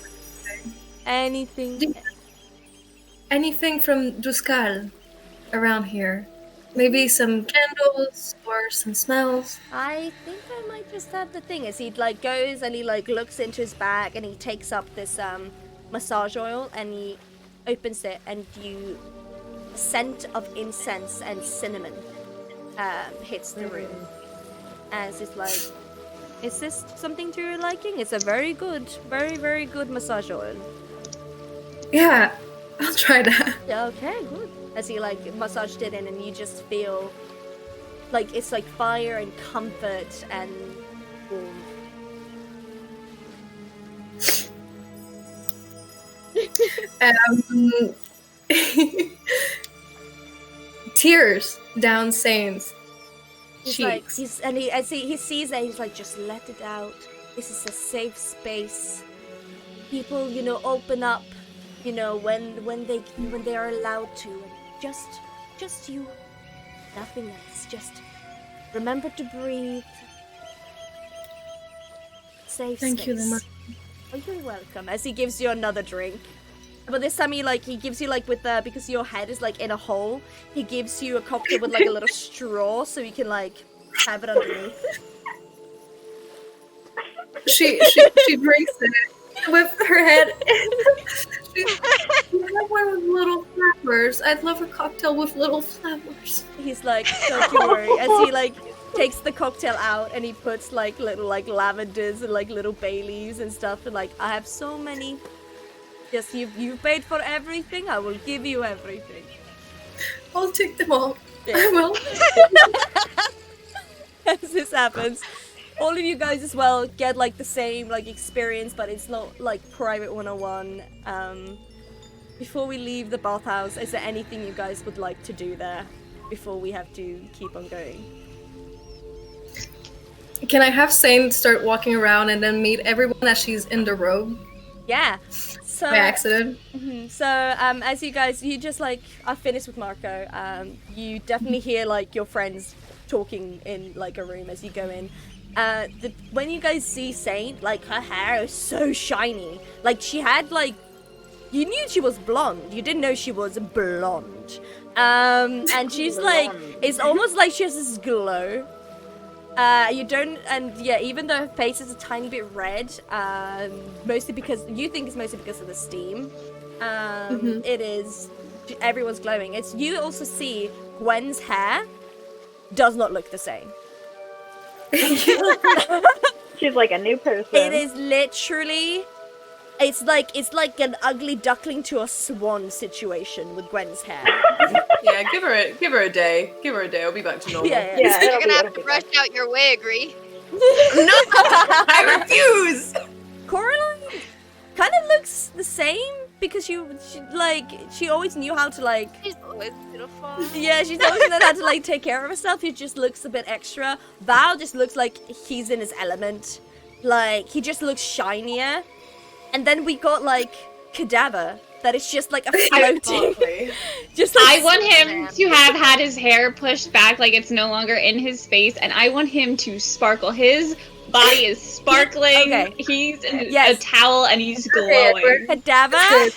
anything from Duskal around here? Maybe some candles or some smells? I think I might just have the thing. As he like goes and he like looks into his bag and he takes up this massage oil and he opens it, and scent of incense and cinnamon hits the room. As it's like, is this something to your liking? It's a very good, very, very good massage oil. Yeah, I'll try that. Okay, good. As he like massaged it in, and you just feel like it's like fire and comfort and warmth. Tears down Saint's He's cheeks. like, he sees that, he's like, just let it out. This is a safe space. People, you know, open up, you know, when they are allowed to. And just you, nothing else. Just remember to breathe. Safe Thank space. you very much. Oh, you're welcome. As he gives you another drink. But this time he gives you like with because your head is like in a hole, he gives you a cocktail with like a little straw so you can like have it underneath. She drinks it with her head. You have one with little flowers. I'd love a cocktail with little flowers. He's like, don't you worry. As he like takes the cocktail out and he puts like little like lavenders and like little bay leaves and stuff, and like, I have so many. Yes, you've paid for everything. I will give you everything. I'll take them all. Yeah. I will. As this happens, all of you guys as well get like the same like experience, but it's not like private 101. Before we leave the bathhouse, is there anything you guys would like to do there before we have to keep on going? Can I have Saint start walking around and then meet everyone as she's in the robe? Yeah. So By accident. So as you just like are finished with Marco, you definitely hear like your friends talking in like a room as you go in. When you guys see Saint, like her hair is so shiny. Like she had like, you knew she was blonde. You didn't know she was blonde. And she's like, it's almost like she has this glow. Even though her face is a tiny bit red, mostly because you think it's mostly because of the steam. It is, everyone's glowing. It's, you also see Gwen's hair does not look the same. She's like a new person. It is literally, it's like an ugly duckling to a swan situation with Gwen's hair. Yeah, give her a day. Give her a day. I'll be back to normal. Yeah, You're gonna have to brush out your wig, Ree. No, I refuse. Coraline kind of looks the same because she always knew how to like. She's always beautiful. Yeah, she's always known how to like take care of herself. He just looks a bit extra. Val just looks like he's in his element. Like he just looks shinier. And then we got like Cadaver that is just like a floating. Just like I want him to have had his hair pushed back like it's no longer in his face, and I want him to sparkle. His body is sparkling. Okay. He's in a towel and he's glowing. Cadaver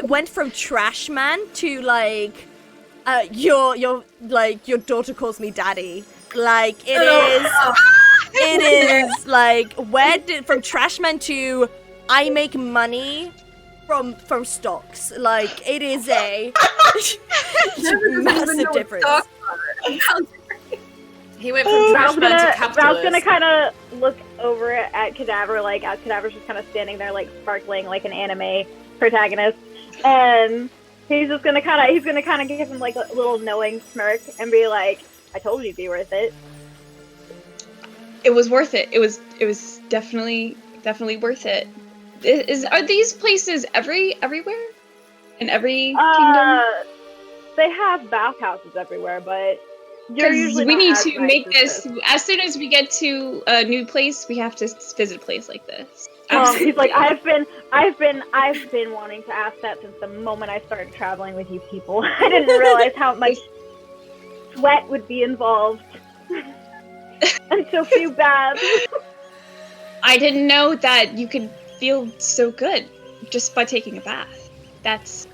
went from trash man to like your daughter calls me daddy. Like it is like from trash man to I make money from stocks. Like it is a massive difference. He went from trash man to capitalist. Val's gonna kind of look over at Cadaver, like as Cadaver's just kind of standing there, like sparkling like an anime protagonist, and he's gonna kind of give him like a little knowing smirk and be like, "I told you it'd be worth it." It was worth it. It was definitely worth it. Are these places everywhere? In every kingdom? They have bathhouses everywhere, but you're usually we not need as to nice make as this as soon as we get to a new place. We have to visit a place like this. He's like, I've been wanting to ask that since the moment I started traveling with you people. I didn't realize how much sweat would be involved and so few baths. I didn't know that you could feel so good just by taking a bath. That's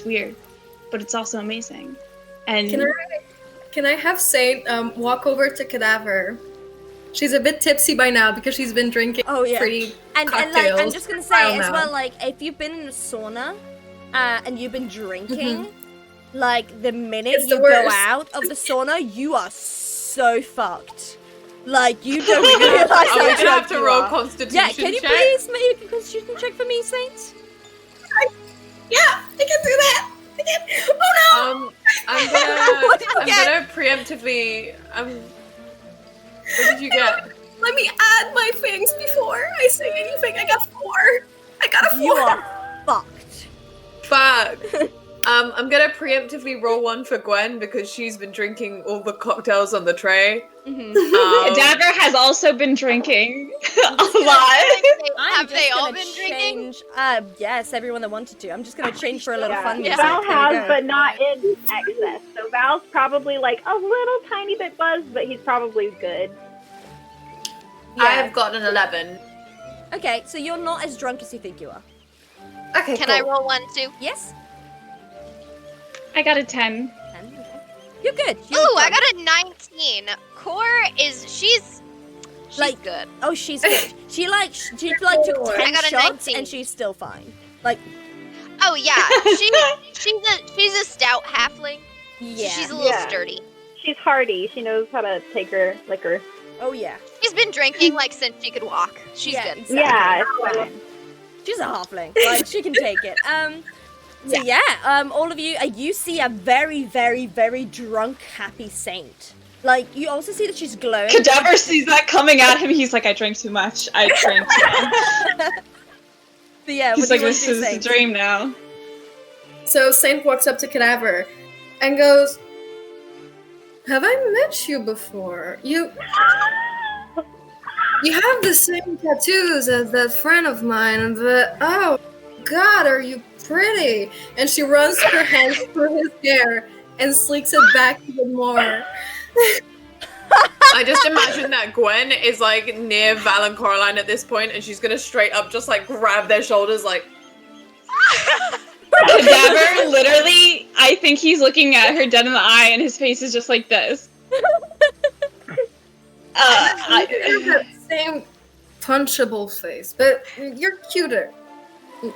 weird, but it's also amazing. And can I have Saint walk over to Cadaver? She's a bit tipsy by now because she's been drinking pretty cocktails. And like I'm just gonna say as well, like if you've been in a sauna and you've been drinking, like the minute you go out of the sauna, you are so fucked. Like you don't realize how I'm gonna have to roll are. constitution. Yeah, can you check? please make a constitution check for me, Saint? Yeah, I can do that. Oh no! I'm gonna preemptively. What did you get? Let me add my things before I say anything. I got 4. I got a 4. You are fucked. Fuck. I'm gonna preemptively roll 1 for Gwen because she's been drinking all the cocktails on the tray. Cadaver has also been drinking a lot. Have they all been drinking? Yes, everyone that wanted to. I'm just gonna change for a little fun music. Val There we has, go. but not in excess. So Val's probably like a little tiny bit buzzed, but he's probably good. I have gotten an 11. Okay, so you're not as drunk as you think you are. Okay, Can I roll 1 too? Yes? I got a 10. You're good. Ooh, I got a 19. Core she's Like- good. Oh, she's good. She took 10 I got a shots 19. and she's still fine. Like, Oh yeah, she's a stout halfling. yeah. She's a little Yeah. sturdy. She's hardy. She knows how to take her liquor. Oh yeah. She's been drinking like since she could walk. She's Yeah, good. exactly. Yeah, it's fine. She's a halfling. Like, she can take it. So yeah, all of you, you see a very, very, very drunk, happy saint. Like, you also see that she's glowing. Cadaver sees that coming at him. He's like, I drank too much. I drank too much. So yeah, He's what like, do you want this to do, is a Saint? dream now. So Saint walks up to Cadaver and goes, "Have I met you before? You have the same tattoos as that friend of mine, and oh God, are you pretty?" And she runs her hands through his hair and sleeks it back even more. I just imagine that Gwen is like near Val and Coraline at this point, and she's gonna straight up just like grab their shoulders, like. Cadaver, literally, I think he's looking at her dead in the eye, and his face is just like this. You have that same punchable face, but you're cuter.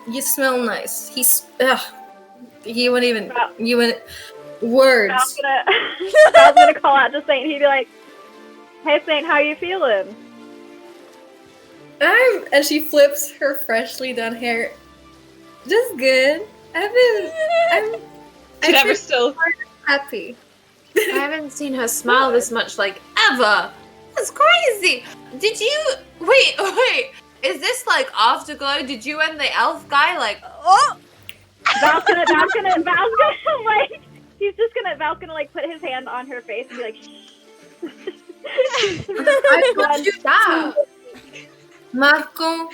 You smell nice. He wouldn't even. You wouldn't. Words. I was gonna call out to Saint. He'd be like, "Hey Saint, how you feeling?" And she flips her freshly done hair. Just good. I'm Cadaver's still. happy. I haven't seen her smile this much, like, ever. That's crazy. Did you wait? Is this like Afterglow? Did you and the elf guy like? Oh! Val's gonna like, Val's gonna like put his hand on her face and be like, shh. I want you Stop. to. Marco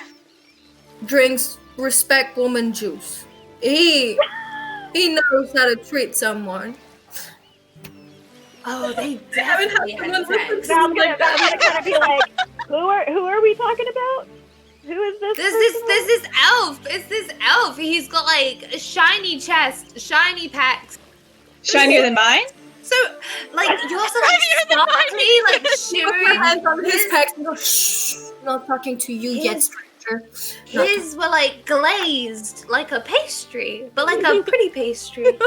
drinks respect woman juice. He knows how to treat someone. Oh, they haven't had definitely had someone sex. Val's gonna kind of be like, who are we talking about? Who is this? There's person? this elf. It's this elf. He's got like a shiny chest, shiny pecs. Shinier than mine? So, like, you also like sparkly, like shimmery. Hands on his pecs and go, shh. I'm not talking to you yet, stranger. His were like glazed, like a pastry, but like a pretty pastry.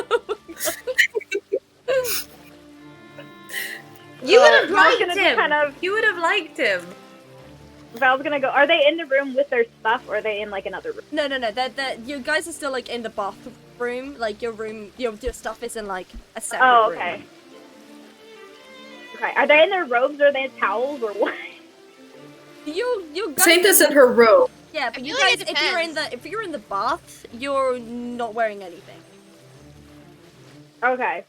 You would have Val's liked gonna him. kind of. You would have liked him. Val's gonna go. Are they in the room with their stuff, or are they in like another room? No. You guys are still like in the bathroom. Like your room, your stuff is in like a separate Oh, room. okay. Okay. Are they in their robes, or are they in towels, or what? You guys. Saint is in her robe. Yeah, but I you feel like guys, it depends. if you're in the bath, you're not wearing anything. Okay.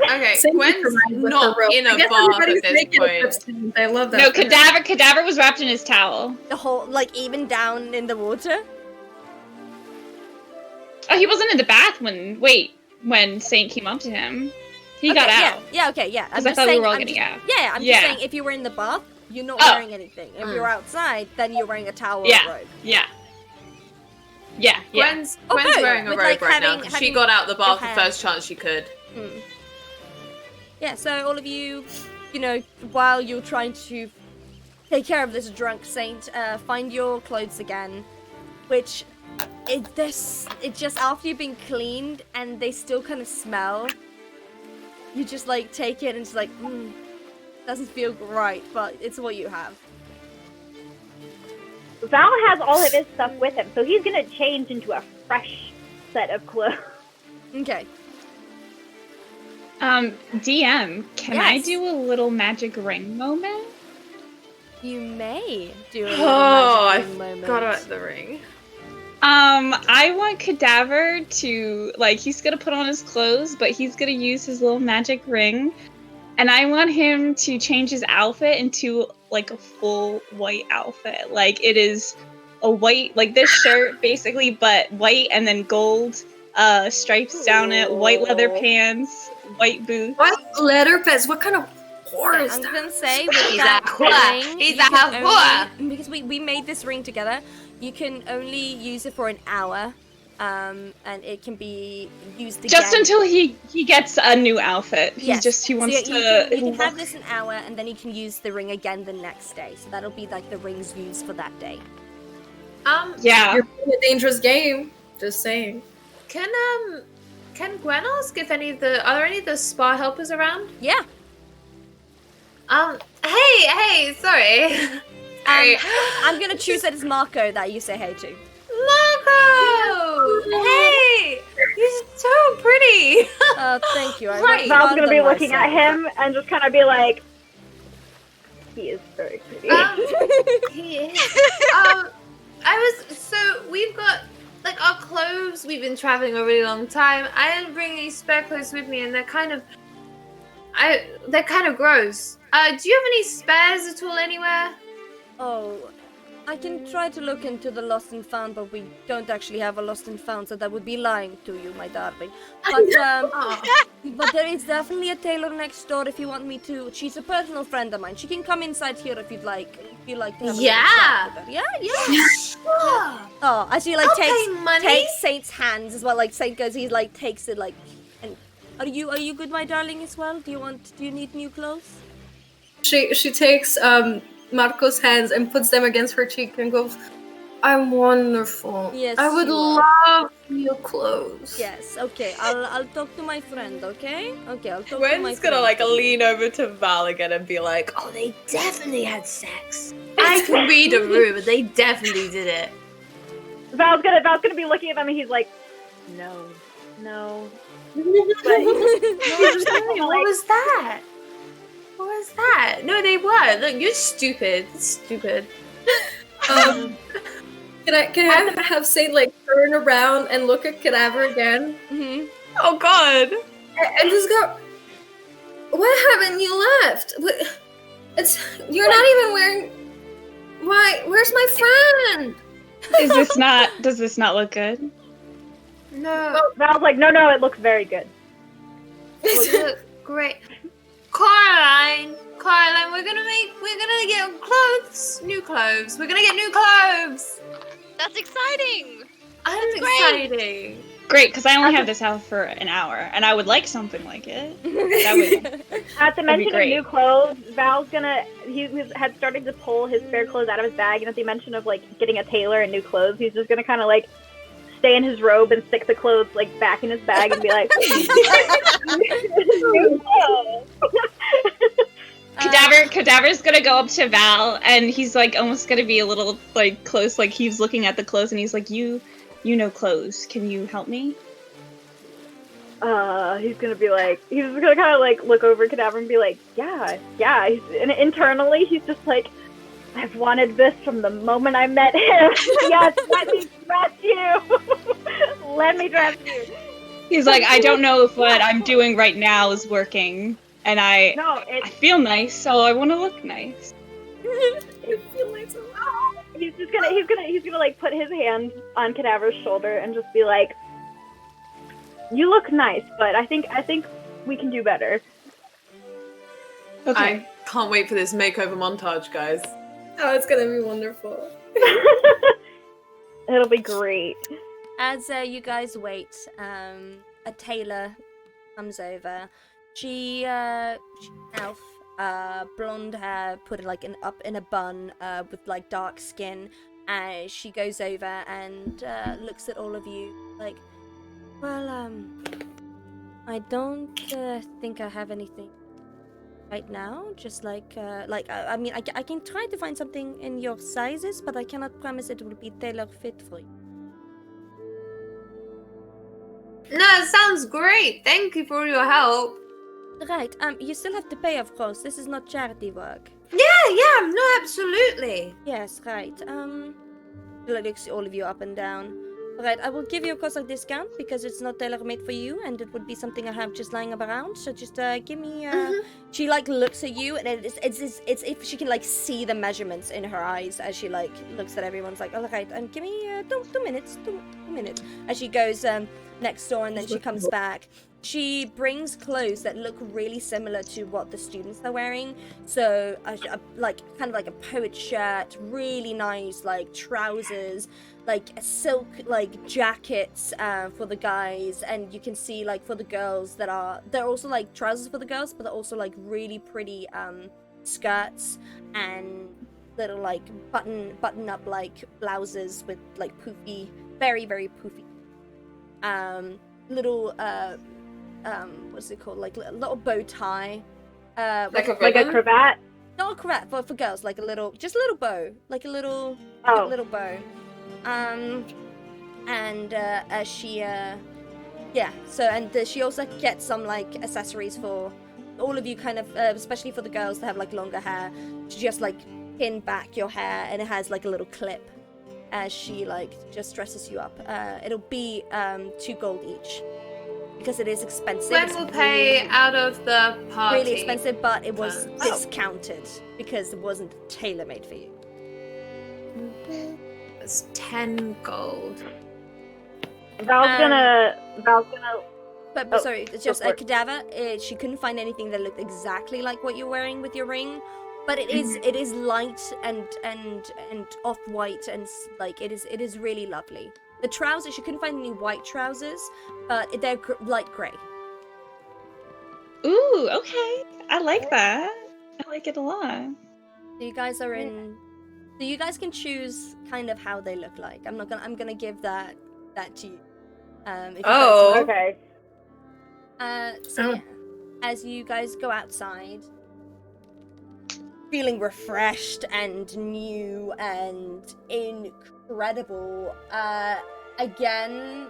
Okay, Saint is Gwen's around with not her robe. in I a guess bath everybody's at this naked point. except Saint. I love that. No, Cadaver was wrapped in his towel. The whole, like, even down in the water. Oh, he wasn't in the bath when Saint came up to him. He got out. Yeah, okay, yeah. Because I thought we were all getting out. Yeah, I'm Yeah. just saying, if you were in the bath, you're not Oh. wearing anything. If you're outside, then you're wearing a towel or Yeah. a robe. Yeah. Gwen's Oh, Gwen's no, wearing a with, robe like, right now. having- 'Cause she having got out the bath the your first chance she could. Hmm. Yeah, so all of you, while you're trying to take care of this drunk saint, find your clothes again, which it just after you've been cleaned and they still kind of smell. You just like take it and it's like, doesn't feel right, but it's what you have. Val has all of his stuff with him, so he's gonna change into a fresh set of clothes. Okay. DM, can I Yes. do a little magic ring moment? You may do a little Oh, I magic ring moment. got at the ring. I want Cadaver to, like, he's gonna put on his clothes, but he's gonna use his little magic ring. And I want him to change his outfit into, like, a full white outfit. Like, it is a white, like, this shirt, basically, but white and then gold stripes down it, white leather pants, white boots. What leather pants? What kind of whore is I'm that? gonna say with He's that a whore. ring, He's you a can whore. only- because we made this ring together. You can only use it for an hour, and it can be used again. Just until he gets a new outfit. He Yes. wants so to. you can have look- this an hour, and then you can use the ring again the next day. So that'll be like the rings used for that day. Yeah. You're playing a dangerous game. Just saying. Can Gwen ask if are there any of the spa helpers around? Yeah. Hey, sorry. Sorry. I'm gonna choose that it's Marco that you say hey to. Marco! Hey! You're so pretty! Thank you. Right. Val's gonna be looking at him and just kind of be like, he is very pretty. He is. We've got, like, our clothes. We've been traveling a really long time. I didn't bring any spare clothes with me, and they're kind of gross. Do you have any spares at all anywhere? Oh, I can try to look into the lost and found, but we don't actually have a lost and found, so that would be lying to you, my darling. But there is definitely a tailor next door if you want me to. She's a personal friend of mine. She can come inside here if you'd like. If you like to have a little chat with her. Yeah. Sure. Oh, as she I'll pay money. takes Saint's hands as well. Like Saint goes, he like takes it like. And are you good, my darling, as well? Do you need new clothes? She takes Marco's hands and puts them against her cheek and goes, I'm wonderful. Yes, I would you are. love new clothes. Yes. Okay. I'll talk to my friend. Okay. Okay. I'll talk to my Gwen's friend. gonna, like, lean over to Val again and be like, oh, they definitely had sex. I can read a room, but they definitely did it. Val's gonna be looking at them and he's like, no. What was that? What was that? No, they were. Look, you're stupid. Stupid. Can I have Saint like turn around and look at Cadaver again? Mm-hmm. Oh God. And just go, what haven't you left? You're not even wearing. Why? Where's my friend? Does this not look good? No. Val's like, no, it looks very good. Look great. Caroline, we're gonna get clothes. New clothes. We're gonna get new clothes. That's exciting. I'm great. exciting. Great, because I only have this house for an hour, and I would like something like it. That would. At the That'd be mention of great. new clothes, Val's he had started to pull his spare clothes out of his bag, and at the mention of like getting a tailor and new clothes, he's just gonna kind of like stay in his robe and stick the clothes like back in his bag and be like, new clothes. Cadaver's gonna go up to Val, and he's like almost gonna be a little like close, like he's looking at the clothes, and he's like, you know clothes. Can you help me? He's gonna kind of like look over Cadaver and be like, yeah. And internally, he's just like, I've wanted this from the moment I met him. Yes, let me dress you. Let me dress you. He's like, I don't know if what I'm doing right now is working, and I feel nice, so I want to look nice. He's gonna like put his hand on Cadaver's shoulder and just be like, you look nice, but I think we can do better. Okay. I can't wait for this makeover montage, guys. Oh, it's gonna be wonderful. It'll be great. As you guys wait, a tailor comes over. She elf, blonde hair, put it like up in a bun, with like dark skin. As she goes over and looks at all of you, like, well, I don't think I have anything right now. Just I mean, I can try to find something in your sizes, but I cannot promise it will be tailor fit for you. No, it sounds great. Thank you for your help. Right, you still have to pay, of course. This is not charity work. Yeah, no, absolutely. Yes, right. Looks all of you up and down. Right, I will give you, of course, a discount because it's not tailor-made for you, and it would be something I have just lying around. So just give me. She like looks at you, and it's if she can like see the measurements in her eyes as she like looks at everyone's like, all right, give me two minutes. As she goes next door, and then she comes back. She brings clothes that look really similar to what the students are wearing. So, like kind of like a poet shirt, really nice like trousers, like silk like jackets for the guys, and you can see like for the girls they're also like trousers for the girls, but they're also like really pretty skirts and little like button up like blouses with like poofy, very very poofy, little what's it called, like a little bow tie, Like a Like a ribbon? cravat. not a cravat, but for girls, like just a little bow, like a little Oh. little bow, and she yeah, so and she also gets some like accessories for all of you, kind of especially for the girls that have like longer hair, to just like pin back your hair, and it has like a little clip as she like just dresses you up. It'll be 2 gold each because it is expensive. Gwen It's will pay out of the party. really expensive, but it was Oh. discounted because it wasn't tailor-made for you. It's 10 gold. Val's gonna. But Oh, sorry, it's just go a for it. cadaver. She couldn't find anything that looked exactly like what you're wearing with your ring, but it is light and off-white, and like it is really lovely. The trousers, she couldn't find any white trousers, but they're light grey. Ooh, okay. I like that. I like it a lot. So you guys are in. So you guys can choose kind of how they look like. I'm gonna give that to you. If you Oh. guys Okay. So yeah, as you guys go outside, feeling refreshed and new and incredible, again,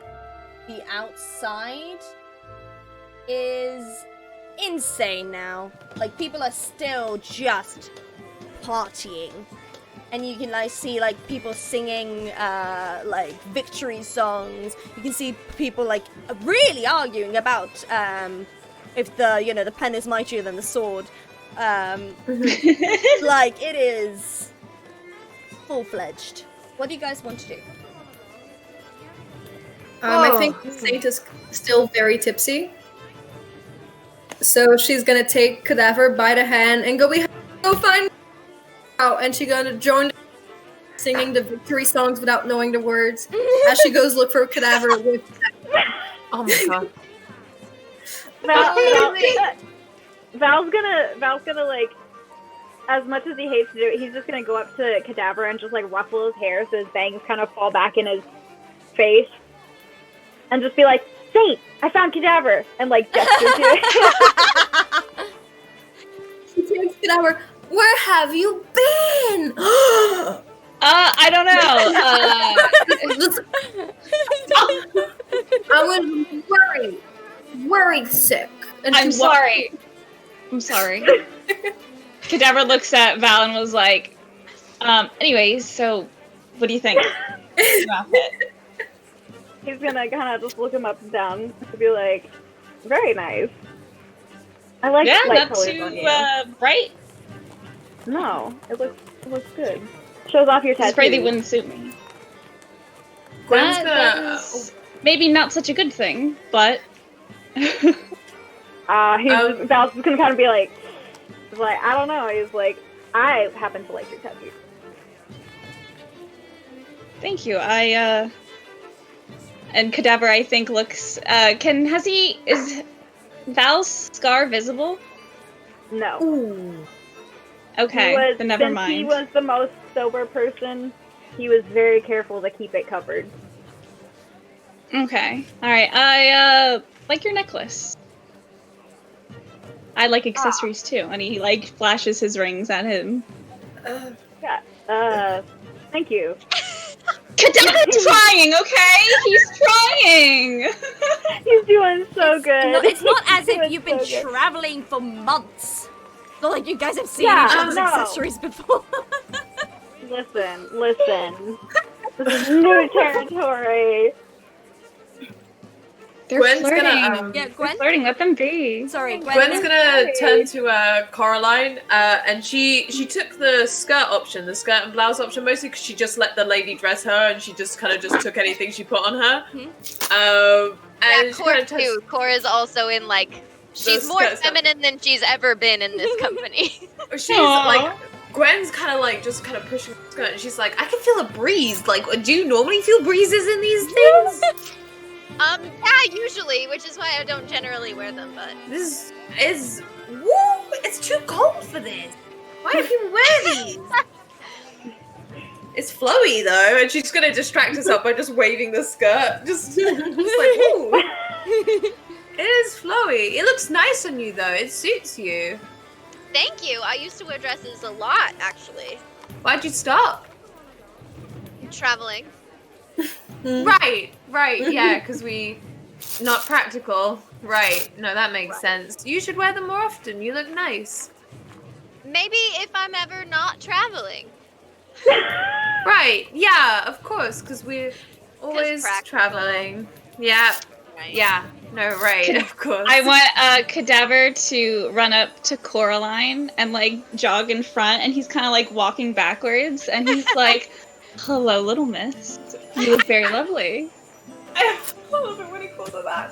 the outside is insane now. Like, people are still just partying. And you can like see like people singing like victory songs. You can see people like really arguing about if the pen is mightier than the sword. Like, it is full-fledged. What do you guys want to do? I think Saint is still very tipsy. So she's gonna take Cadaver by the hand and go, we have to go find out. And she's gonna join singing the victory songs without knowing the words as she goes look for Cadaver with Oh my god. Val's gonna like, as much as he hates to do it, he's just gonna go up to Cadaver and just like ruffle his hair so his bangs kind of fall back in his face, and just be like, "Saint, I found Cadaver," and like gesture to it. she takes Cadaver. Where have you been? I don't know. I was worried sick. And I'm she walked- sorry. I'm sorry. Cadaver looks at Val and was like, anyways, so what do you think about it? He's gonna kind of just look him up and down to be like, "Very nice. I like Yeah, light not colors too on you." bright. No, it looks good. Shows off your This tattoos. spray they wouldn't suit me. Gwen's That gonna. is maybe not such a good thing, but Val's just gonna kind of be like, I don't know. He's like, I happen to like your tattoos. thank you. And Cadaver, I think, looks. Is Val's scar visible? No. Ooh. Okay, then never since mind. He was the most sober person. He was very careful to keep it covered. Okay, all right. I like your necklace. I like accessories too, and he like flashes his rings at him. Yeah. Thank you. Cadaver's trying, okay? He's trying. He's doing so good. It's not as He's if doing you've been so good. traveling for months. Not like you guys have seen Yeah, each other's no. accessories before. Listen. This is new territory. They're Gwen's flirting. gonna, Yeah, They're Gwen. flirting. Let them be. Sorry, Gwen's gonna turn to Coraline, and she took the skirt option, the skirt and blouse option, mostly because she just let the lady dress her, and she just kind of just took anything she put on her. Yeah, And she Cora kinda too. Cora's also in like, she's more skirt stuff. feminine than she's ever been in this company. She's Aw. like, Gwen's kind of like just kind of pushing the skirt, and she's like, I can feel a breeze. Like, do you normally feel breezes in these things? Yeah, usually, which is why I don't generally wear them, but This is woo! It's too cold for this. Why do people wear these? It's flowy though, and she's gonna distract herself by just waving the skirt. Just like, ooh. It is flowy. It looks nice on you though. It suits you. Thank you. I used to wear dresses a lot, actually. Why'd you stop? Traveling. Right, yeah, because we not practical. Right. No, that makes sense. You should wear them more often. You look nice. Maybe if I'm ever not traveling. Right. Yeah, of course, because we're always practical. traveling. Yeah. Right. Yeah. No, right. Of course. I want Cadaver to run up to Coraline and like jog in front, and he's kind of like walking backwards, and he's like, "Hello, little miss. You look very lovely." I love it when he calls her that.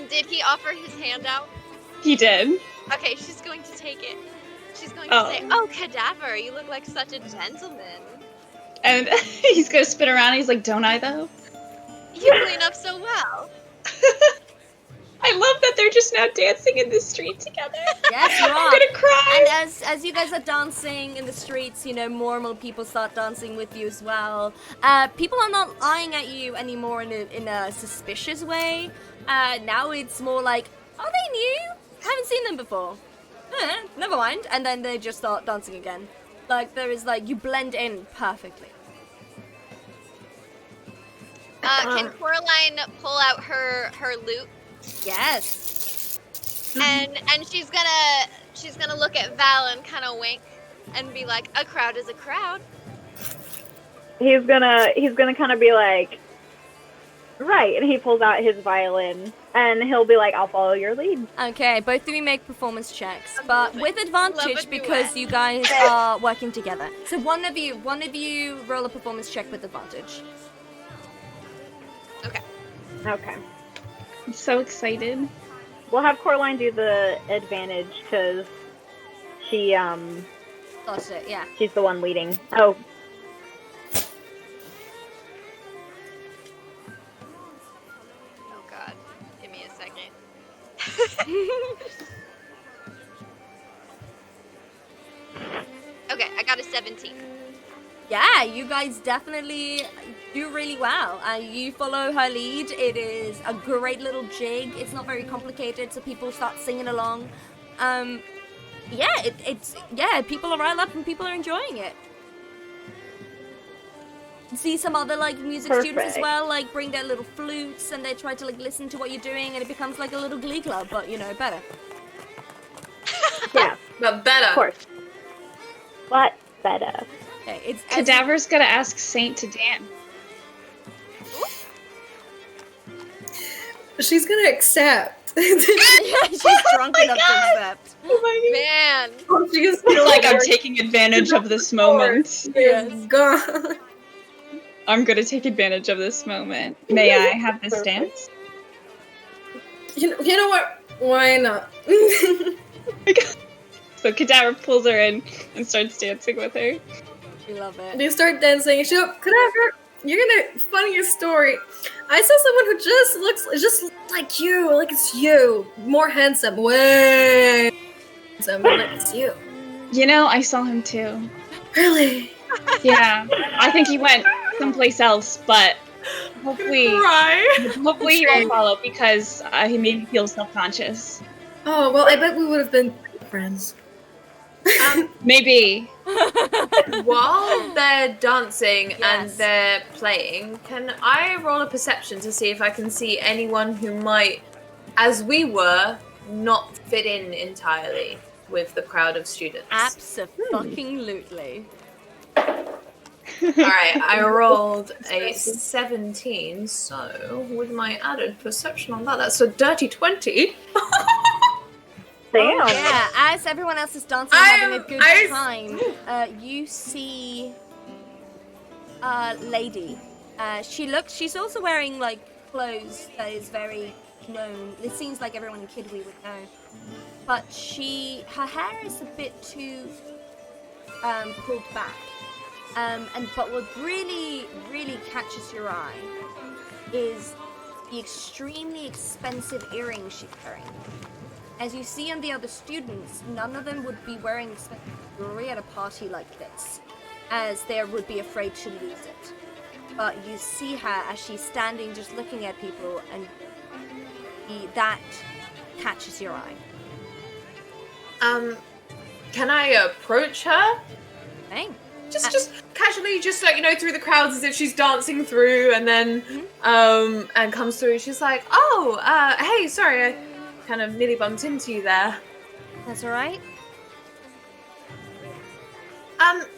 Did he offer his hand out? He did. Okay, she's going to take it. She's going to say, "Oh, Cadaver, you look like such a gentleman. And he's gonna spin around. And he's like, "Don't I though?" You clean up so well." I love that they're just now dancing in the street together. Yes, you I'm are. gonna cry. And as you guys are dancing in the streets, you know, more and more people start dancing with you as well. People are not eyeing at you anymore in a suspicious way. Now it's more like, are they new? Haven't seen them before. Never mind. And then they just start dancing again. Like, there is like, you blend in perfectly. Can Coraline pull out her lute? Yes. And she's gonna look at Val and kind of wink and be like, "A crowd is a crowd." He's gonna kind of be like, right, and he pulls out his violin and he'll be like, "I'll follow your lead." Okay, both of you make performance checks, but with advantage Love a because duet. you guys are working together. So one of you roll a performance check with advantage. Okay. I'm so excited. We'll have Coraline do the advantage because she That's it, yeah. she's the one leading. Oh. Oh God, give me a second. Okay, I got a 17. Yeah, you guys definitely do really well. You follow her lead. It is a great little jig. It's not very complicated, so people start singing along. People are riled up and people are enjoying it. See some other like music students as Perfect. well, like bring their little flutes and they try to like listen to what you're doing, and it becomes like a little glee club, but you know, better. Yeah, But better. of course. What better? Okay, it's Cadaver's gonna ask Saint to dance. She's gonna accept. she's drunk enough to accept. Man, She just I feel like I'm taking advantage of this moment. Yes. Gone. I'm gonna take advantage of this moment. May I have this dance? You know what? Why not? So Cadaver pulls her in and starts dancing with her. We love it. They start dancing. Cadaver, you're gonna funniest story. I saw someone who just like you, like it's you, more handsome, way handsome, but like it's you. You know, I saw him too. Really? Yeah, I think he went someplace else, but hopefully he won't follow because he made me feel self-conscious. Oh well, I bet we would have been friends. Maybe. While they're dancing and Yes. they're playing, can I roll a perception to see if I can see anyone who might, as we were, not fit in entirely with the crowd of students? Absolutely. Alright, I rolled a 17, so with my added perception on that, that's a dirty 20. Damn. Yeah, as everyone else is dancing and having a good time, you see a lady. She's also wearing like clothes that is very known. It seems like everyone in Kidwy would know. But her hair is a bit too pulled back. But what really, really catches your eye is the extremely expensive earrings she's wearing. As you see on the other students, none of them would be wearing jewelry at a party like this, as they would be afraid to lose it. But you see her as she's standing just looking at people, and that catches your eye. Can I approach her? Okay. Just casually, just like, through the crowds as if she's dancing through, and then, and comes through. She's like, oh, hey, sorry, I kind of nearly bumped into you there. That's alright.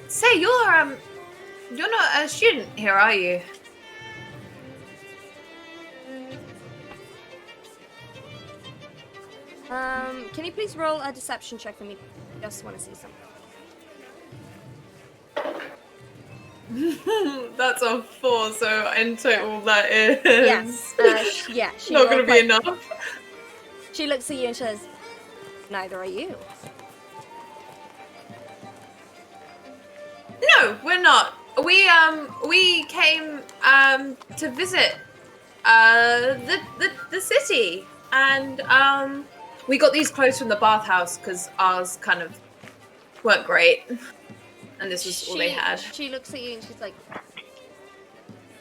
Say, you're not a student here, are you? Can you please roll a deception check for me? Just want to see something. That's a 4, so in total that is... Yes. She not going to be enough. She looks at you and says, neither are you. No, we're not. We came to visit the city, and we got these clothes from the bathhouse because ours kind of weren't great, and this was all they had. She looks at you and she's like,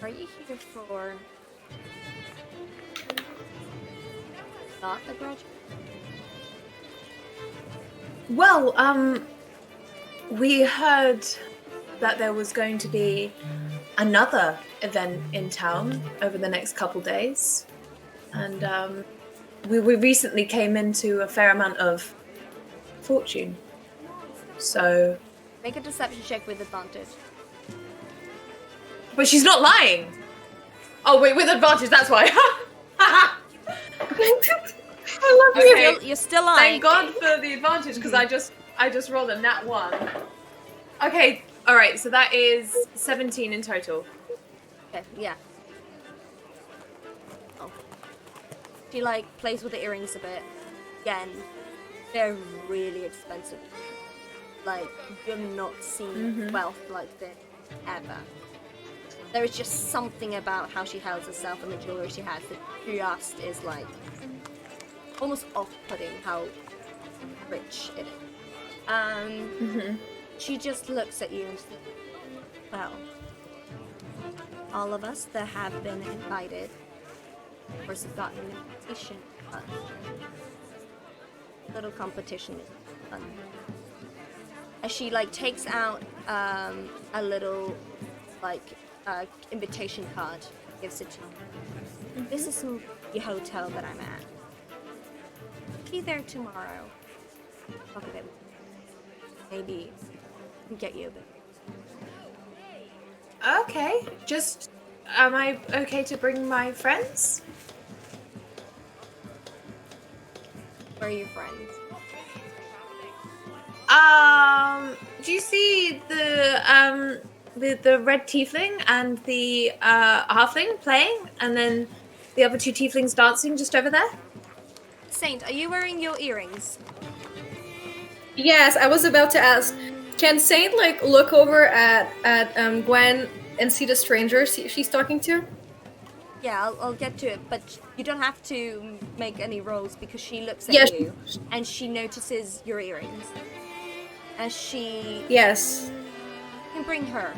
are you here for not the graduate? Well, we heard that there was going to be another event in town over the next couple days, and we recently came into a fair amount of fortune. So Make a deception check with advantage. But she's not lying. Oh wait, with advantage, that's why. I love you. You're still lying. Thank God for the advantage, because I just rolled a nat 1. Okay, alright, so that is 17 in total. Okay, yeah. Oh. She plays with the earrings a bit. Again, they're really expensive. You've not seen wealth like this ever. There is just something about how she holds herself and the jewelry she has that just is almost off-putting how rich it is. She just looks at you and says, well, all of us that have been invited, of course, have gotten an invitation, but little competition is fun. As she takes out a little invitation card, gives it to you. This is the hotel that I'm at. Be there tomorrow. Talk a bit. Maybe get you a bit. Okay, just, am I okay to bring my friends? Where are your friends? Do you see the red tiefling and the halfling playing, and then the other 2 tieflings dancing just over there? Saint, are you wearing your earrings? Yes, I was about to ask. Can Saint look over at Gwen and see the stranger she's talking to? Yeah, I'll get to it, but you don't have to make any rolls because she looks at you and she notices your earrings. As she... Yes. You can bring her.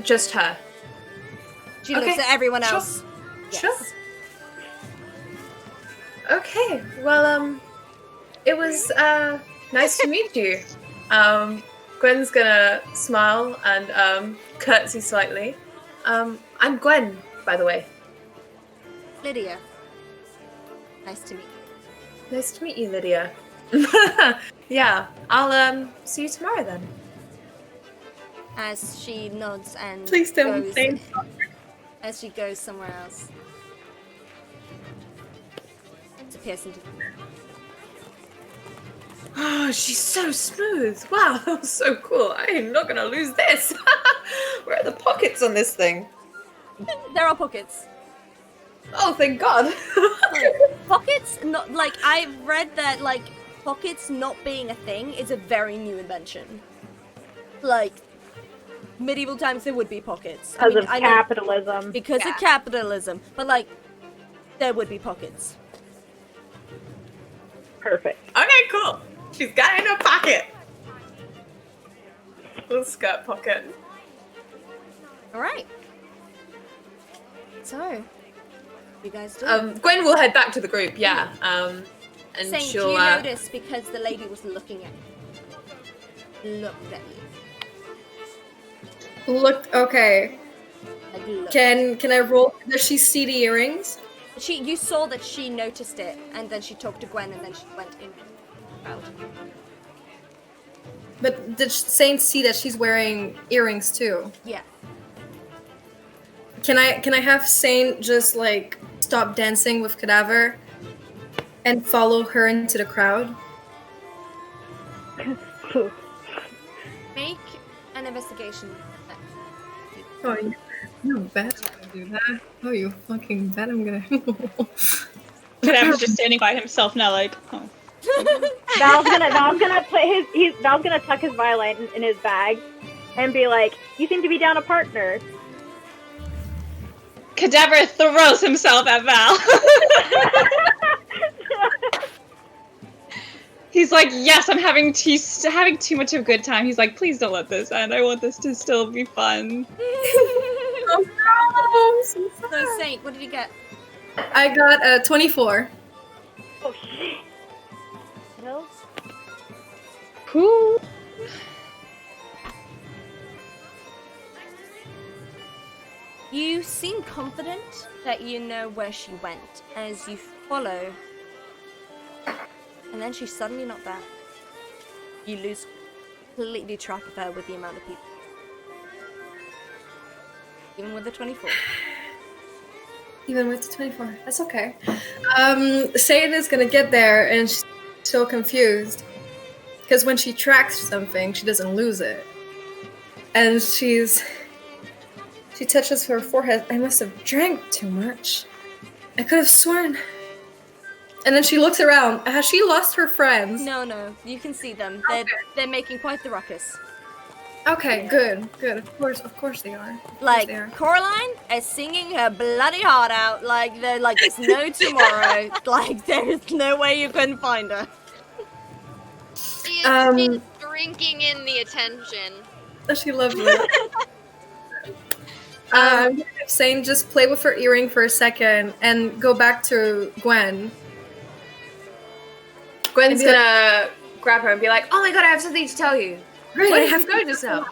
Just her? She looks at everyone else. Yes. Sure. Okay, well, it was nice to meet you. Gwen's gonna smile and curtsy slightly. I'm Gwen, by the way. Lydia. Nice to meet you. Nice to meet you, Lydia. Yeah, I'll see you tomorrow then. As she nods and Please don't goes say as she goes somewhere else. Disappears into Oh, she's so smooth. Wow, that was so cool. I am not gonna lose this. Where are the pockets on this thing? There are pockets. Oh, thank God. Pockets? Not I've read that pockets not being a thing is a very new invention. Medieval times there would be pockets. Because of capitalism. Because of capitalism. But there would be pockets. Perfect. Okay, cool. She's got it in her pocket. Little skirt pocket. All right. So, you guys do. Gwen will head back to the group, yeah. And Saying, she'll. do you notice because the lady was looking at you? Looked at you. Look, okay. Like, look. Can I roll? Does she see the earrings? You saw that she noticed it, and then she talked to Gwen, and then she went in. Out. But did Saint see that she's wearing earrings too? Yeah. Can I have Saint just like stop dancing with Cadaver and follow her into the crowd? Make an investigation. Oh, you bet I'm gonna do that. Oh, you fucking bet I'm gonna. Cadaver's just standing by himself now, like, oh. Val's gonna tuck his violin in his bag and be like, "You seem to be down a partner." Cadaver throws himself at Val. He's like, yes, he's having too much of a good time. He's like, please don't let this end. I want this to still be fun. Oh no! So So, sad. Saint, what did you get? I got a 24. Oh shit. No. Cool. You seem confident that you know where she went as you follow, and then she's suddenly not there. You lose completely track of her with the amount of people. Even with the 24. Even with the 24. That's okay. Satan is gonna get there and she's so confused. Because when she tracks something, she doesn't lose it. And she touches her forehead. I must have drank too much. I could have sworn. And then she looks around. Has she lost her friends? No, you can see them. They're making quite the ruckus. Okay, good. Of course they are. Like, they are. Coraline is singing her bloody heart out like there's no tomorrow. Like, there's no way you couldn't find her. She's drinking in the attention. She loves it. I'm saying just play with her earring for a second and go back to Gwen. Gwen's gonna grab her and be like, oh my god, I have something to tell you. Great, Where I did have you go just now?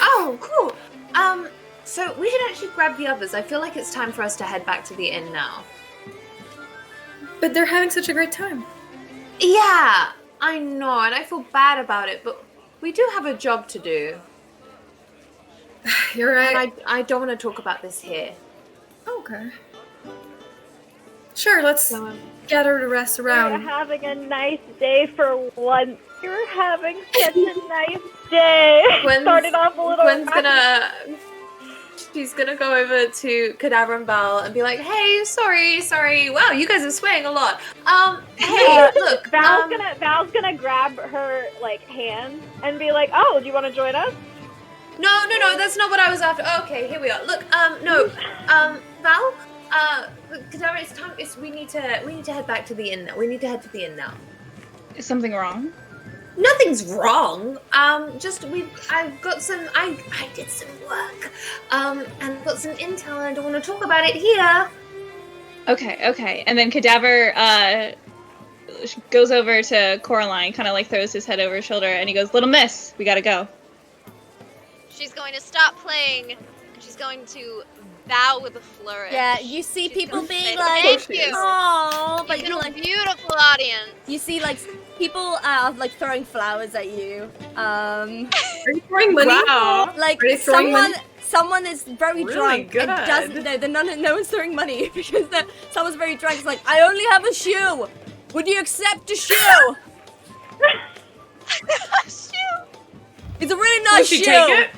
Oh, cool. So we should actually grab the others. I feel like it's time for us to head back to the inn now. But they're having such a great time. Yeah, I know, and I feel bad about it, but we do have a job to do. You're right. And I don't want to talk about this here. Okay. Sure, let's So, gather the rest You're around. having a nice day for once. You're having such a nice day. Started off a little. Gwen's she's gonna go over to Cadaver and Val and be like, hey, sorry. Wow, you guys are swaying a lot. Hey, look. Val's gonna grab her like hand and be like, "Oh, do you want to join us?" No, that's not what I was after. Okay, here we are. Look, Val, Cadaver, it's time. We need to head back to the inn now. We need to head to the inn now. Is something wrong? Nothing's wrong. I did some work. And got some intel, and I don't want to talk about it here. Okay. And then Cadaver goes over to Coraline, kind of like throws his head over his shoulder, and he goes, "Little miss, we gotta go." She's going to stop playing, and she's going to bow with a flourish. Yeah, you see people gonna being say, like, "Thank you." "Oh," You've but been you a like, beautiful audience. you see like people like throwing flowers at you. Are you throwing money? Wow. Like Are they throwing someone is very Really drunk good. and doesn't no one's throwing money because someone's very drunk. It's like, I only have a shoe. Would you accept a shoe? It's a really Will nice she shoe. take it?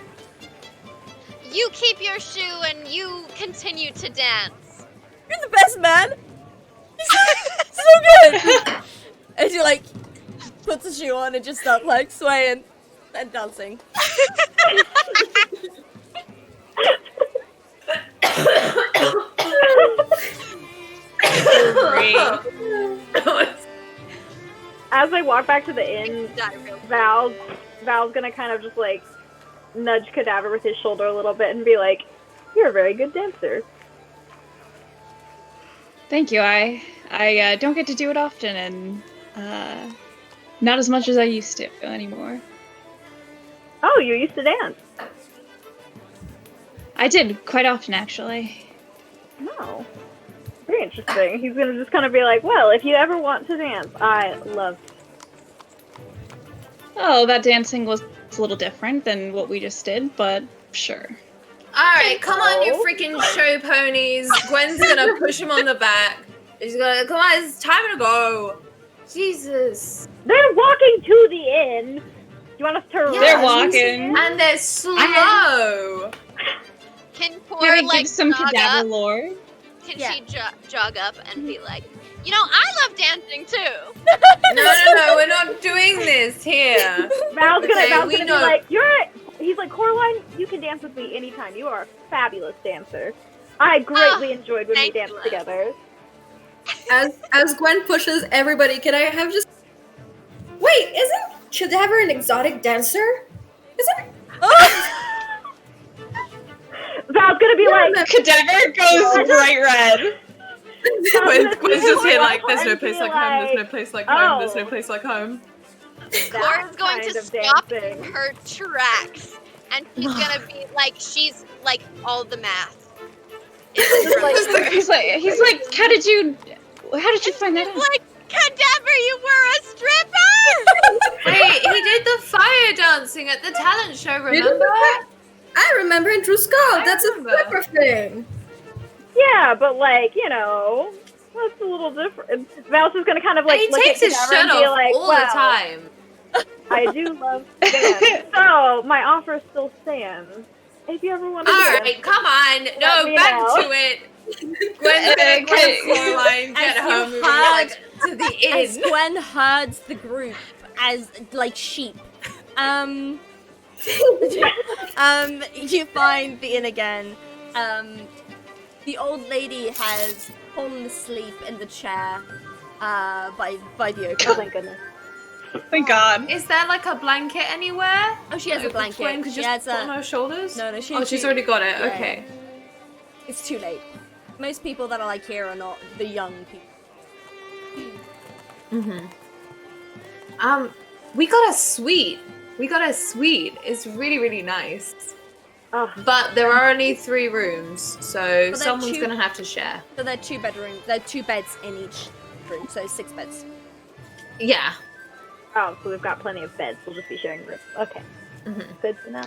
You keep your shoe and you continue to dance. You're the best man. So good. And she like puts a shoe on and just starts like swaying and dancing. As they walk back to the inn, Die real Val's gonna kind of just like nudge Cadaver with his shoulder a little bit and be like, "You're a very good dancer." Thank you. I don't get to do it often, and not as much as I used to anymore. Oh, you used to dance. I did quite often, actually. Oh, very interesting. He's gonna just kind of be like, "Well, if you ever want to dance, I love." Oh, that dancing was a little different than what we just did, but sure. Alright, come on, you freaking show ponies. Gwen's gonna push him on the back. She's gonna, come on, it's time to go. Jesus. They're walking to the inn. Do you want us to run? They're walking. And they're slow. Can poor Can we like give some jog cadaver up? lore? Can Yeah. she jog up and be like, you know, I love dancing too. No, we're not doing this here. Val's gonna, Okay, Val's we gonna know. be like, he's like, "Coraline, you can dance with me anytime. You are a fabulous dancer. I greatly enjoyed when we thank danced you. together." As Gwen pushes everybody, can I have just... Wait, isn't Cadaver an exotic dancer? Isn't Val's gonna be like, Cadaver goes bright red. Gwen's just here like, there's no and place be like home, there's no like, place like home, there's no "Oh." place like home. Cora's going kind to of stop dancing. her tracks, and she's gonna be like, she's like all the math. He's like, how did you find that She's out? like, Cadaver, you were a stripper. Wait, he did the fire dancing at the talent show, remember? I remember in True Skull. That's a remember. flipper thing. "Yeah, but like, you know, that's a little different." Val's just gonna kind of like And he look takes at his Cadaver shirt and be off like, all "Well, the time. I do love dance. So my offer still stands. If you ever want to dance." Alright, come on. No, Let me back know. to it. Gwen's gonna grab Coraline, get As you home, and heard- to the As inn. Gwen herds the group as like sheep. You find the inn again. The old lady has fallen asleep in the chair by the Oh, open. thank goodness. Thank God. Is there like a blanket anywhere? Oh, she has a Gwen blanket. could She just has put on a. her shoulders? No, no, She's already got it. yeah. Okay. It's too late. Most people that are like here are not the young people. We got a suite. It's really, really nice. Oh, But there are only 3 rooms, so they're someone's two- gonna have to share. So they're 2 bedrooms. There are 2 beds in each room, so 6 beds. Yeah. oh, so we've got plenty of beds. We'll just be sharing rooms. Okay, good to know.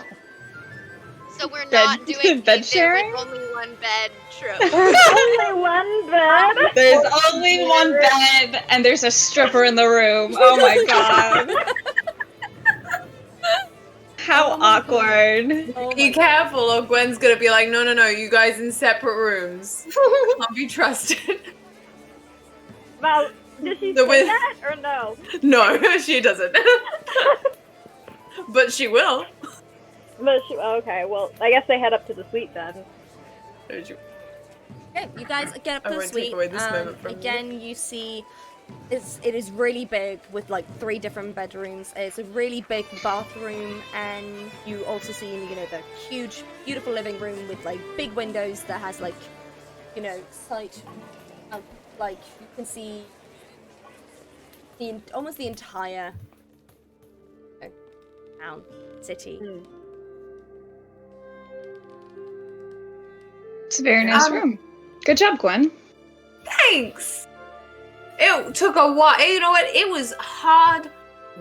So we're Bed- not doing bed the sharing? with only one bed trope. There's only one bed. There's only one bed, and there's a stripper in the room. Oh my God. How awkward. Oh Be my careful, or Gwen's gonna be like, no, you guys in separate rooms. Can't be trusted. Well, does she The say wi- that or no? No, she doesn't. But she will. But okay, well, I guess they head up to the suite then. Okay, you guys get up I to the won't take suite. away this moment from you. Again, you see it is really big with like 3 different bedrooms. It's a really big bathroom, and you also see, you know, the huge, beautiful living room with like big windows that has like, you know, sight, like you can see almost the entire town, city. It's a very nice room. Good job, Gwen. Thanks. It took a while. You know what? It was hard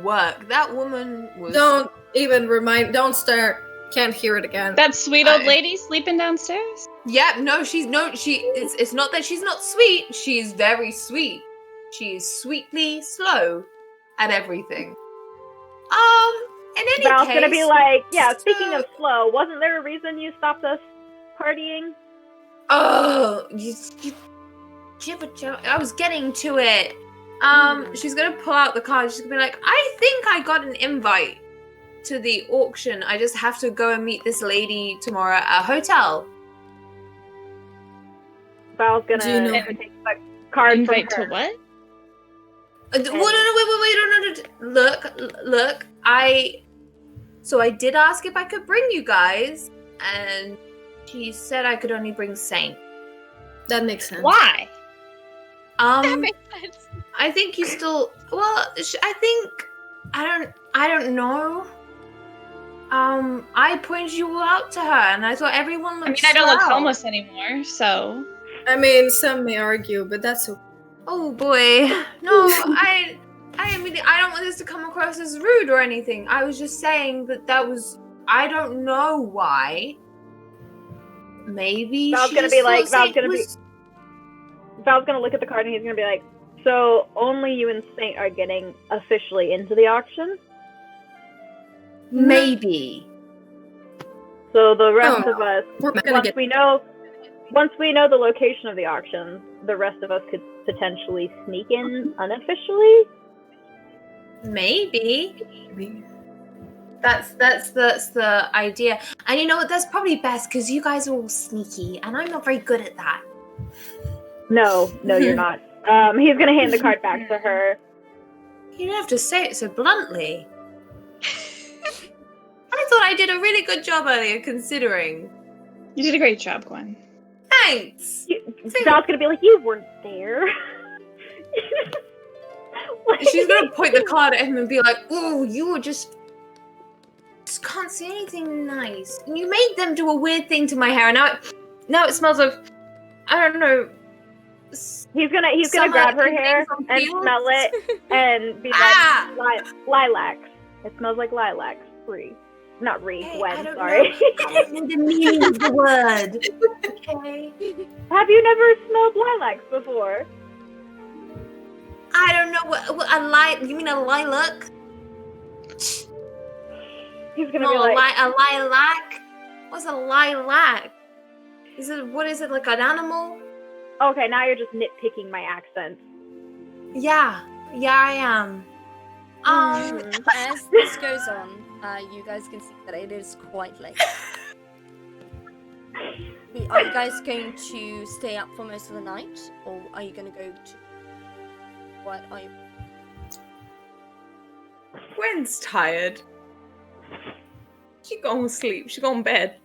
work. That woman was. Don't even remind. Don't start. Can't hear it again. That sweet old I- lady sleeping downstairs? Yeah, no, it's not that she's not sweet. She's very sweet. She's sweetly slow at everything. In any Val's case, gonna be like, yeah, speaking of slow, wasn't there a reason you stopped us partying? oh, you jibber jabber. I was getting to it. She's gonna pull out the card. She's gonna be like, I think I got an invite to the auction. I just have to go and meet this lady tomorrow at a hotel. Val's gonna Do you know- take the card Invite from to her. what? Wait, look. So I did ask if I could bring you guys, and she said I could only bring Saint. That makes sense. Why? That makes sense. I think you still. Well, I don't know. I pointed you out to her, and I thought everyone looked. I mean, I don't look swell. homeless anymore, so. I mean, some may argue, but that's okay. Oh boy, no, I mean, I don't want this to come across as rude or anything. I was just saying that was. I don't know why. Maybe Val's she gonna just be like, thought Saint Val's gonna look at the card and he's gonna be like, so only you and Saint are getting officially into the auction? Maybe. So the rest of us, We're gonna once get. we know the location of the auction, the rest of us could potentially sneak in unofficially? Maybe. That's the idea. And you know what? That's probably best because you guys are all sneaky, and I'm not very good at that. No, you're not. He's gonna hand the card back to her. You don't have to say it so bluntly. I thought I did a really good job earlier, considering. You did a great job, Gwen. Thanks. Val's gonna be like, you weren't there. She's gonna point the card at him and be like, "Oh, you were just can't say anything nice. And you made them do a weird thing to my hair, and now it smells of, I don't know." He's gonna grab her hair and smell it and be like, lilacs. It smells like lilacs. Not Gwen, sorry. I don't know the meaning of the word. Okay. Have you never smelled lilacs before? I don't know what you mean a lilac? He's gonna be like, a lilac? What's a lilac? What is it, like an animal? Okay, now you're just nitpicking my accent. Yeah, I am. As this goes on, you guys can see that it is quite late. Are you guys going to stay up for most of the night, or are you going to go to? What are you? Gwen's tired. She gone sleep. She gone bed.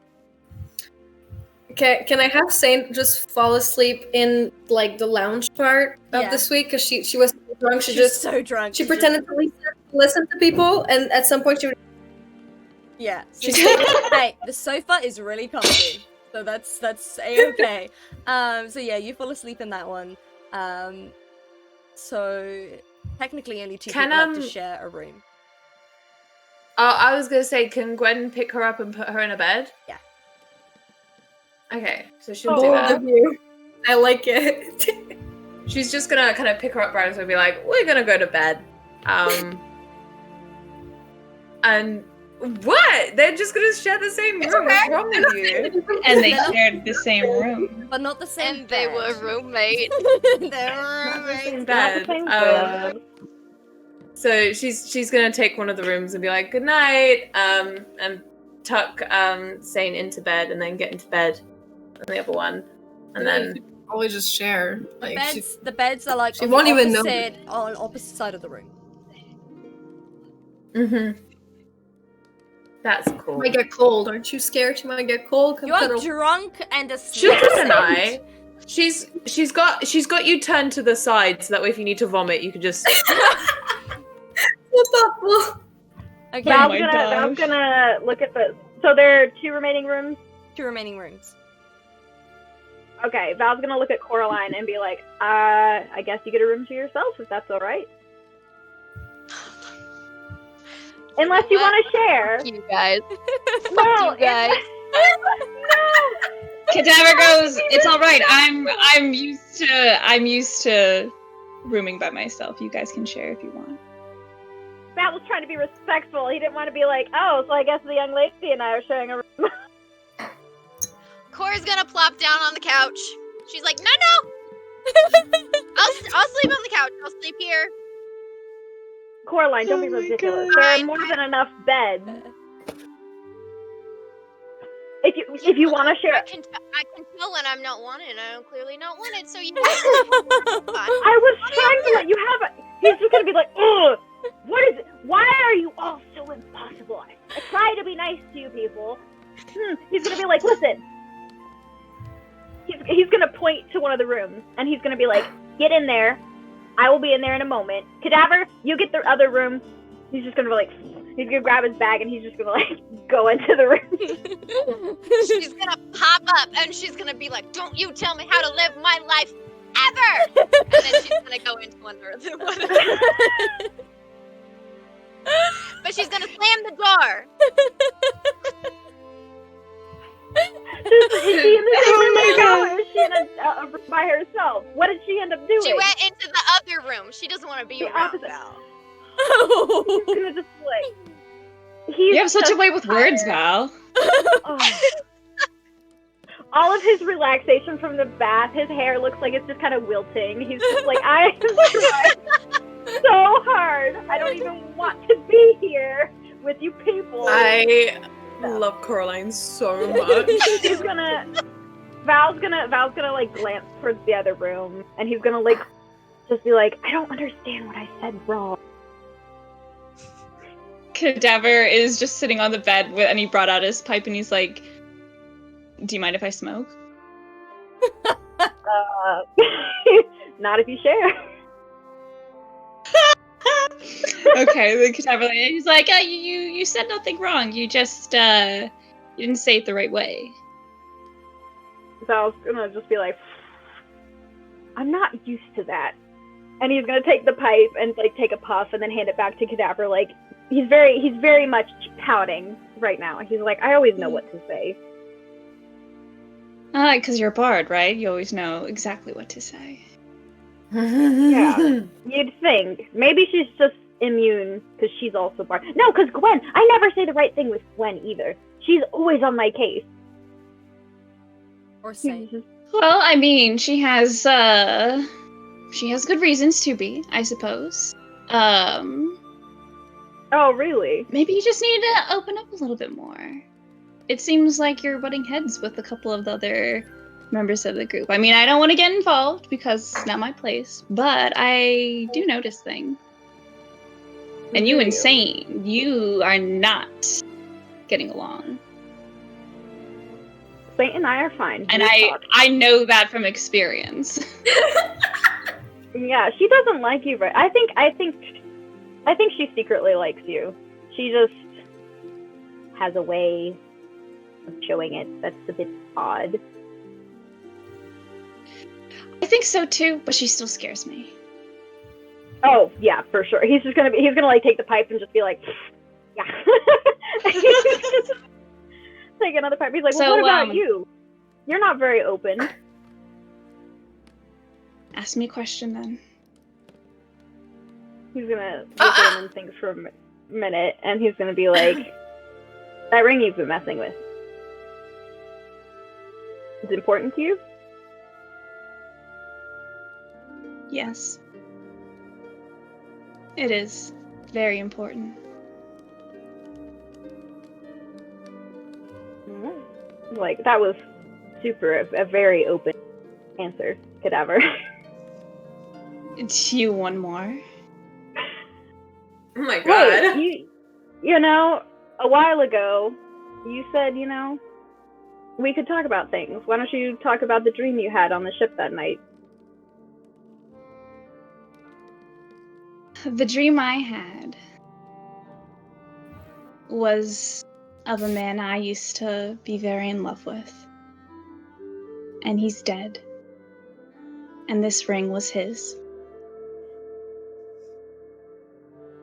Okay, can I have Saint just fall asleep in like the lounge part of the suite because she was so drunk. She's so drunk. She pretended to listen to people, and at some point she would. Yeah. So hey, the sofa is really comfy, so that's a-okay. So yeah, you fall asleep in that one. So technically only two people have to share a room. I was gonna say, can Gwen pick her up and put her in a bed? Yeah. Okay, so she'll do that. I like it. She's just gonna kind of pick her up right and be like, "We're gonna go to bed." And what? They're just gonna share the same room. What's wrong with you? And they shared the same room. But not the same And they bed. were roommates. They were roommates. Bed. So she's gonna take one of the rooms and be like, "Good night," and tuck Saint into bed, and then get into bed on the other one, and then always just share. Like The beds are like she won't even know. on opposite side of the room. Mm-hmm. That's cool. Might get cold. Aren't you scared she might get cold? You are drunk and asleep. She'll keep an eye. She's got you turned to the side so that way if you need to vomit you can just. Okay. Val's gonna look at the. So there are two remaining rooms. 2 remaining rooms. Okay, Val's gonna look at Coraline and be like, I guess you get a room to yourself if that's all right. Unless you want to share. You guys. No, You guys. Cadaver goes, "It's all right. I'm used to rooming by myself. You guys can share if you want." Val was trying to be respectful. He didn't want to be like, oh, so I guess the young lady and I are sharing a room. Cora's gonna plop down on the couch. She's like, no. I'll sleep on the couch. I'll sleep here. Coraline, don't be ridiculous. There are more than enough beds. If you want to share, I can tell when I'm not wanted. I'm clearly not wanted. So you. I was trying to let you have it. He's just gonna rooms, and he's gonna be like, "Get in there. I will be in there in a moment. Cadaver, you get the other room." He's just gonna be like, he's gonna grab his bag and he's just gonna like go into the room. She's gonna pop up and she's gonna be like, "Don't you tell me how to live my life ever!" And then she's gonna go into under the water. But she's gonna slam the door. Is she in the same room as you, or is she in a room by herself? What did she end up doing? She went into the other room. She doesn't want to be The around opposite. Val. He's gonna just like. You have such a way with words, Val. Oh. All of his relaxation from the bath, his hair looks like it's just kind of wilting. He's just like, I am trying so hard. I don't even want to be here with you people. I love Coraline so much. He's gonna Val's gonna like glance towards the other room, and he's gonna like just be like, I don't understand what I said wrong. Cadaver is just sitting on the bed and he brought out his pipe and he's like, "Do you mind if I smoke?" Not if you share. Okay, the Cadaver, he's like, you said nothing wrong. You just you didn't say it the right way. Val's gonna just be like, I'm not used to that. And he's gonna take the pipe and like take a puff and then hand it back to Cadaver. Like he's very much pouting right now. He's like, I always know what to say. Because you're a bard, right? You always know exactly what to say. Yeah, you'd think. Maybe she's just immune because she's also bard. No, because Gwen. I never say the right thing with Gwen either. She's always on my case. Or say. Well, I mean, she has good reasons to be, I suppose. Oh, really? Maybe you just need to open up a little bit more. It seems like you're butting heads with a couple of the other members of the group. I mean, I don't want to get involved because it's not my place, but I do notice things. And you insane. You are not getting along. Saint and I are fine. And We talk. I know that from experience. Yeah, she doesn't like you, but I think she secretly likes you. She just has a way of showing it that's a bit odd. I think so too, but she still scares me. Oh yeah, for sure. He's gonna like take the pipe and just be like, yeah. Take another pipe. He's like, well, So, what about you? You're not very open. Ask me a question then. He's gonna look at him and think for a minute, and he's gonna be like, that ring you've been messing with. Is it important to you? Yes. It is very important. Like, that was a very open answer, Cadaver. It's you one more. Oh my god. Hey, you know, a while ago, you said, we could talk about things. Why don't you talk about the dream you had on the ship that night? The dream I had was of a man I used to be very in love with. And he's dead. And this ring was his.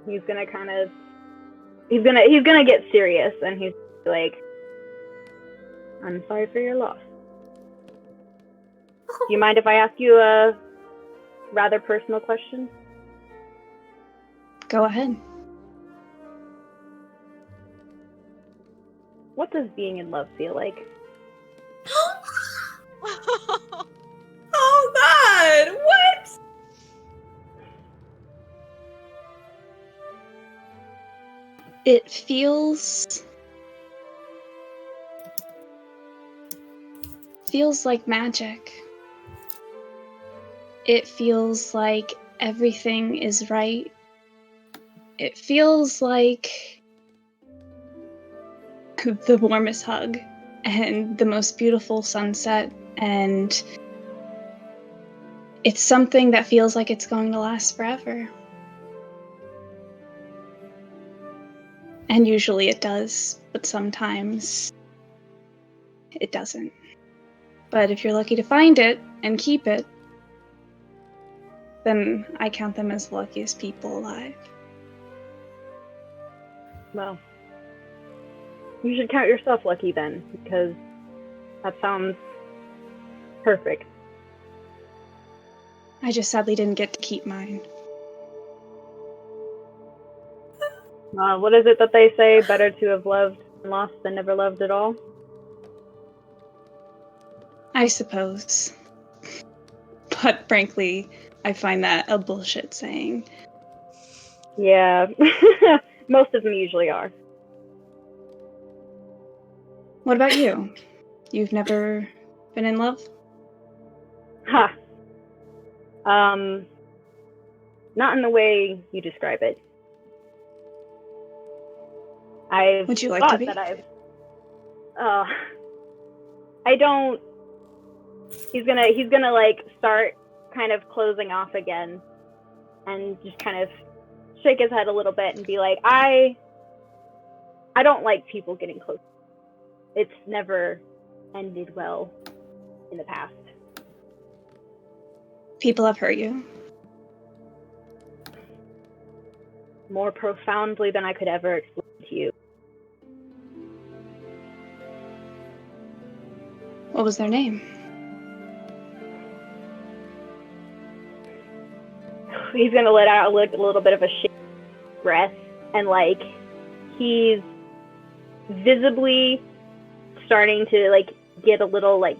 He's gonna get serious, and he's like, I'm sorry for your loss. Do you mind if I ask you a rather personal question? Go ahead. What does being in love feel like? Oh god, what? It feels like magic. It feels like everything is right. It feels like the warmest hug and the most beautiful sunset, and it's something that feels like it's going to last forever. And usually it does, but sometimes it doesn't. But if you're lucky to find it and keep it, then I count them as the luckiest people alive. Well, you should count yourself lucky then, because that sounds perfect. I just sadly didn't get to keep mine. What is it that they say? Better to have loved and lost than never loved at all? I suppose. But frankly, I find that a bullshit saying. Yeah. Most of them usually are. What about you? You've never been in love? Ha. Not in the way you describe it. Would you like to be? I don't. He's gonna like start kind of closing off again, and just kind of shake his head a little bit and be like, I don't like people getting close. It's never ended well in the past. People have hurt you? More profoundly than I could ever explain to you. What was their name? He's gonna let out a little bit of a shake breath, and like he's visibly starting to like get a little like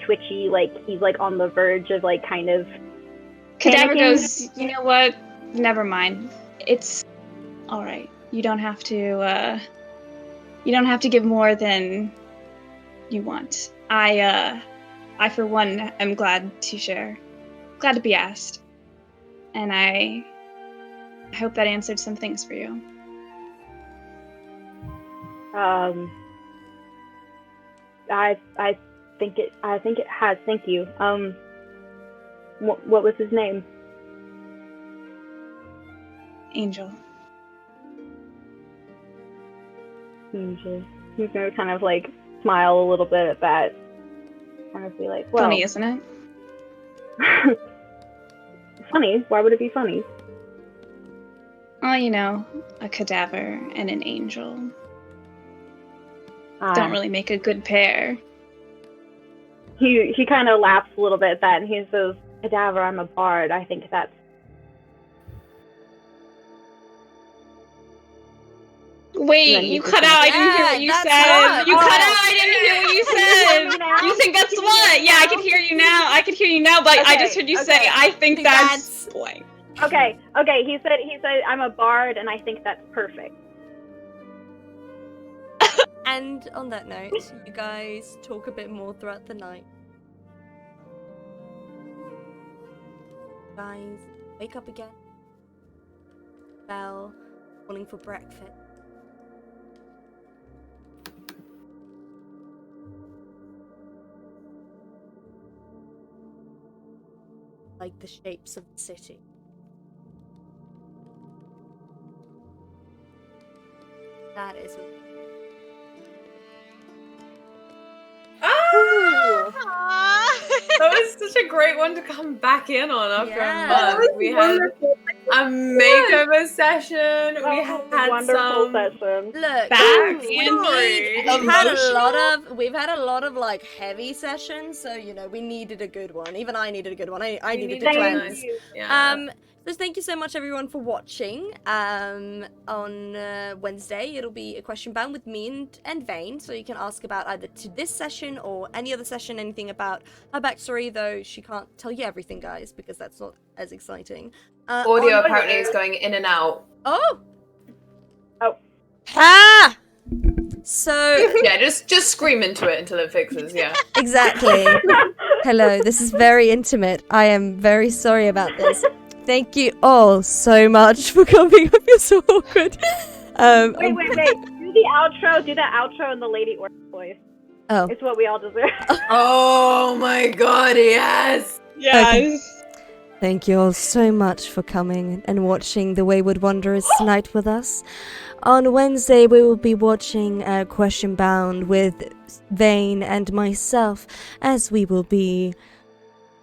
twitchy, like he's like on the verge of like kind of Cadaver panicking. goes, you know what? Never mind. It's all right. You don't have to give more than you want. I for one am glad to share. Glad to be asked. And I hope that answered some things for you. I think it has. Thank you. What was his name? Angel. Angel. He's gonna kind of like smile a little bit at that. Kind of be like, well, Funny, isn't it? Funny? Why would it be funny? Well, you know, a cadaver and an angel don't really make a good pair. He kind of laughs a little bit at that, and he says, "Cadaver, I'm a bard. I think that's." Wait, you cut out. I didn't hear what you said. You cut out. I didn't hear what you said. You think that's what? Yeah, I can hear you now. But I just heard you say, "I think that's blank." Okay. He said, "I'm a bard, and I think that's perfect." And on that note, you guys talk a bit more throughout the night. Guys, wake up again. Bell, calling for breakfast. Like the shapes of the city. That is what. That was such a great one to come back in on after Yeah. a month. We had a makeover session. We Oh, had wonderful some session. Look, backstory. we've had a lot of like heavy sessions, so you know we needed a good one. Even I needed a good one. I needed to cleanse. Yeah. So thank you so much everyone for watching. On Wednesday it'll be a question bound with me and Vane, so you can ask about either to this session or any other session, anything about her backstory, though she can't tell you everything, guys, because that's not as exciting. Audio apparently is going in and out. Oh! So Yeah, just scream into it until it fixes, yeah. exactly. Hello, this is very intimate. I am very sorry about this. Thank you all so much for coming up. You're so awkward. Wait. Do the outro. Do that outro in the Lady Orc voice. Oh. It's what we all deserve. Oh my god, yes! Yes. Thank you all so much for coming and watching the Wayward Wanderers tonight with us. On Wednesday, we will be watching Question Bound with Vane and myself, as we will be,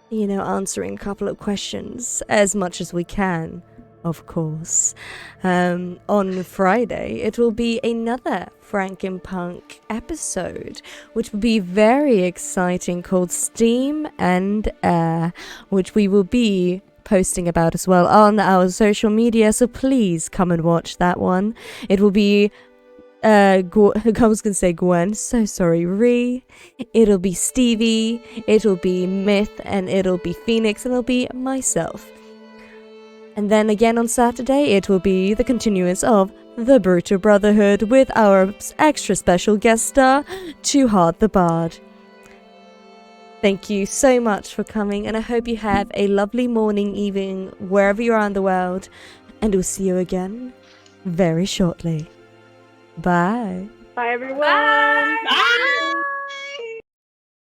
answering a couple of questions as much as we can, of course. On Friday, it will be another Frankenpunk episode, which will be very exciting, called Steam and Air, which we will be posting about as well on our social media, so please come and watch that one. It will be I was gonna say Gwen, so sorry, Ree, it'll be Stevie, it'll be Myth, and it'll be Phoenix, and it'll be myself. And then again on Saturday, it will be the continuance of the Brutal Brotherhood with our extra special guest star, Too Hard the Bard. Thank you so much for coming, and I hope you have a lovely morning, evening, wherever you are in the world, and we'll see you again very shortly. Bye. Bye, everyone. Bye.